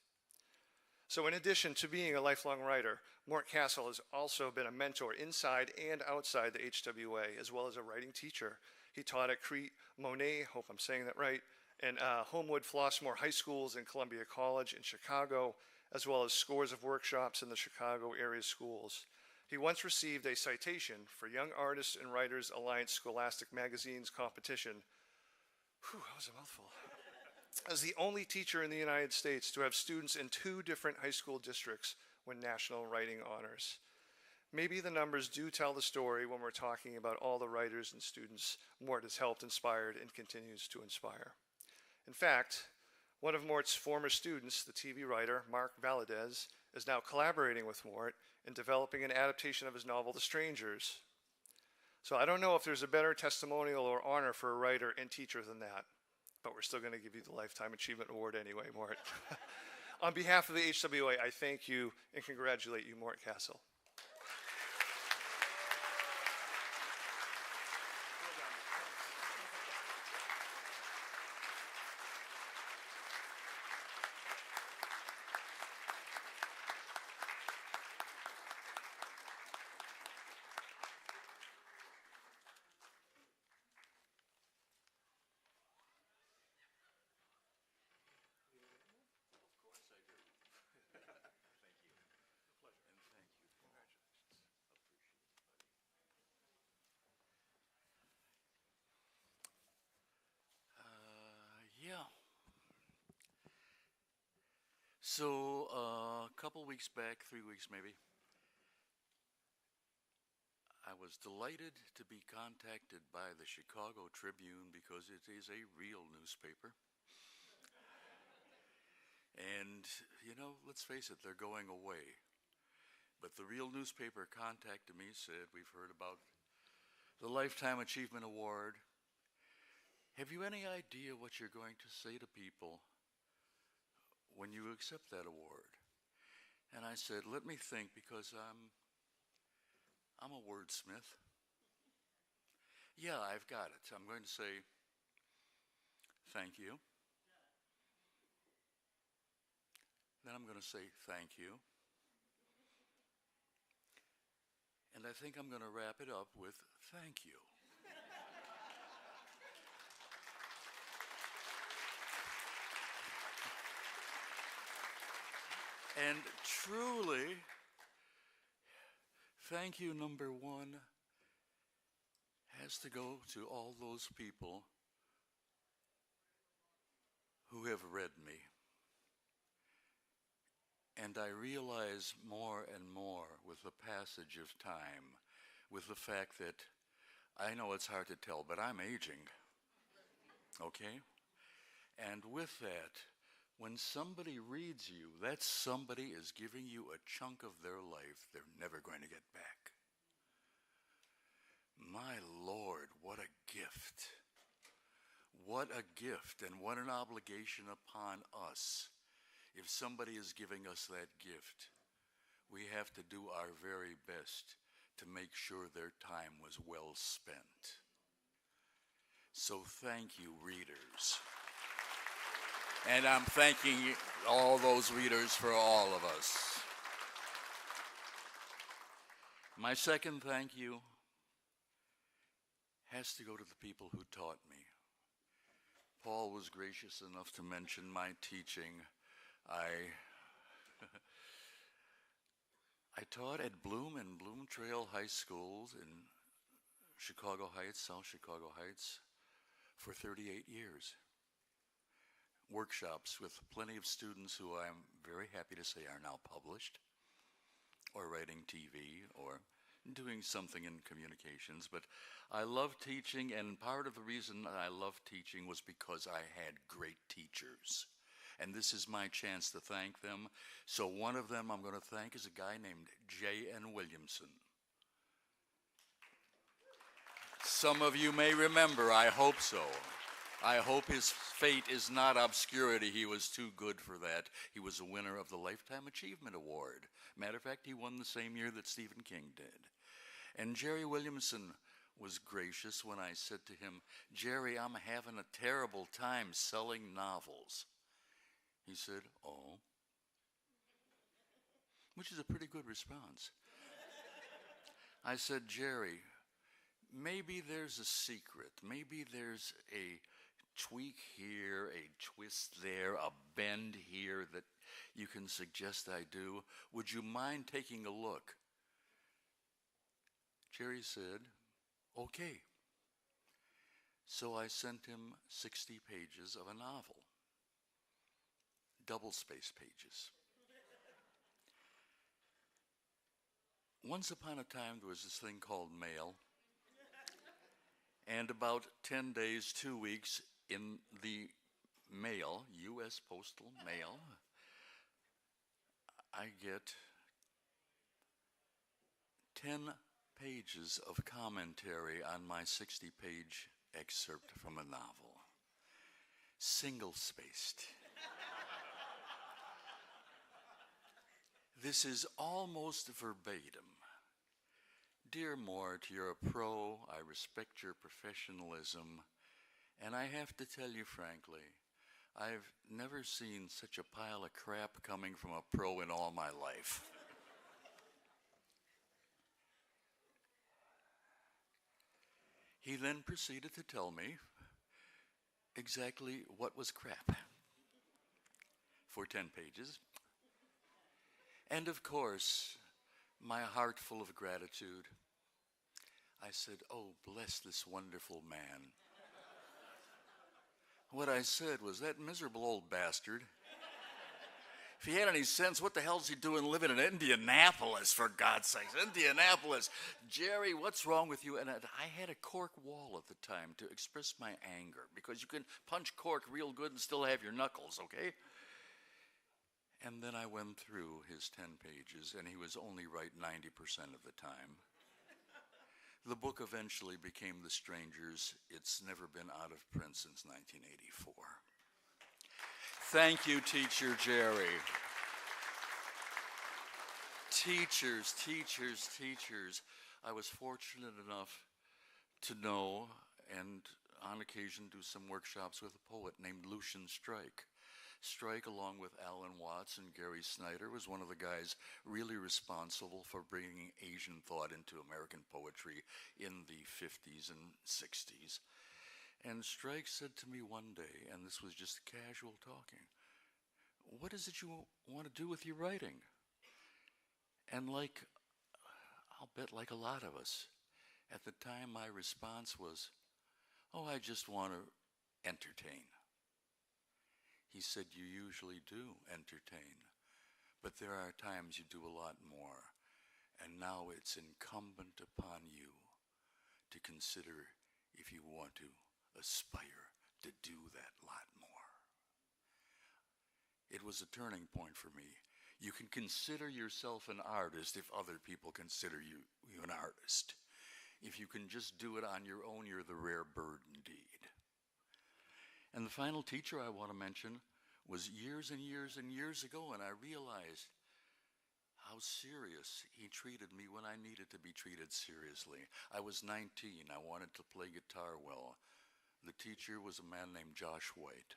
So in addition to being a lifelong writer, Mort Castle has also been a mentor inside and outside the HWA, as well as a writing teacher. He taught at Crete, Monet, hope I'm saying that right, and Homewood Flossmoor High Schools and Columbia College in Chicago, as well as scores of workshops in the Chicago area schools. He once received a citation for Young Artists and Writers Alliance Scholastic Magazine's competition. Whew, that was a mouthful. As the only teacher in the United States to have students in 2 different high school districts win national writing honors. Maybe the numbers do tell the story when we're talking about all the writers and students Mort has helped, inspired, and continues to inspire. In fact, one of Mort's former students, the TV writer Mark Valadez, is now collaborating with Mort in developing an adaptation of his novel, The Strangers. So I don't know if there's a better testimonial or honor for a writer and teacher than that, but we're still going to give you the Lifetime Achievement Award anyway, Mort. On behalf of the HWA, I thank you and congratulate you, Mort Castle. So, a couple weeks back, 3 weeks maybe, I was delighted to be contacted by the Chicago Tribune because it is a real newspaper. And, you know, let's face it, they're going away. But the real newspaper contacted me, said, we've heard about the Lifetime Achievement Award. Have you any idea what you're going to say to people when you accept that award? And I said, let me think, because I'm a wordsmith. Yeah, I've got it. I'm going to say, thank you. Then I'm going to say, thank you. And I think I'm going to wrap it up with thank you. And truly, thank you number one has to go to all those people who have read me. And I realize more and more with the passage of time, with the fact that I know it's hard to tell, but I'm aging. Okay? And with that, when somebody reads you, that somebody is giving you a chunk of their life they're never going to get back. My Lord, what a gift. What a gift, and what an obligation upon us. If somebody is giving us that gift, we have to do our very best to make sure their time was well spent. So thank you, readers. And I'm thanking all those readers for all of us. My second thank you has to go to the people who taught me. Paul was gracious enough to mention my teaching. I taught at Bloom and Bloom Trail High Schools in Chicago Heights, South Chicago Heights, for 38 years. Workshops with plenty of students who I'm very happy to say are now published, or writing TV, or doing something in communications. But I love teaching, and part of the reason I love teaching was because I had great teachers. And this is my chance to thank them. So one of them I'm going to thank is a guy named J.N. Williamson. Some of you may remember, I hope so. I hope his fate is not obscurity. He was too good for that. He was a winner of the Lifetime Achievement Award. Matter of fact, he won the same year that Stephen King did. And Jerry Williamson was gracious when I said to him, Jerry, I'm having a terrible time selling novels. He said, oh, which is a pretty good response. I said, Jerry, maybe there's a secret. Maybe there's a tweak here, a twist there, a bend here that you can suggest I do. Would you mind taking a look? Jerry said, okay. So I sent him 60 pages of a novel. Double-spaced pages. Once upon a time, there was this thing called mail. And about 10 days, 2 weeks, in the mail, U.S. Postal Mail, I get 10 pages of commentary on my 60-page excerpt from a novel. Single-spaced. This is almost verbatim. Dear Mort, you're a pro. I respect your professionalism. And I have to tell you frankly, I've never seen such a pile of crap coming from a pro in all my life. He then proceeded to tell me exactly what was crap for 10 pages. And of course, my heart full of gratitude, I said, oh, bless this wonderful man. What I said was, that miserable old bastard, If he had any sense, what the hell's he doing living in Indianapolis, for God's sakes? Indianapolis. Jerry, what's wrong with you? And I had a cork wall at the time to express my anger, because you can punch cork real good and still have your knuckles, okay? And then I went through his 10 pages, and he was only right 90% of the time. The book eventually became The Strangers. It's never been out of print since 1984. Thank you, Teacher Jerry. Teachers, teachers, teachers. I was fortunate enough to know and on occasion do some workshops with a poet named Lucian Strike. Strike, along with Alan Watts and Gary Snyder, was one of the guys really responsible for bringing Asian thought into American poetry in the 50s and 60s. And Strike said to me one day, and this was just casual talking, "What is it you want to do with your writing?" And I'll bet like a lot of us, at the time my response was, "Oh, I just want to entertain." He said, "You usually do entertain, but there are times you do a lot more, and now it's incumbent upon you to consider if you want to aspire to do that lot more." It was a turning point for me. You can consider yourself an artist if other people consider you an artist. If you can just do it on your own, you're the rare bird indeed. And the final teacher I want to mention was years and years and years ago, and I realized how serious he treated me when I needed to be treated seriously. I was 19. I wanted to play guitar well. The teacher was a man named Josh White.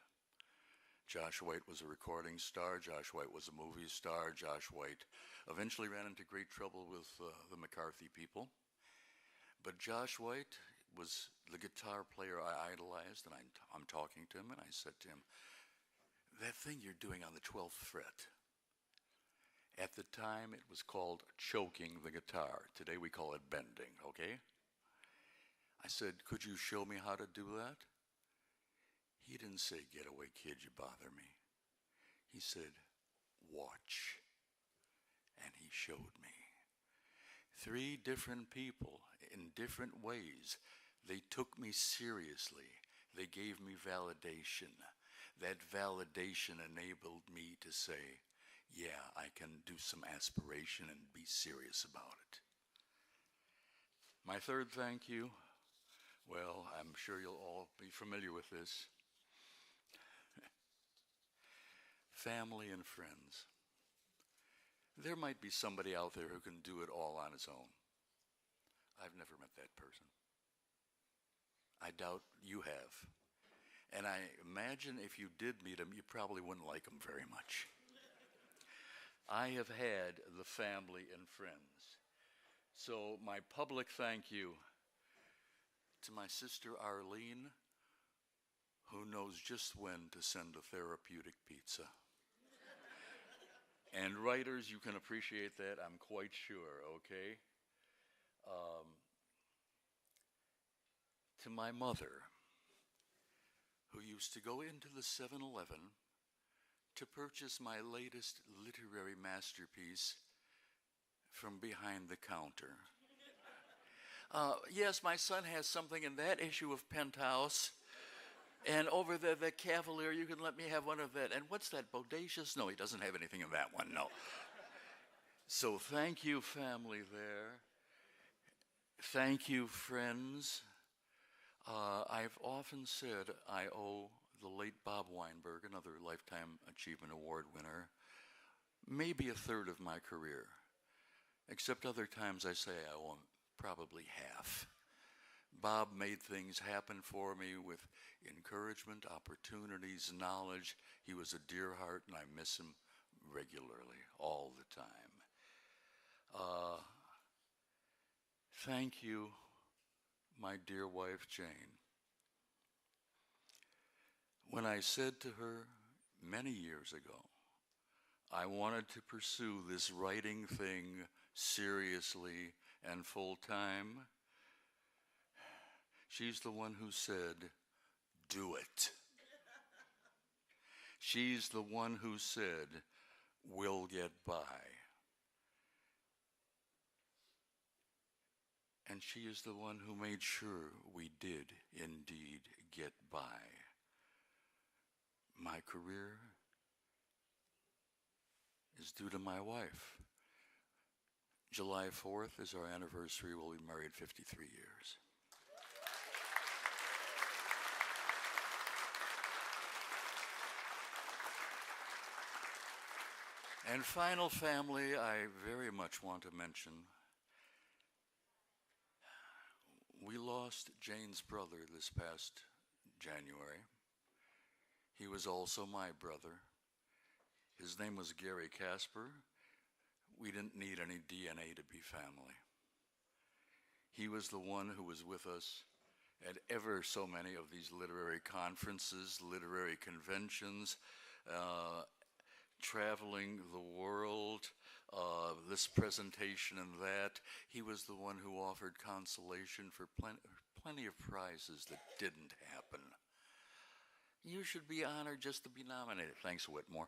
Josh White was a recording star. Josh White was a movie star. Josh White eventually ran into great trouble with the McCarthy people. But Josh White was the guitar player I idolized, and I'm talking to him, and I said to him, "That thing you're doing on the 12th fret," at the time it was called choking the guitar. Today we call it bending, okay? I said, "Could you show me how to do that?" He didn't say, "Get away, kid, you bother me." He said, "Watch." And he showed me. 3 different people in different ways. They took me seriously. They gave me validation. That validation enabled me to say, yeah, I can do some aspiration and be serious about it. My third thank you, well, I'm sure you'll all be familiar with this. Family and friends. There might be somebody out there who can do it all on his own. I've never met that person. I doubt you have. And I imagine if you did meet him, you probably wouldn't like him very much. I have had the family and friends. So my public thank you to my sister Arlene, who knows just when to send a therapeutic pizza. And writers, you can appreciate that, I'm quite sure, okay? To my mother, who used to go into the 7-Eleven to purchase my latest literary masterpiece from behind the counter. Yes, my son has something in that issue of Penthouse. And over there, the Cavalier, you can let me have one of that. And what's that, Bodacious? No, he doesn't have anything in that one, no. So thank you, family there. Thank you, friends. I've often said I owe the late Bob Weinberg, another Lifetime Achievement Award winner, maybe a third of my career. Except other times I say I owe him probably half. Bob made things happen for me with encouragement, opportunities, knowledge. He was a dear heart, and I miss him regularly, all the time. Thank you, my dear wife, Jane. When I said to her many years ago, I wanted to pursue this writing thing seriously and full-time, she's the one who said, do it. She's the one who said, will get by. And she is the one who made sure we did indeed get by. My career is due to my wife. July 4th is our anniversary. We'll be married 53 years. And final family, I very much want to mention, we lost Jane's brother this past January. He was also my brother. His name was Gary Casper. We didn't need any DNA to be family. He was the one who was with us at ever so many of these literary conferences, literary conventions, traveling the world, this presentation and that. He was the one who offered consolation for plenty of prizes that didn't happen. You should be honored just to be nominated. Thanks, Wetmore.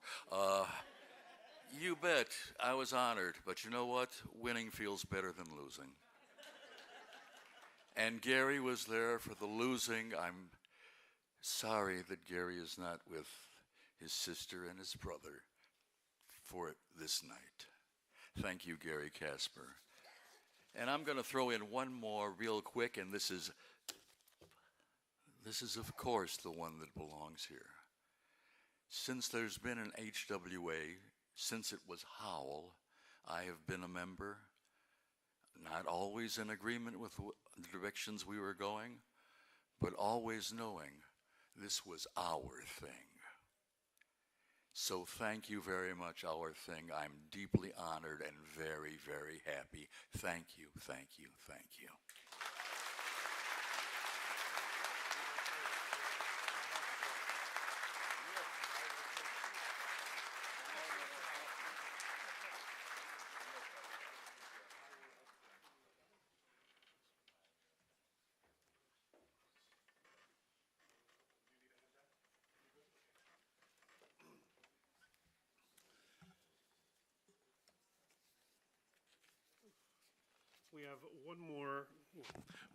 You bet, I was honored, but you know what? Winning feels better than losing. And Gary was there for the losing. I'm sorry that Gary is not with his sister and his brother for this night. Thank you, Gary Casper. And I'm going to throw in one more real quick, and this is of course the one that belongs here. Since there's been an HWA, since it was Howell, I have been a member, not always in agreement with the directions we were going, but always knowing this was our thing. So thank you very much, our thing. I'm deeply honored and very, very happy. Thank you, thank you, thank you.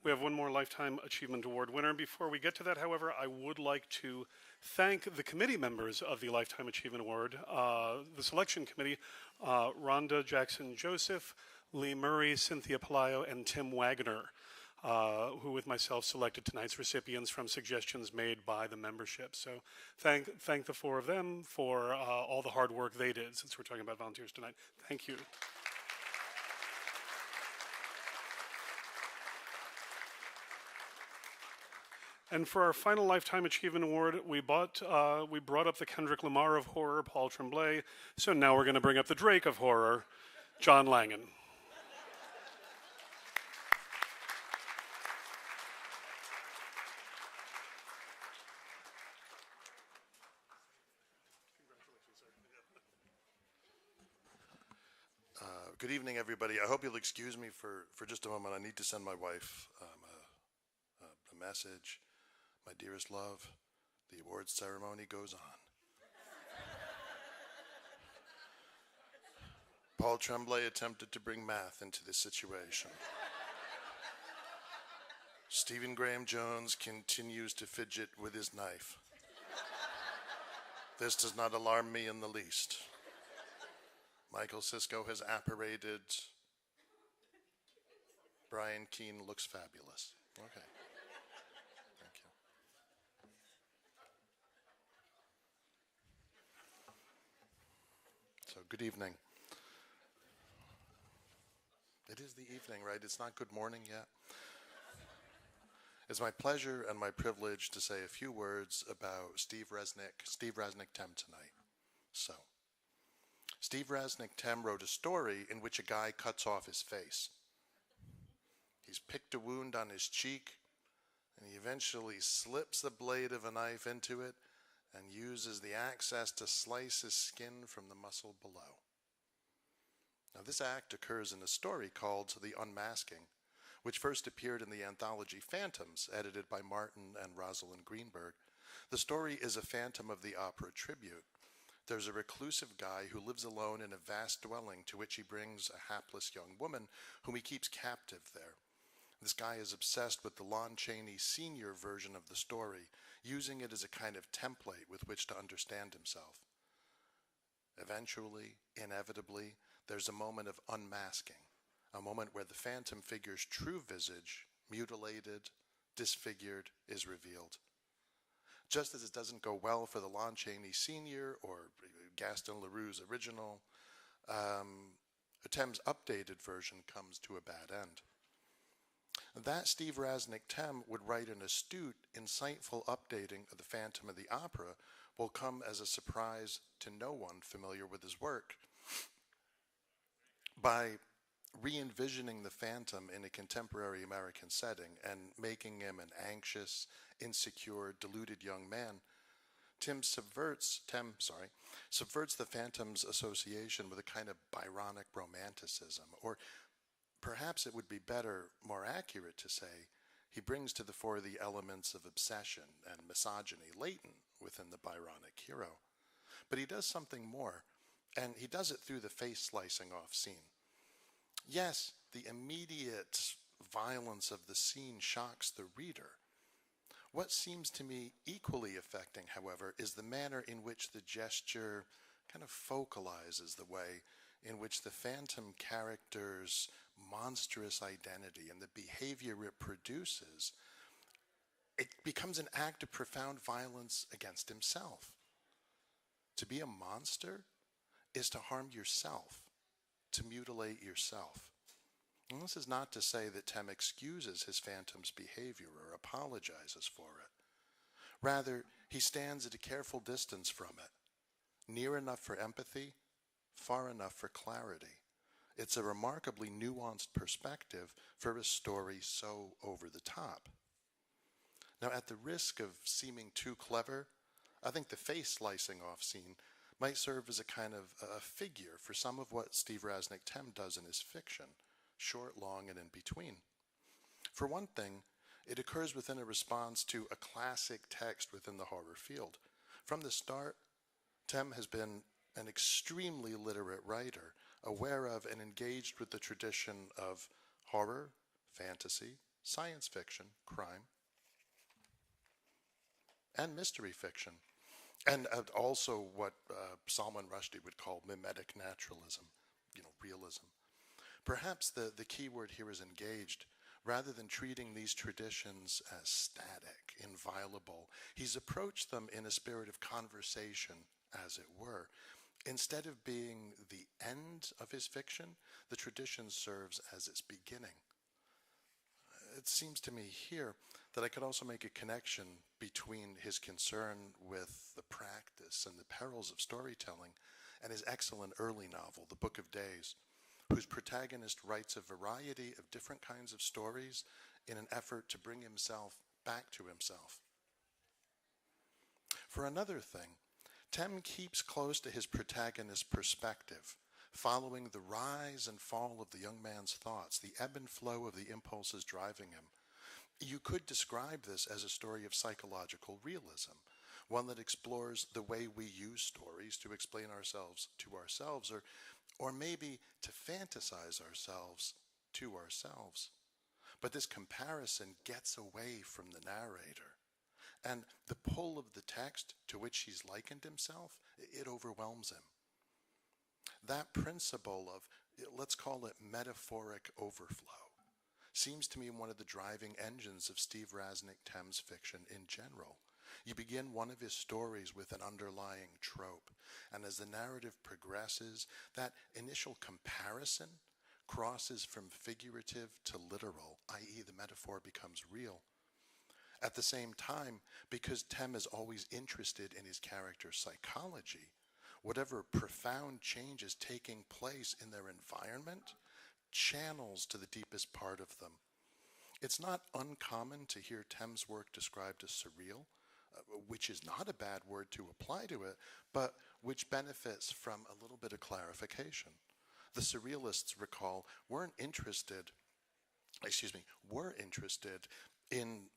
We have one more Lifetime Achievement Award winner. Before we get to that, however, I would like to thank the committee members of the Lifetime Achievement Award, the selection committee, Rhonda Jackson-Joseph, Lee Murray, Cynthia Palaio, and Tim Wagner, who with myself selected tonight's recipients from suggestions made by the membership. So thank the four of them for all the hard work they did, since we're talking about volunteers tonight. Thank you. And for our final Lifetime Achievement Award, we brought up the Kendrick Lamar of horror, Paul Tremblay. So now we're going to bring up the Drake of horror, John Langan. Good evening, everybody. I hope you'll excuse me for just a moment. I need to send my wife a message. My dearest love, the awards ceremony goes on. Paul Tremblay attempted to bring math into this situation. Stephen Graham Jones continues to fidget with his knife. This does not alarm me in the least. Michael Sisko has apparated. Brian Keene looks fabulous. Okay. Thank you. So, good evening. It is the evening, right? It's not good morning yet. It's my pleasure and my privilege to say a few words about Steve Rasnic Tem tonight. So, Steve Rasnic Tem wrote a story in which a guy cuts off his face. He's picked a wound on his cheek, and he eventually slips the blade of a knife into it and uses the access to slice his skin from the muscle below. Now, this act occurs in a story called The Unmasking, which first appeared in the anthology Phantoms, edited by Martin and Rosalind Greenberg. The story is a Phantom of the Opera tribute. there's a reclusive guy who lives alone in a vast dwelling to which he brings a hapless young woman whom he keeps captive there. This guy is obsessed with the Lon Chaney Sr. version of the story, using it as a kind of template with which to understand himself. Eventually, inevitably, there's a moment of unmasking, a moment where the phantom figure's true visage, mutilated, disfigured, is revealed. Just as it doesn't go well for the Lon Chaney Sr. or Gaston Leroux's original, Tem's updated version comes to a bad end. That Steve Rasnic Tem would write an astute, insightful updating of the Phantom of the Opera will come as a surprise to no one familiar with his work. By re-envisioning the Phantom in a contemporary American setting and making him an anxious, insecure, deluded young man, Tem subverts the Phantom's association with a kind of Byronic romanticism, or perhaps it would be better, more accurate to say, he brings to the fore the elements of obsession and misogyny latent within the Byronic hero. But he does something more, and he does it through the face slicing off scene. Yes, the immediate violence of the scene shocks the reader. What seems to me equally affecting, however, is the manner in which the gesture kind of focalizes the way in which the Phantom character's monstrous identity and the behavior it produces, it becomes an act of profound violence against himself. To be a monster is to harm yourself, to mutilate yourself. And this is not to say that Tem excuses his Phantom's behavior or apologizes for it. Rather, he stands at a careful distance from it, near enough for empathy, far enough for clarity. It's a remarkably nuanced perspective for a story so over the top. Now, at the risk of seeming too clever, I think the face slicing off scene might serve as a kind of a figure for some of what Steve Rasnic Tem does in his fiction, short, long, and in between. For one thing, it occurs within a response to a classic text within the horror field. From the start, Tem has been an extremely literate writer, aware of and engaged with the tradition of horror, fantasy, science fiction, crime, and mystery fiction, and also what Salman Rushdie would call mimetic naturalism, realism. Perhaps the key word here is engaged. Rather than treating these traditions as static, inviolable, he's approached them in a spirit of conversation, as it were. Instead of being the end of his fiction, the tradition serves as its beginning. It seems to me here that I could also make a connection between his concern with the practice and the perils of storytelling and his excellent early novel, The Book of Days, whose protagonist writes a variety of different kinds of stories in an effort to bring himself back to himself. For another thing, Tem keeps close to his protagonist's perspective, following the rise and fall of the young man's thoughts, the ebb and flow of the impulses driving him. You could describe this as a story of psychological realism, one that explores the way we use stories to explain ourselves to ourselves, or maybe to fantasize ourselves to ourselves. But this comparison gets away from the narrator. And the pull of the text to which he's likened himself, it overwhelms him. That principle of, let's call it metaphoric overflow, seems to me one of the driving engines of Steve Rasnic Tem's fiction in general. You begin one of his stories with an underlying trope, and as the narrative progresses, that initial comparison crosses from figurative to literal, i.e. the metaphor becomes real. At the same time, because Tem is always interested in his character's psychology, whatever profound change is taking place in their environment channels to the deepest part of them. It's not uncommon to hear Tem's work described as surreal, which is not a bad word to apply to it, but which benefits from a little bit of clarification. The surrealists, recall, were interested in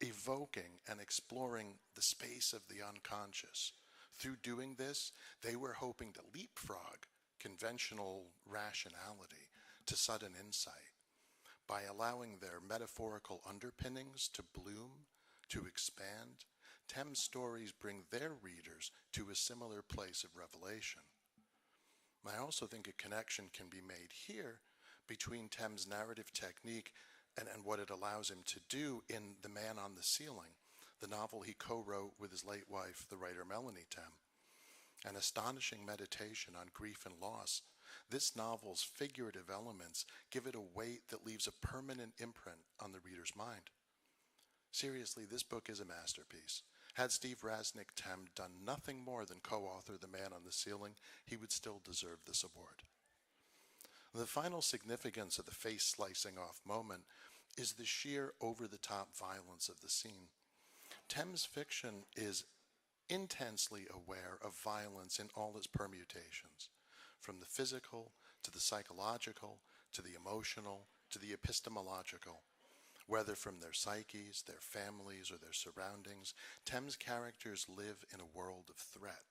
evoking and exploring the space of the unconscious Through doing this, they were hoping to leapfrog conventional rationality to sudden insight by allowing their metaphorical underpinnings to bloom, to expand. Thames stories bring their readers to a similar place of revelation. I also think a connection can be made here between Thames' narrative technique and what it allows him to do in The Man on the Ceiling, the novel he co-wrote with his late wife, the writer Melanie Thames. An astonishing meditation on grief and loss, this novel's figurative elements give it a weight that leaves a permanent imprint on the reader's mind. Seriously, this book is a masterpiece. Had Steve Rasnic Thames done nothing more than co-author The Man on the Ceiling, he would still deserve this award. The final significance of the face-slicing off moment is the sheer over-the-top violence of the scene. Thames' fiction is intensely aware of violence in all its permutations, from the physical to the psychological to the emotional to the epistemological. Whether from their psyches, their families, or their surroundings, Thames' characters live in a world of threat.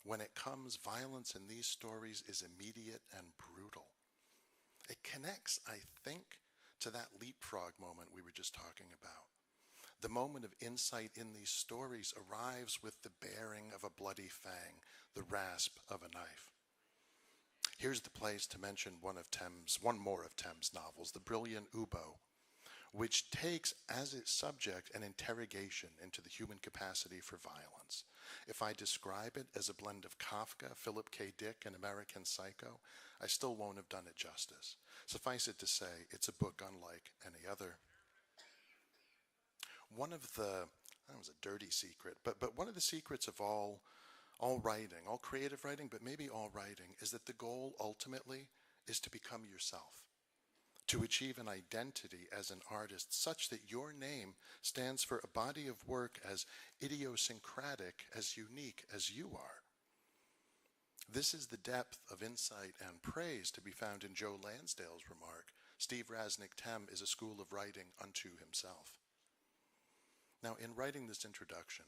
When it comes, violence in these stories is immediate and brutal. It connects, I think, to that leapfrog moment we were just talking about. The moment of insight in these stories arrives with the baring of a bloody fang, the rasp of a knife. Here's the place to mention one more of Thames' novels, the brilliant Ubo, which takes as its subject an interrogation into the human capacity for violence. If I describe it as a blend of Kafka, Philip K. Dick, and American Psycho, I still won't have done it justice. Suffice it to say, it's a book unlike any other. One of the, that was a dirty secret, but one of the secrets of all writing, all creative writing, but maybe all writing, is that the goal ultimately is to become yourself, to achieve an identity as an artist such that your name stands for a body of work as idiosyncratic, as unique as you are. This is the depth of insight and praise to be found in Joe Lansdale's remark, Steve Rasnic Thames is a school of writing unto himself. Now, in writing this introduction,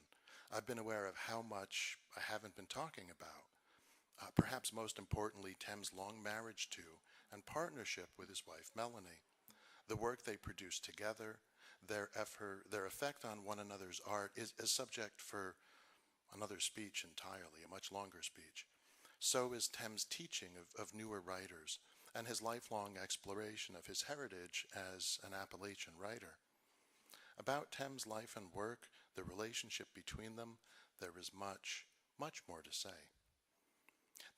I've been aware of how much I haven't been talking about. Perhaps most importantly, Thames' long marriage to and partnership with his wife, Melanie. The work they produced together, their effect on one another's art is a subject for another speech entirely, a much longer speech. So is Thames' teaching of newer writers and his lifelong exploration of his heritage as an Appalachian writer. About Thames' life and work, the relationship between them, there is much, much more to say.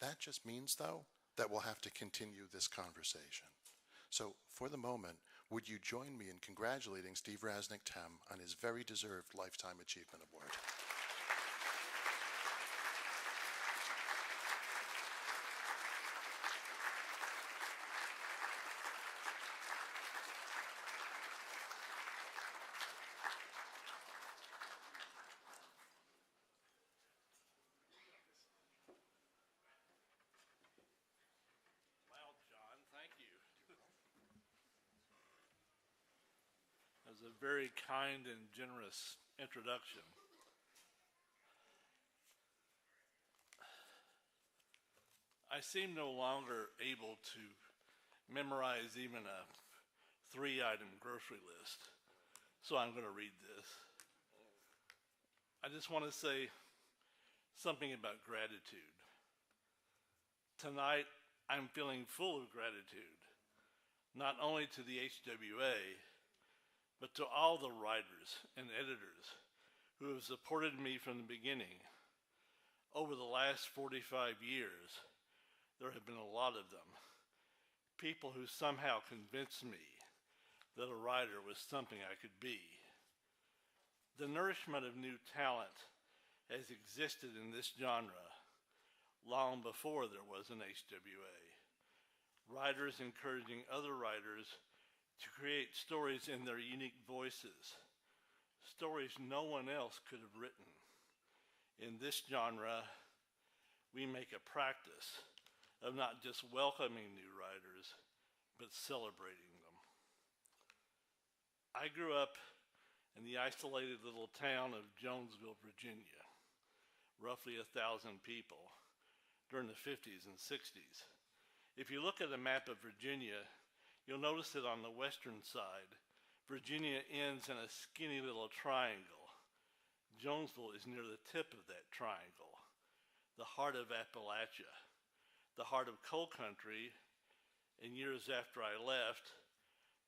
That just means, though, that we'll have to continue this conversation. So, for the moment, would you join me in congratulating Steve Rasnic Thames on his very deserved Lifetime Achievement Award? That was a very kind and generous introduction. I seem no longer able to memorize even a 3-item grocery list, so I'm going to read this. I just want to say something about gratitude. Tonight, I'm feeling full of gratitude, not only to the HWA, but to all the writers and editors who have supported me from the beginning. Over the last 45 years, there have been a lot of them. People who somehow convinced me that a writer was something I could be. The nourishment of new talent has existed in this genre long before there was an HWA. Writers encouraging other writers to create stories in their unique voices, stories no one else could have written. In this genre, we make a practice of not just welcoming new writers, but celebrating them. I grew up in the isolated little town of Jonesville, Virginia, roughly 1,000 people during the 50s and 60s. If you look at a map of Virginia, you'll notice that on the western side, Virginia ends in a skinny little triangle. Jonesville is near the tip of that triangle, the heart of Appalachia, the heart of coal country, and years after I left,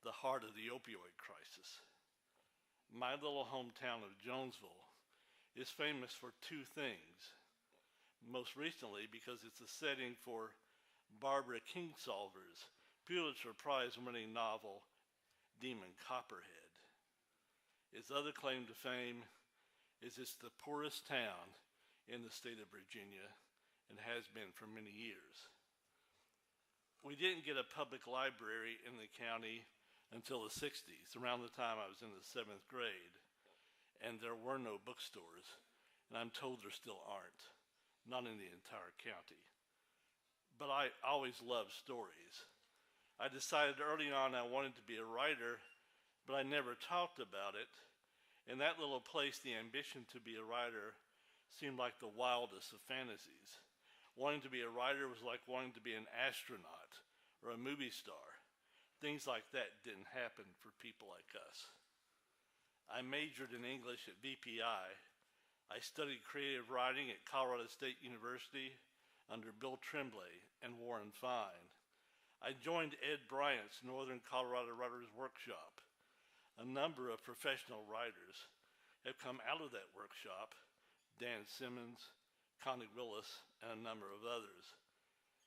the heart of the opioid crisis. My little hometown of Jonesville is famous for two things. Most recently, because it's a setting for Barbara Kingsolver's Pulitzer Prize-winning novel, Demon Copperhead. Its other claim to fame is it's the poorest town in the state of Virginia and has been for many years. We didn't get a public library in the county until the 60s, around the time I was in the 7th grade, and there were no bookstores, and I'm told there still aren't, not in the entire county. But I always loved stories. I decided early on I wanted to be a writer, but I never talked about it. In that little place, the ambition to be a writer seemed like the wildest of fantasies. Wanting to be a writer was like wanting to be an astronaut or a movie star. Things like that didn't happen for people like us. I majored in English at VPI. I studied creative writing at Colorado State University under Bill Tremblay and Warren Fine. I joined Ed Bryant's Northern Colorado Writers Workshop. A number of professional writers have come out of that workshop, Dan Simmons, Connie Willis, and a number of others.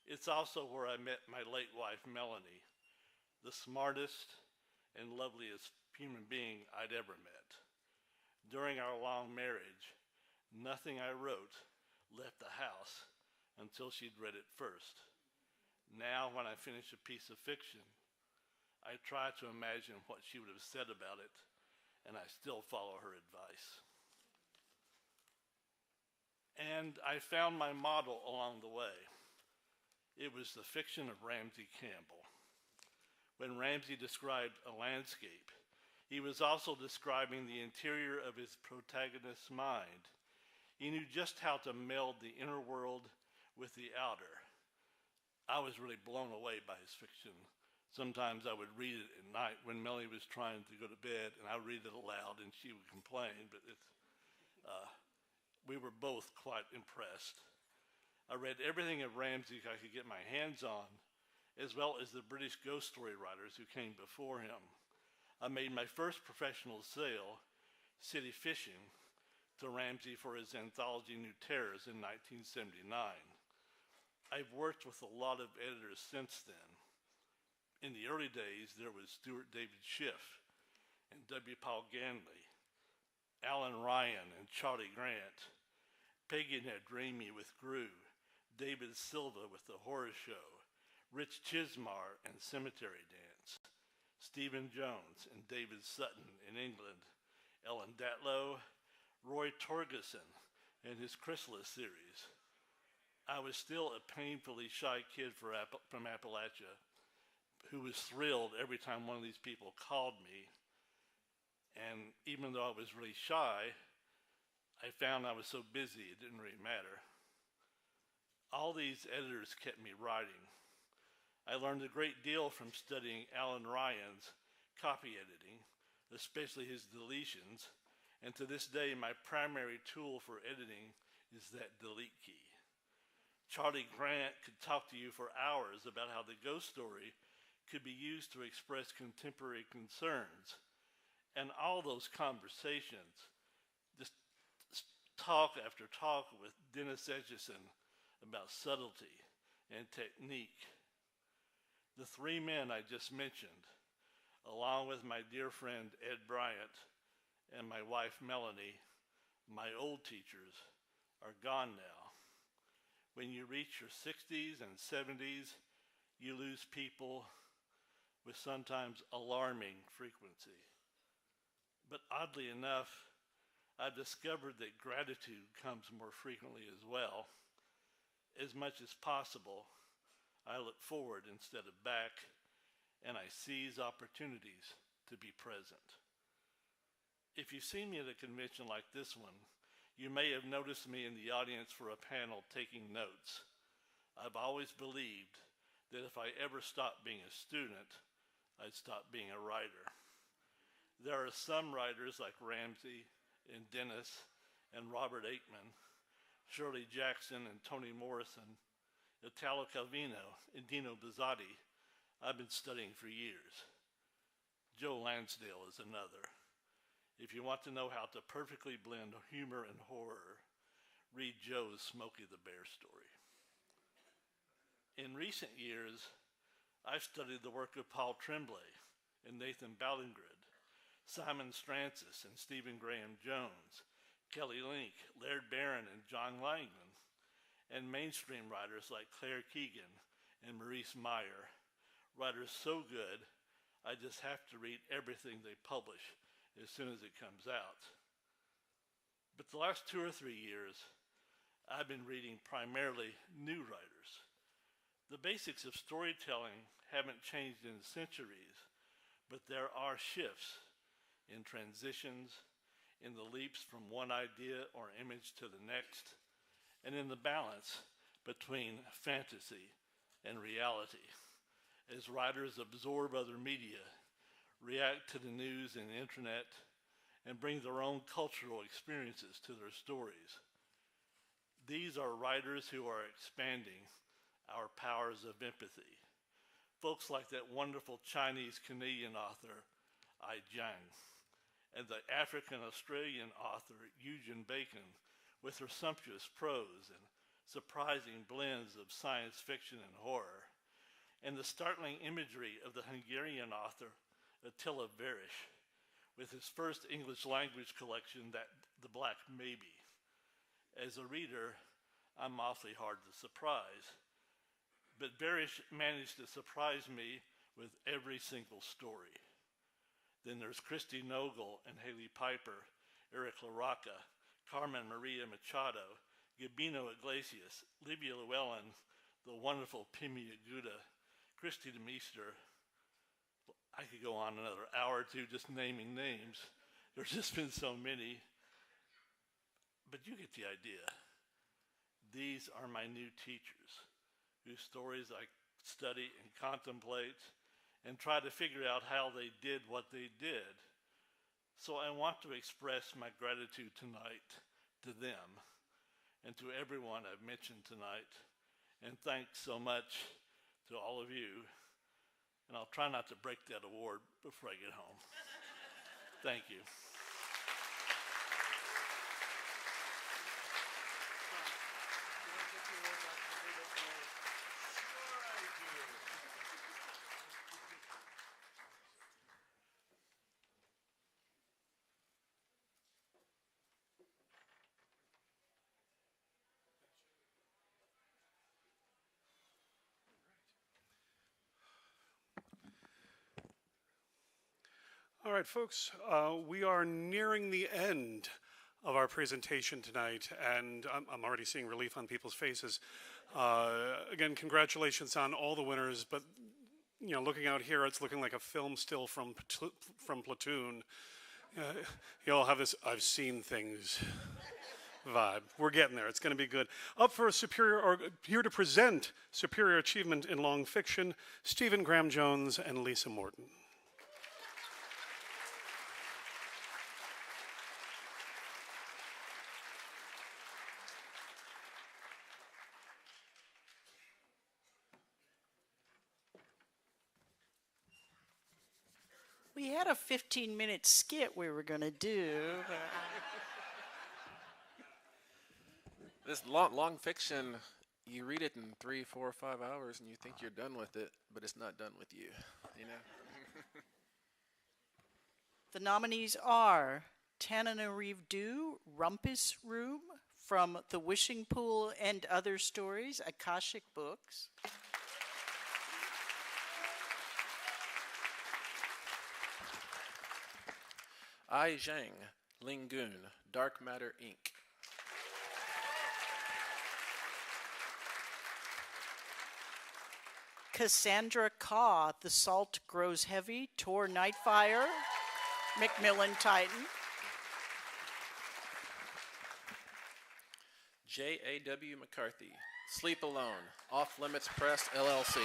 It's also where I met my late wife, Melanie, the smartest and loveliest human being I'd ever met. During our long marriage, nothing I wrote left the house until she'd read it first. Now, when I finish a piece of fiction, I try to imagine what she would have said about it, and I still follow her advice. And I found my model along the way. It was the fiction of Ramsey Campbell. When Ramsey described a landscape, he was also describing the interior of his protagonist's mind. He knew just how to meld the inner world with the outer. I was really blown away by his fiction. Sometimes I would read it at night when Melanie was trying to go to bed, and I would read it aloud, and she would complain, but we were both quite impressed. I read everything of Ramsey I could get my hands on, as well as the British ghost story writers who came before him. I made my first professional sale, City Fishing, to Ramsey for his anthology New Terrors in 1979. I've worked with a lot of editors since then. In the early days, there was Stuart David Schiff and W. Paul Ganley, Alan Ryan and Charlie Grant, Peggy and Dreamy with Gru, David Silva with The Horror Show, Rich Chismar and Cemetery Dance, Stephen Jones and David Sutton in England, Ellen Datlow, Roy Torgeson and his Chrysalis series. I was still a painfully shy kid from Appalachia who was thrilled every time one of these people called me. And even though I was really shy, I found I was so busy it didn't really matter. All these editors kept me writing. I learned a great deal from studying Alan Ryan's copy editing, especially his deletions, and to this day my primary tool for editing is that delete key. Charlie Grant could talk to you for hours about how the ghost story could be used to express contemporary concerns. And all those conversations, just talk after talk with Dennis Edgison about subtlety and technique. The three men I just mentioned, along with my dear friend Ed Bryant and my wife Melanie, my old teachers, are gone now. When you reach your 60s and 70s, you lose people with sometimes alarming frequency. But oddly enough, I've discovered that gratitude comes more frequently as well. As much as possible, I look forward instead of back, and I seize opportunities to be present. If you see me at a convention like this one, You may have noticed me in the audience for a panel taking notes. I've always believed that if I ever stopped being a student, I'd stop being a writer. There are some writers like Ramsey and Dennis and Robert Aikman, Shirley Jackson and Toni Morrison, Italo Calvino and Dino Buzzati I've been studying for years. Joe Lansdale is another. If you want to know how to perfectly blend humor and horror, read Joe's Smokey the Bear story. In recent years, I've studied the work of Paul Tremblay and Nathan Ballingrid, Simon Strancis and Stephen Graham Jones, Kelly Link, Laird Barron and John Langman, and mainstream writers like Claire Keegan and Maurice Meyer, writers so good, I just have to read everything they publish as soon as it comes out. But the last 2 or 3 years, I've been reading primarily new writers. The basics of storytelling haven't changed in centuries, but there are shifts in transitions, in the leaps from one idea or image to the next, and in the balance between fantasy and reality. As writers absorb other media, react to the news and the internet, and bring their own cultural experiences to their stories. These are writers who are expanding our powers of empathy. Folks like that wonderful Chinese-Canadian author, Ai Jiang, and the African-Australian author, Eugen Bacon, with her sumptuous prose and surprising blends of science fiction and horror, and the startling imagery of the Hungarian author, Attila Verish, with his first English language collection, The Black Maybe. As a reader, I'm awfully hard to surprise, but Verish managed to surprise me with every single story. Then there's Christy Nogle and Haley Piper, Eric LaRocca, Carmen Maria Machado, Gabino Iglesias, Livia Llewellyn, the wonderful Pimi Aguda, Christy DeMeester. I could go on another hour or two just naming names. There's just been so many. But you get the idea. These are my new teachers, whose stories I study and contemplate and try to figure out how they did what they did. So I want to express my gratitude tonight to them and to everyone I've mentioned tonight. And thanks so much to all of you. And I'll try not to break that award before I get home. Thank you. All right, folks, we are nearing the end of our presentation tonight, and I'm already seeing relief on people's faces. Again, congratulations on all the winners, but you know, looking out here, it's looking like a film still from Platoon. You all have this "I've seen things" vibe. We're getting there. It's going to be good. Up for a here to present superior achievement in long fiction, Stephen Graham Jones and Lisa Morton. We had a 15-minute skit we were going to do. This long fiction, you read it in 3, 4, 5 hours and you think you're done with it, but it's not done with you, you know? The nominees are Tananarive Dew, Rumpus Room, from The Wishing Pool and Other Stories, Akashic Books. Ai Zhang, Lingoon, Dark Matter, Inc. Cassandra Kaw, The Salt Grows Heavy, Tor Nightfire, Macmillan Titan. J.A.W. McCarthy, Sleep Alone, Off Limits Press, LLC.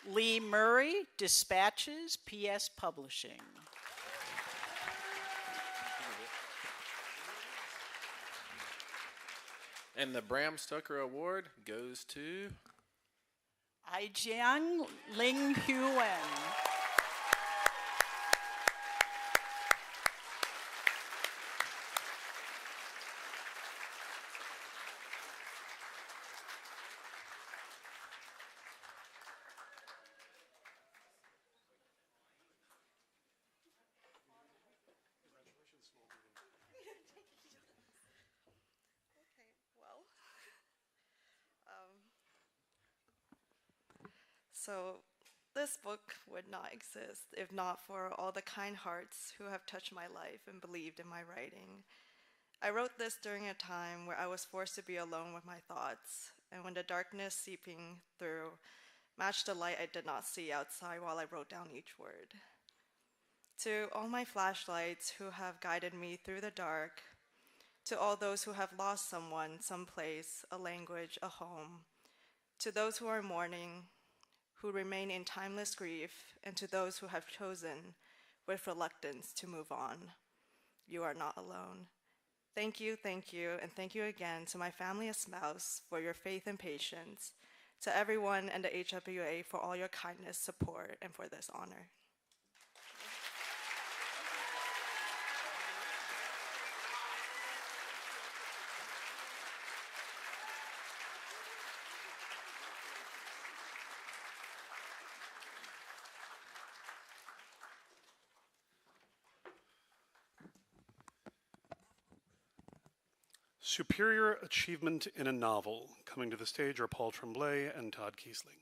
Lee Murray, Dispatches, PS Publishing. And the Bram Stoker Award goes to Aijiang Ling Huan. So this book would not exist if not for all the kind hearts who have touched my life and believed in my writing. I wrote this during a time where I was forced to be alone with my thoughts, and when the darkness seeping through matched the light I did not see outside while I wrote down each word. To all my flashlights who have guided me through the dark, to all those who have lost someone, someplace, a language, a home, to those who are mourning, who remain in timeless grief, and to those who have chosen with reluctance to move on. You are not alone. Thank you, and thank you again to my family and spouse for your faith and patience, to everyone and the HWA for all your kindness, support, and for this honor. Superior Achievement in a Novel. Coming to the stage are Paul Tremblay and Todd Kiesling.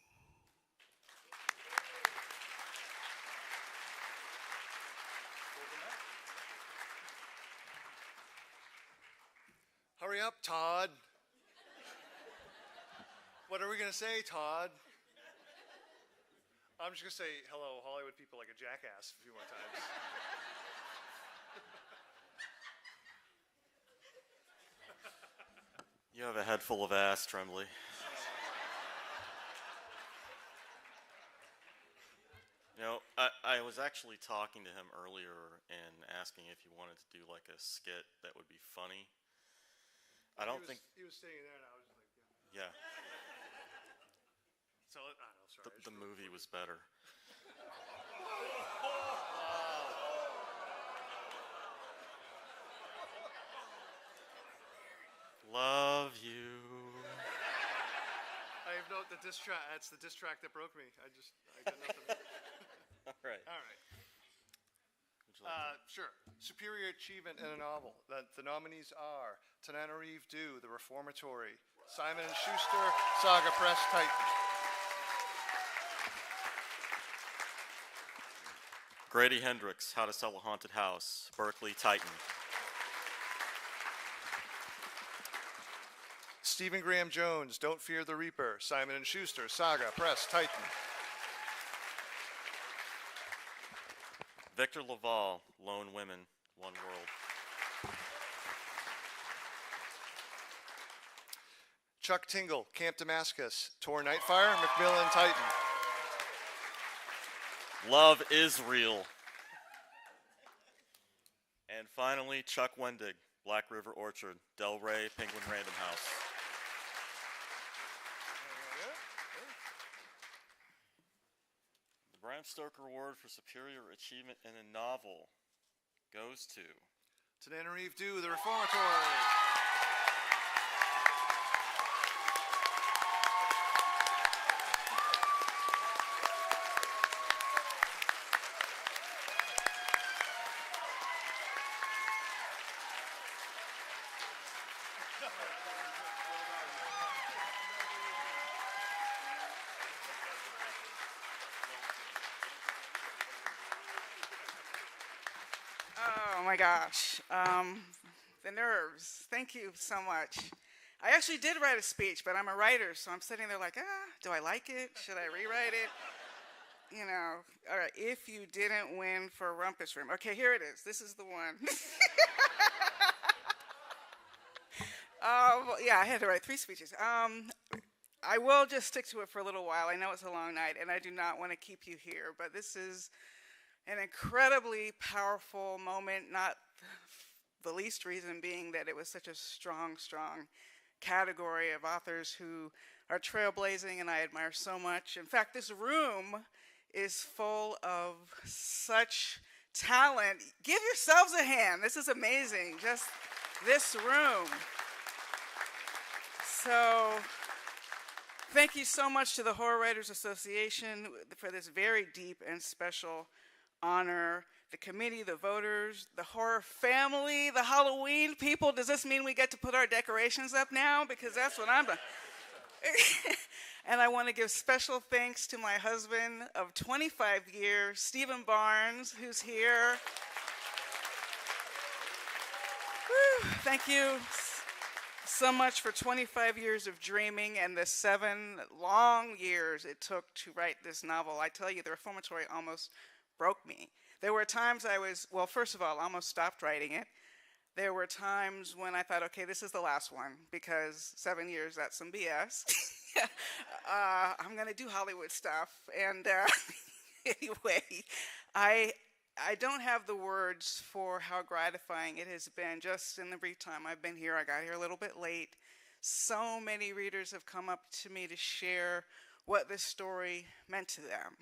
Hurry up, Todd. What are we going to say, Todd? I'm just going to say hello, Hollywood people, like a jackass a few more times. You have a head full of ass, Tremblay. You know, I was actually talking to him earlier and asking if he wanted to do like a skit that would be funny. I don't think he was sitting there, and I was just like, yeah. So I don't know, sorry. The movie was better. Love you. I have note the diss track. That's the diss track that broke me. I got nothing. All right. All right. Sure. Superior Achievement in a Novel. The nominees are Tananarive Dew, The Reformatory, Simon & Schuster, Saga Press, Titan. Grady Hendrix, How to Sell a Haunted House, Berkeley, Titan. Stephen Graham Jones, Don't Fear the Reaper, Simon & Schuster, Saga Press, Titan. Victor Laval, Lone Women, One World. Chuck Tingle, Camp Damascus, Tor Nightfire, Macmillan, Titan. Love is Real. And finally, Chuck Wendig, Black River Orchard, Del Rey, Penguin Random House. The Bram Stoker Award for Superior Achievement in a Novel goes to Tananarive Dew, The Reformatory. Oh my gosh, the nerves. Thank you so much. I actually did write a speech, but I'm a writer, so I'm sitting there like, do I like it? Should I rewrite it? you know, all right, if you didn't win for Rumpus Room. Okay, here it is. This is the one. Yeah, I had to write 3 speeches. I will just stick to it for a little while. I know it's a long night, and I do not want to keep you here, but this is an incredibly powerful moment, not the least reason being that it was such a strong, strong category of authors who are trailblazing and I admire so much. In fact, this room is full of such talent. Give yourselves a hand. This is amazing, just this room. So thank you so much to the Horror Writers Association for this very deep and special honor. The committee, the voters, the horror family, the Halloween people. Does this mean we get to put our decorations up now? Because that's what I'm doing. And I want to give special thanks to my husband of 25 years, Stephen Barnes, who's here. Whew, thank you so much for 25 years of dreaming and the 7 long years it took to write this novel. I tell you, the reformatory almost broke me. There were times well, first of all, I almost stopped writing it. There were times when I thought, okay, this is the last one, because 7 years, that's some BS. I'm going to do Hollywood stuff. And anyway, I don't have the words for how gratifying it has been just in the brief time I've been here. I got here a little bit late. So many readers have come up to me to share what this story meant to them.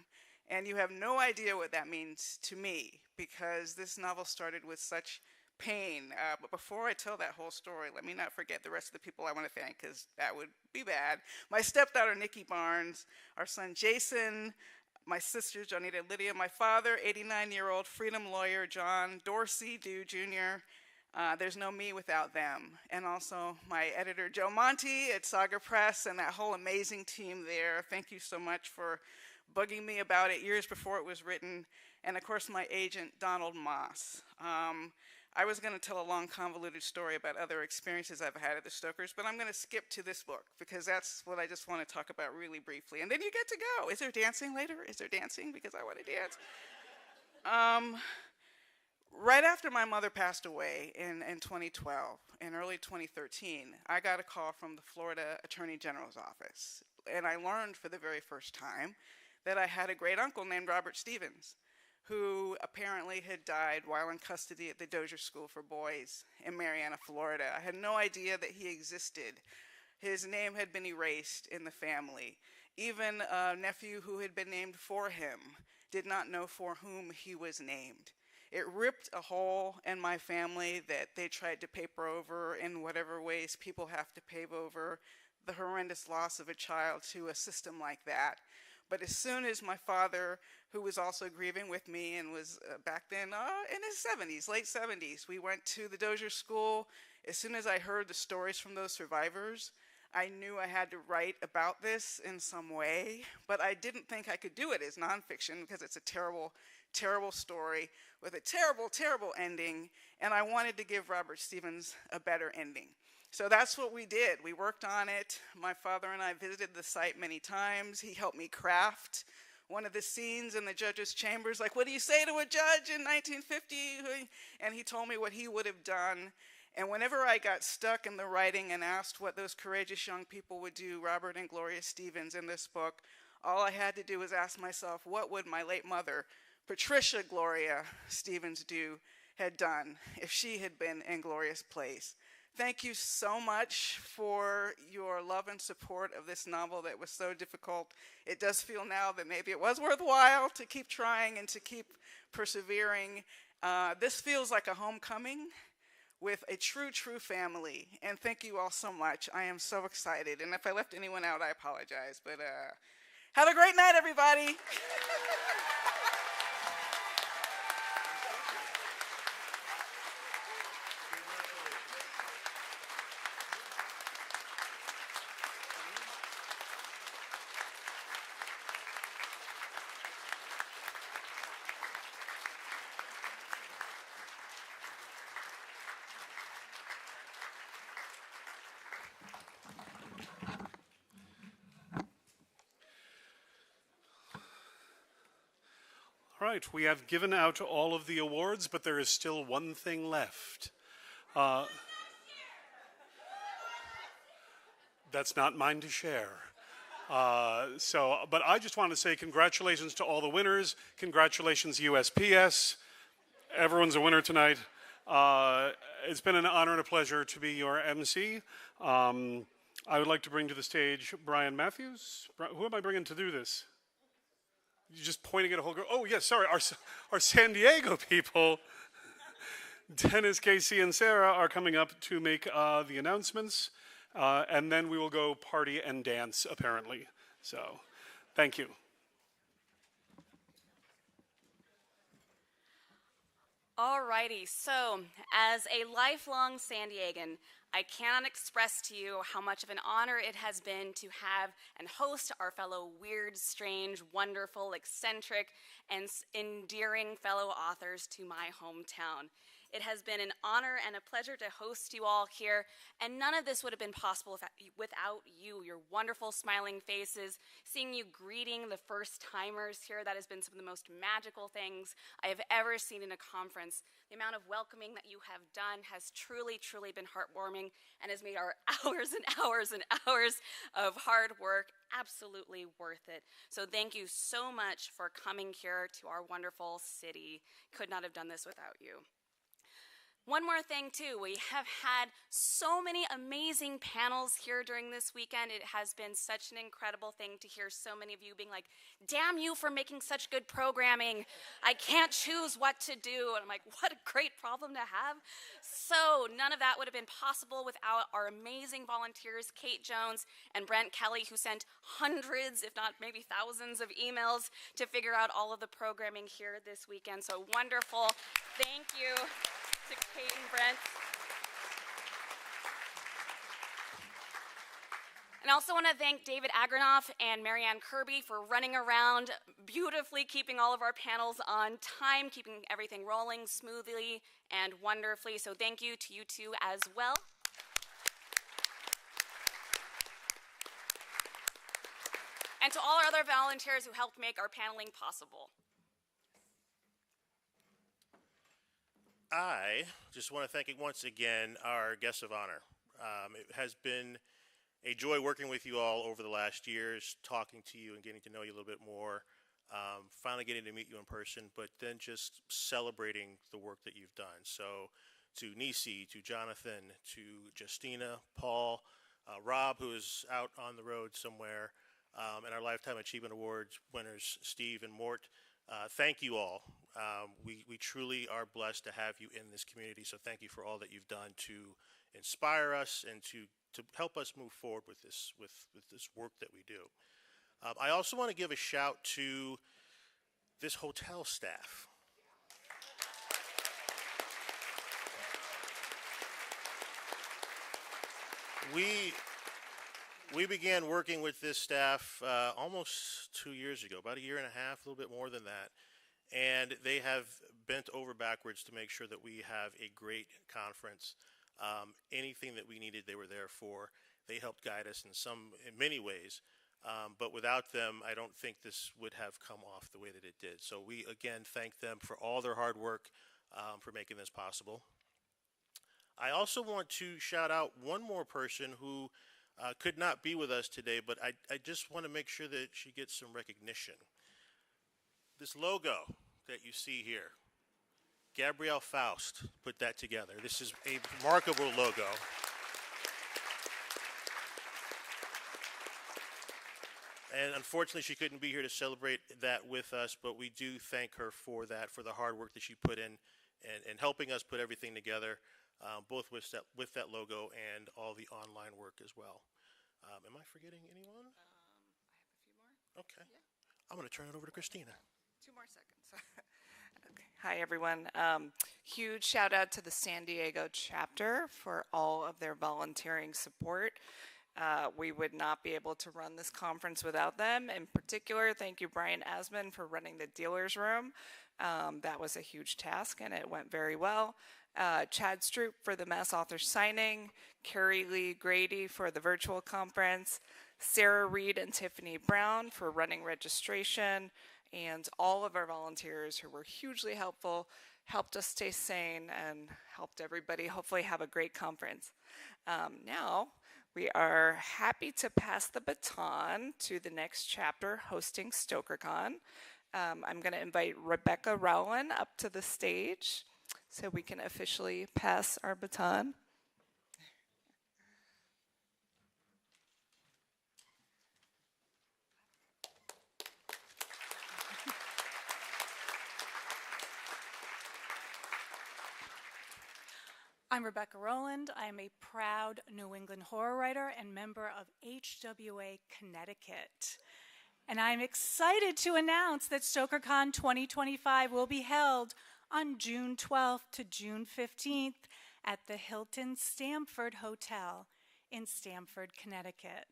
And you have no idea what that means to me, because this novel started with such pain. But before I tell that whole story, let me not forget the rest of the people I want to thank, because that would be bad. My stepdaughter, Nikki Barnes, our son, Jason, my sisters, Johnita and Lydia, my father, 89-year-old freedom lawyer, John Dorsey Dew Jr. There's no me without them. And also my editor, Joe Monty at Saga Press, and that whole amazing team there. Thank you so much for bugging me about it years before it was written. And of course, my agent, Donald Moss. I was going to tell a long, convoluted story about other experiences I've had at the Stokers, but I'm going to skip to this book, because that's what I just want to talk about really briefly. And then you get to go. Is there dancing later? Is there dancing? Because I want to dance. Right after my mother passed away in 2012, in early 2013, I got a call from the Florida Attorney General's office. And I learned for the very first time that I had a great uncle named Robert Stevens, who apparently had died while in custody at the Dozier School for Boys in Marianna, Florida. I had no idea that he existed. His name had been erased in the family. Even a nephew who had been named for him did not know for whom he was named. It ripped a hole in my family that they tried to paper over in whatever ways people have to pave over the horrendous loss of a child to a system like that. But as soon as my father, who was also grieving with me and was back then in his 70s, late 70s, we went to the Dozier School. As soon as I heard the stories from those survivors, I knew I had to write about this in some way, but I didn't think I could do it as nonfiction, because it's a terrible, terrible story with a terrible, terrible ending, and I wanted to give Robert Stevens a better ending. So that's what we did. We worked on it. My father and I visited the site many times. He helped me craft one of the scenes in the judge's chambers, like, what do you say to a judge in 1950? And he told me what he would have done. And whenever I got stuck in the writing and asked what those courageous young people would do, Robert and Gloria Stevens in this book, all I had to do was ask myself, what would my late mother, Patricia Gloria Stevens, had done if she had been in Gloria's place? Thank you so much for your love and support of this novel that was so difficult. It does feel now that maybe it was worthwhile to keep trying and to keep persevering. This feels like a homecoming with a true, true family. And thank you all so much. I am so excited. And if I left anyone out, I apologize. But have a great night, everybody. All right, we have given out all of the awards, but there is still one thing left. That's not mine to share. But I just want to say congratulations to all the winners. Congratulations, USPS. Everyone's a winner tonight. It's been an honor and a pleasure to be your MC. I would like to bring to the stage Brian Matthews. Who am I bringing to do this? You're just pointing at a whole group. Oh, yes, sorry. Our San Diego people, Dennis, Casey, and Sarah, are coming up to make the announcements. And then we will go party and dance, apparently. So, thank you. Alrighty, so as a lifelong San Diegan, I cannot express to you how much of an honor it has been to have and host our fellow weird, strange, wonderful, eccentric, and endearing fellow authors to my hometown. It has been an honor and a pleasure to host you all here, and none of this would have been possible without you, your wonderful smiling faces, seeing you greeting the first-timers here. That has been some of the most magical things I have ever seen in a conference. The amount of welcoming that you have done has truly, truly been heartwarming and has made our hours and hours and hours of hard work absolutely worth it. So thank you so much for coming here to our wonderful city. Could not have done this without you. One more thing, too. We have had so many amazing panels here during this weekend. It has been such an incredible thing to hear so many of you being like, damn you for making such good programming. I can't choose what to do. And I'm like, what a great problem to have. So none of that would have been possible without our amazing volunteers, Kate Jones and Brent Kelly, who sent hundreds, if not maybe thousands of emails to figure out all of the programming here this weekend. So wonderful. Thank you to Kate and Brent. And I also want to thank David Agranoff and Marianne Kirby for running around beautifully, keeping all of our panels on time, keeping everything rolling smoothly and wonderfully. So thank you to you two as well. And to all our other volunteers who helped make our paneling possible. I just want to thank once again our guests of honor. It has been a joy working with you all over the last years, talking to you and getting to know you a little bit more, finally getting to meet you in person, but then just celebrating the work that you've done. So to Nisi, to Jonathan, to Justina, Paul, Rob, who is out on the road somewhere, and our Lifetime Achievement Awards winners, Steve and Mort. Thank you all. We truly are blessed to have you in this community, so thank you for all that you've done to inspire us and to help us move forward with this work that we do. I also want to give a shout to this hotel staff. We began working with this staff almost 2 years ago, about a year and a half, a little bit more than that. And they have bent over backwards to make sure that we have a great conference. Anything that we needed, they were there for. They helped guide us in many ways. But without them, I don't think this would have come off the way that it did. So we, again, thank them for all their hard work for making this possible. I also want to shout out one more person who could not be with us today, but I just want to make sure that she gets some recognition. This logo that you see here, Gabrielle Faust put that together. This is a remarkable logo. And unfortunately, she couldn't be here to celebrate that with us, but we do thank her for that, for the hard work that she put in and helping us put everything together, both with that logo and all the online work as well. Am I forgetting anyone? I have a few more. Okay. Yeah. I'm going to turn it over to Christina. 2 more seconds. Okay. Hi, everyone. Huge shout out to the San Diego chapter for all of their volunteering support. We would not be able to run this conference without them. In particular, thank you, Brian Asman, for running the dealer's room. That was a huge task, and it went very well. Chad Stroop for the mass author signing, Carrie Lee Grady for the virtual conference, Sarah Reed and Tiffany Brown for running registration, and all of our volunteers who were hugely helpful, helped us stay sane, and helped everybody hopefully have a great conference. Now, we are happy to pass the baton to the next chapter hosting StokerCon. I'm going to invite Rebecca Rowland up to the stage so we can officially pass our baton. I'm Rebecca Rowland. I am a proud New England horror writer and member of HWA Connecticut. And I'm excited to announce that StokerCon 2025 will be held on June 12th to June 15th at the Hilton Stamford Hotel in Stamford, Connecticut.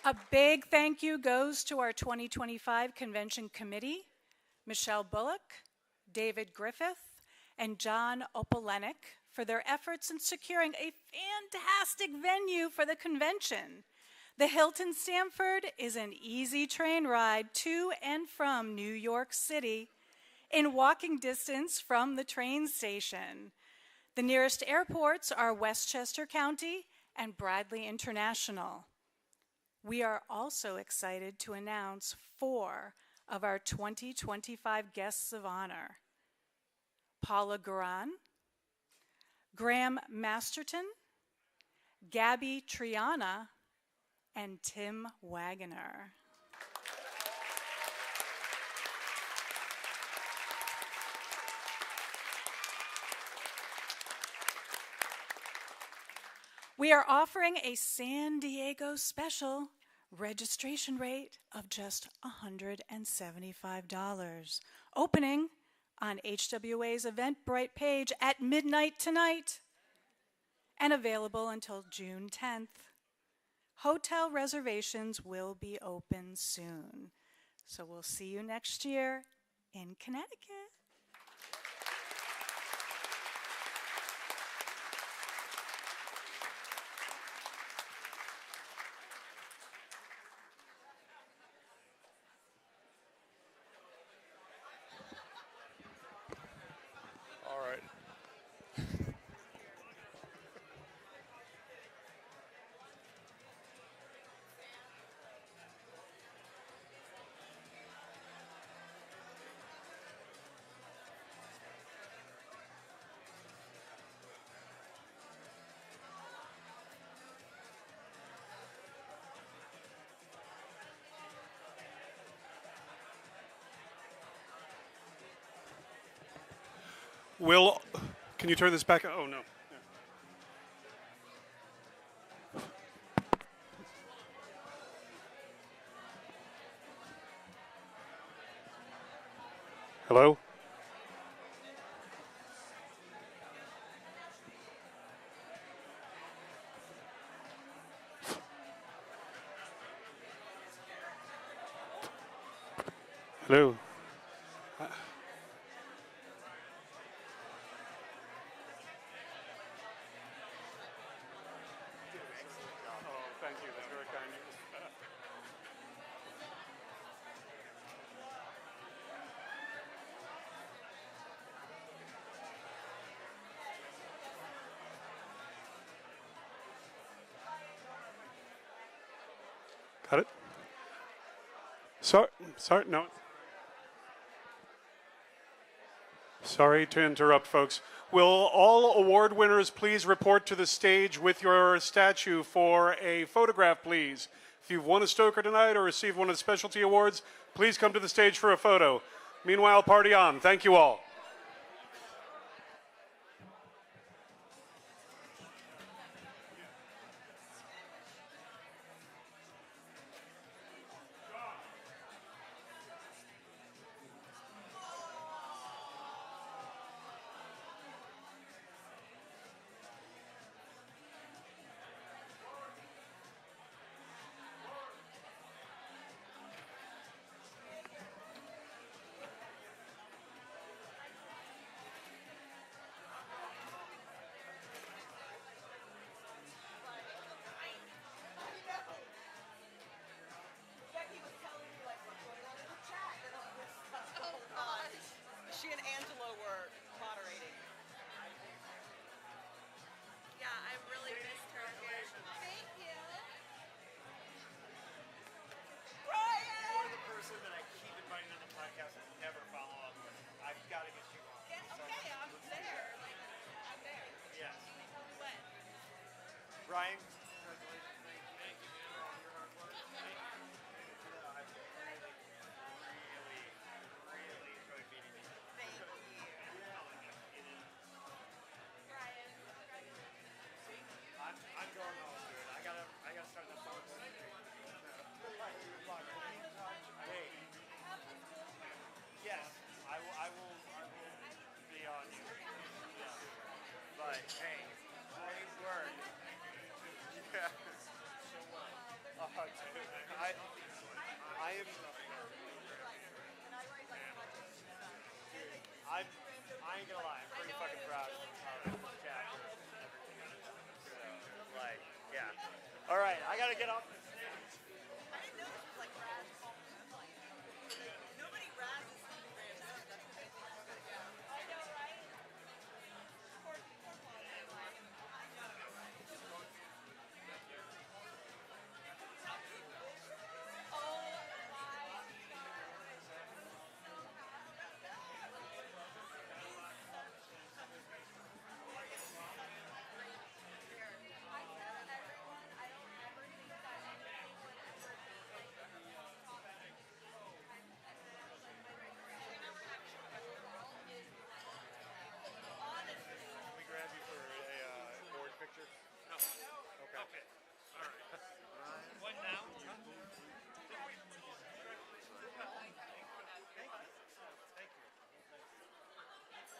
A big thank you goes to our 2025 convention committee, Michelle Bullock, David Griffith, and John Opolenic for their efforts in securing a fantastic venue for the convention. The Hilton Stamford is an easy train ride to and from New York City in walking distance from the train station. The nearest airports are Westchester County and Bradley International. We are also excited to announce 4 of our 2025 guests of honor: Paula Garan, Graham Masterton, Gabby Triana, and Tim Wagoner. We are offering a San Diego special registration rate of just $175, opening on HWA's Eventbrite page at midnight tonight and available until June 10th. Hotel reservations will be open soon. So we'll see you next year in Connecticut. All right. Can you turn this back? Oh, no. Hello? Hello? Thank you. That's very kind of you. Got it? Sorry, no. Sorry to interrupt, folks. Will all award winners please report to the stage with your statue for a photograph, please? If you've won a Stoker tonight or received one of the specialty awards, please come to the stage for a photo. Meanwhile, party on. Thank you all. Brian, congratulations. Thank you, man, for all your hard work. Thank you. I've really enjoyed meeting you. Thank you. Brian, I'm going home, dude. I gotta start that phone. Good luck. Hey. Yes, I will be on you. Yeah. But hey, great work. Yeah. Oh, dude. I am. I ain't gonna lie. I'm pretty fucking proud of this chapter and everything I've done. So, like, yeah. All right, I gotta get off the stage. I didn't know this was like Raz. Nobody razzes Stevie Ray enough. That's what I think is good. I know, right? Poor Paul. I know, right? Oh my Can we grab you for a board picture? No. Okay. Okay. All right. What now? Thank you. Thank you.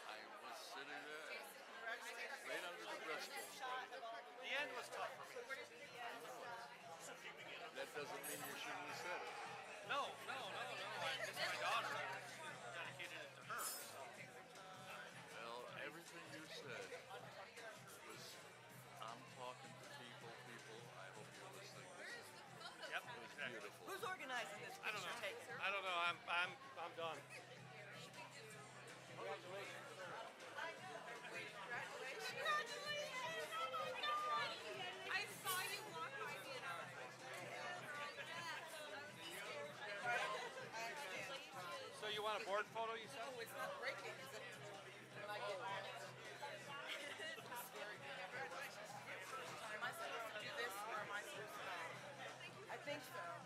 I was sitting there, right under the breastbone. The end was tough for me. That doesn't mean you shouldn't have said it. No. It's my daughter. I dedicated it to her. So. Well, everything you said was, I'm talking to people. I hope you're listening. Yep. It was beautiful. Who's organizing this I don't picture know. take, sir? I don't know. I'm done. Congratulations. Congratulations! Oh my God! I saw you walk by me and I was like, So you want a board photo, you said? oh, it's not breaking, is it? When I get back. It's scary. Congratulations. Am I supposed to do this or am I supposed to? I think so.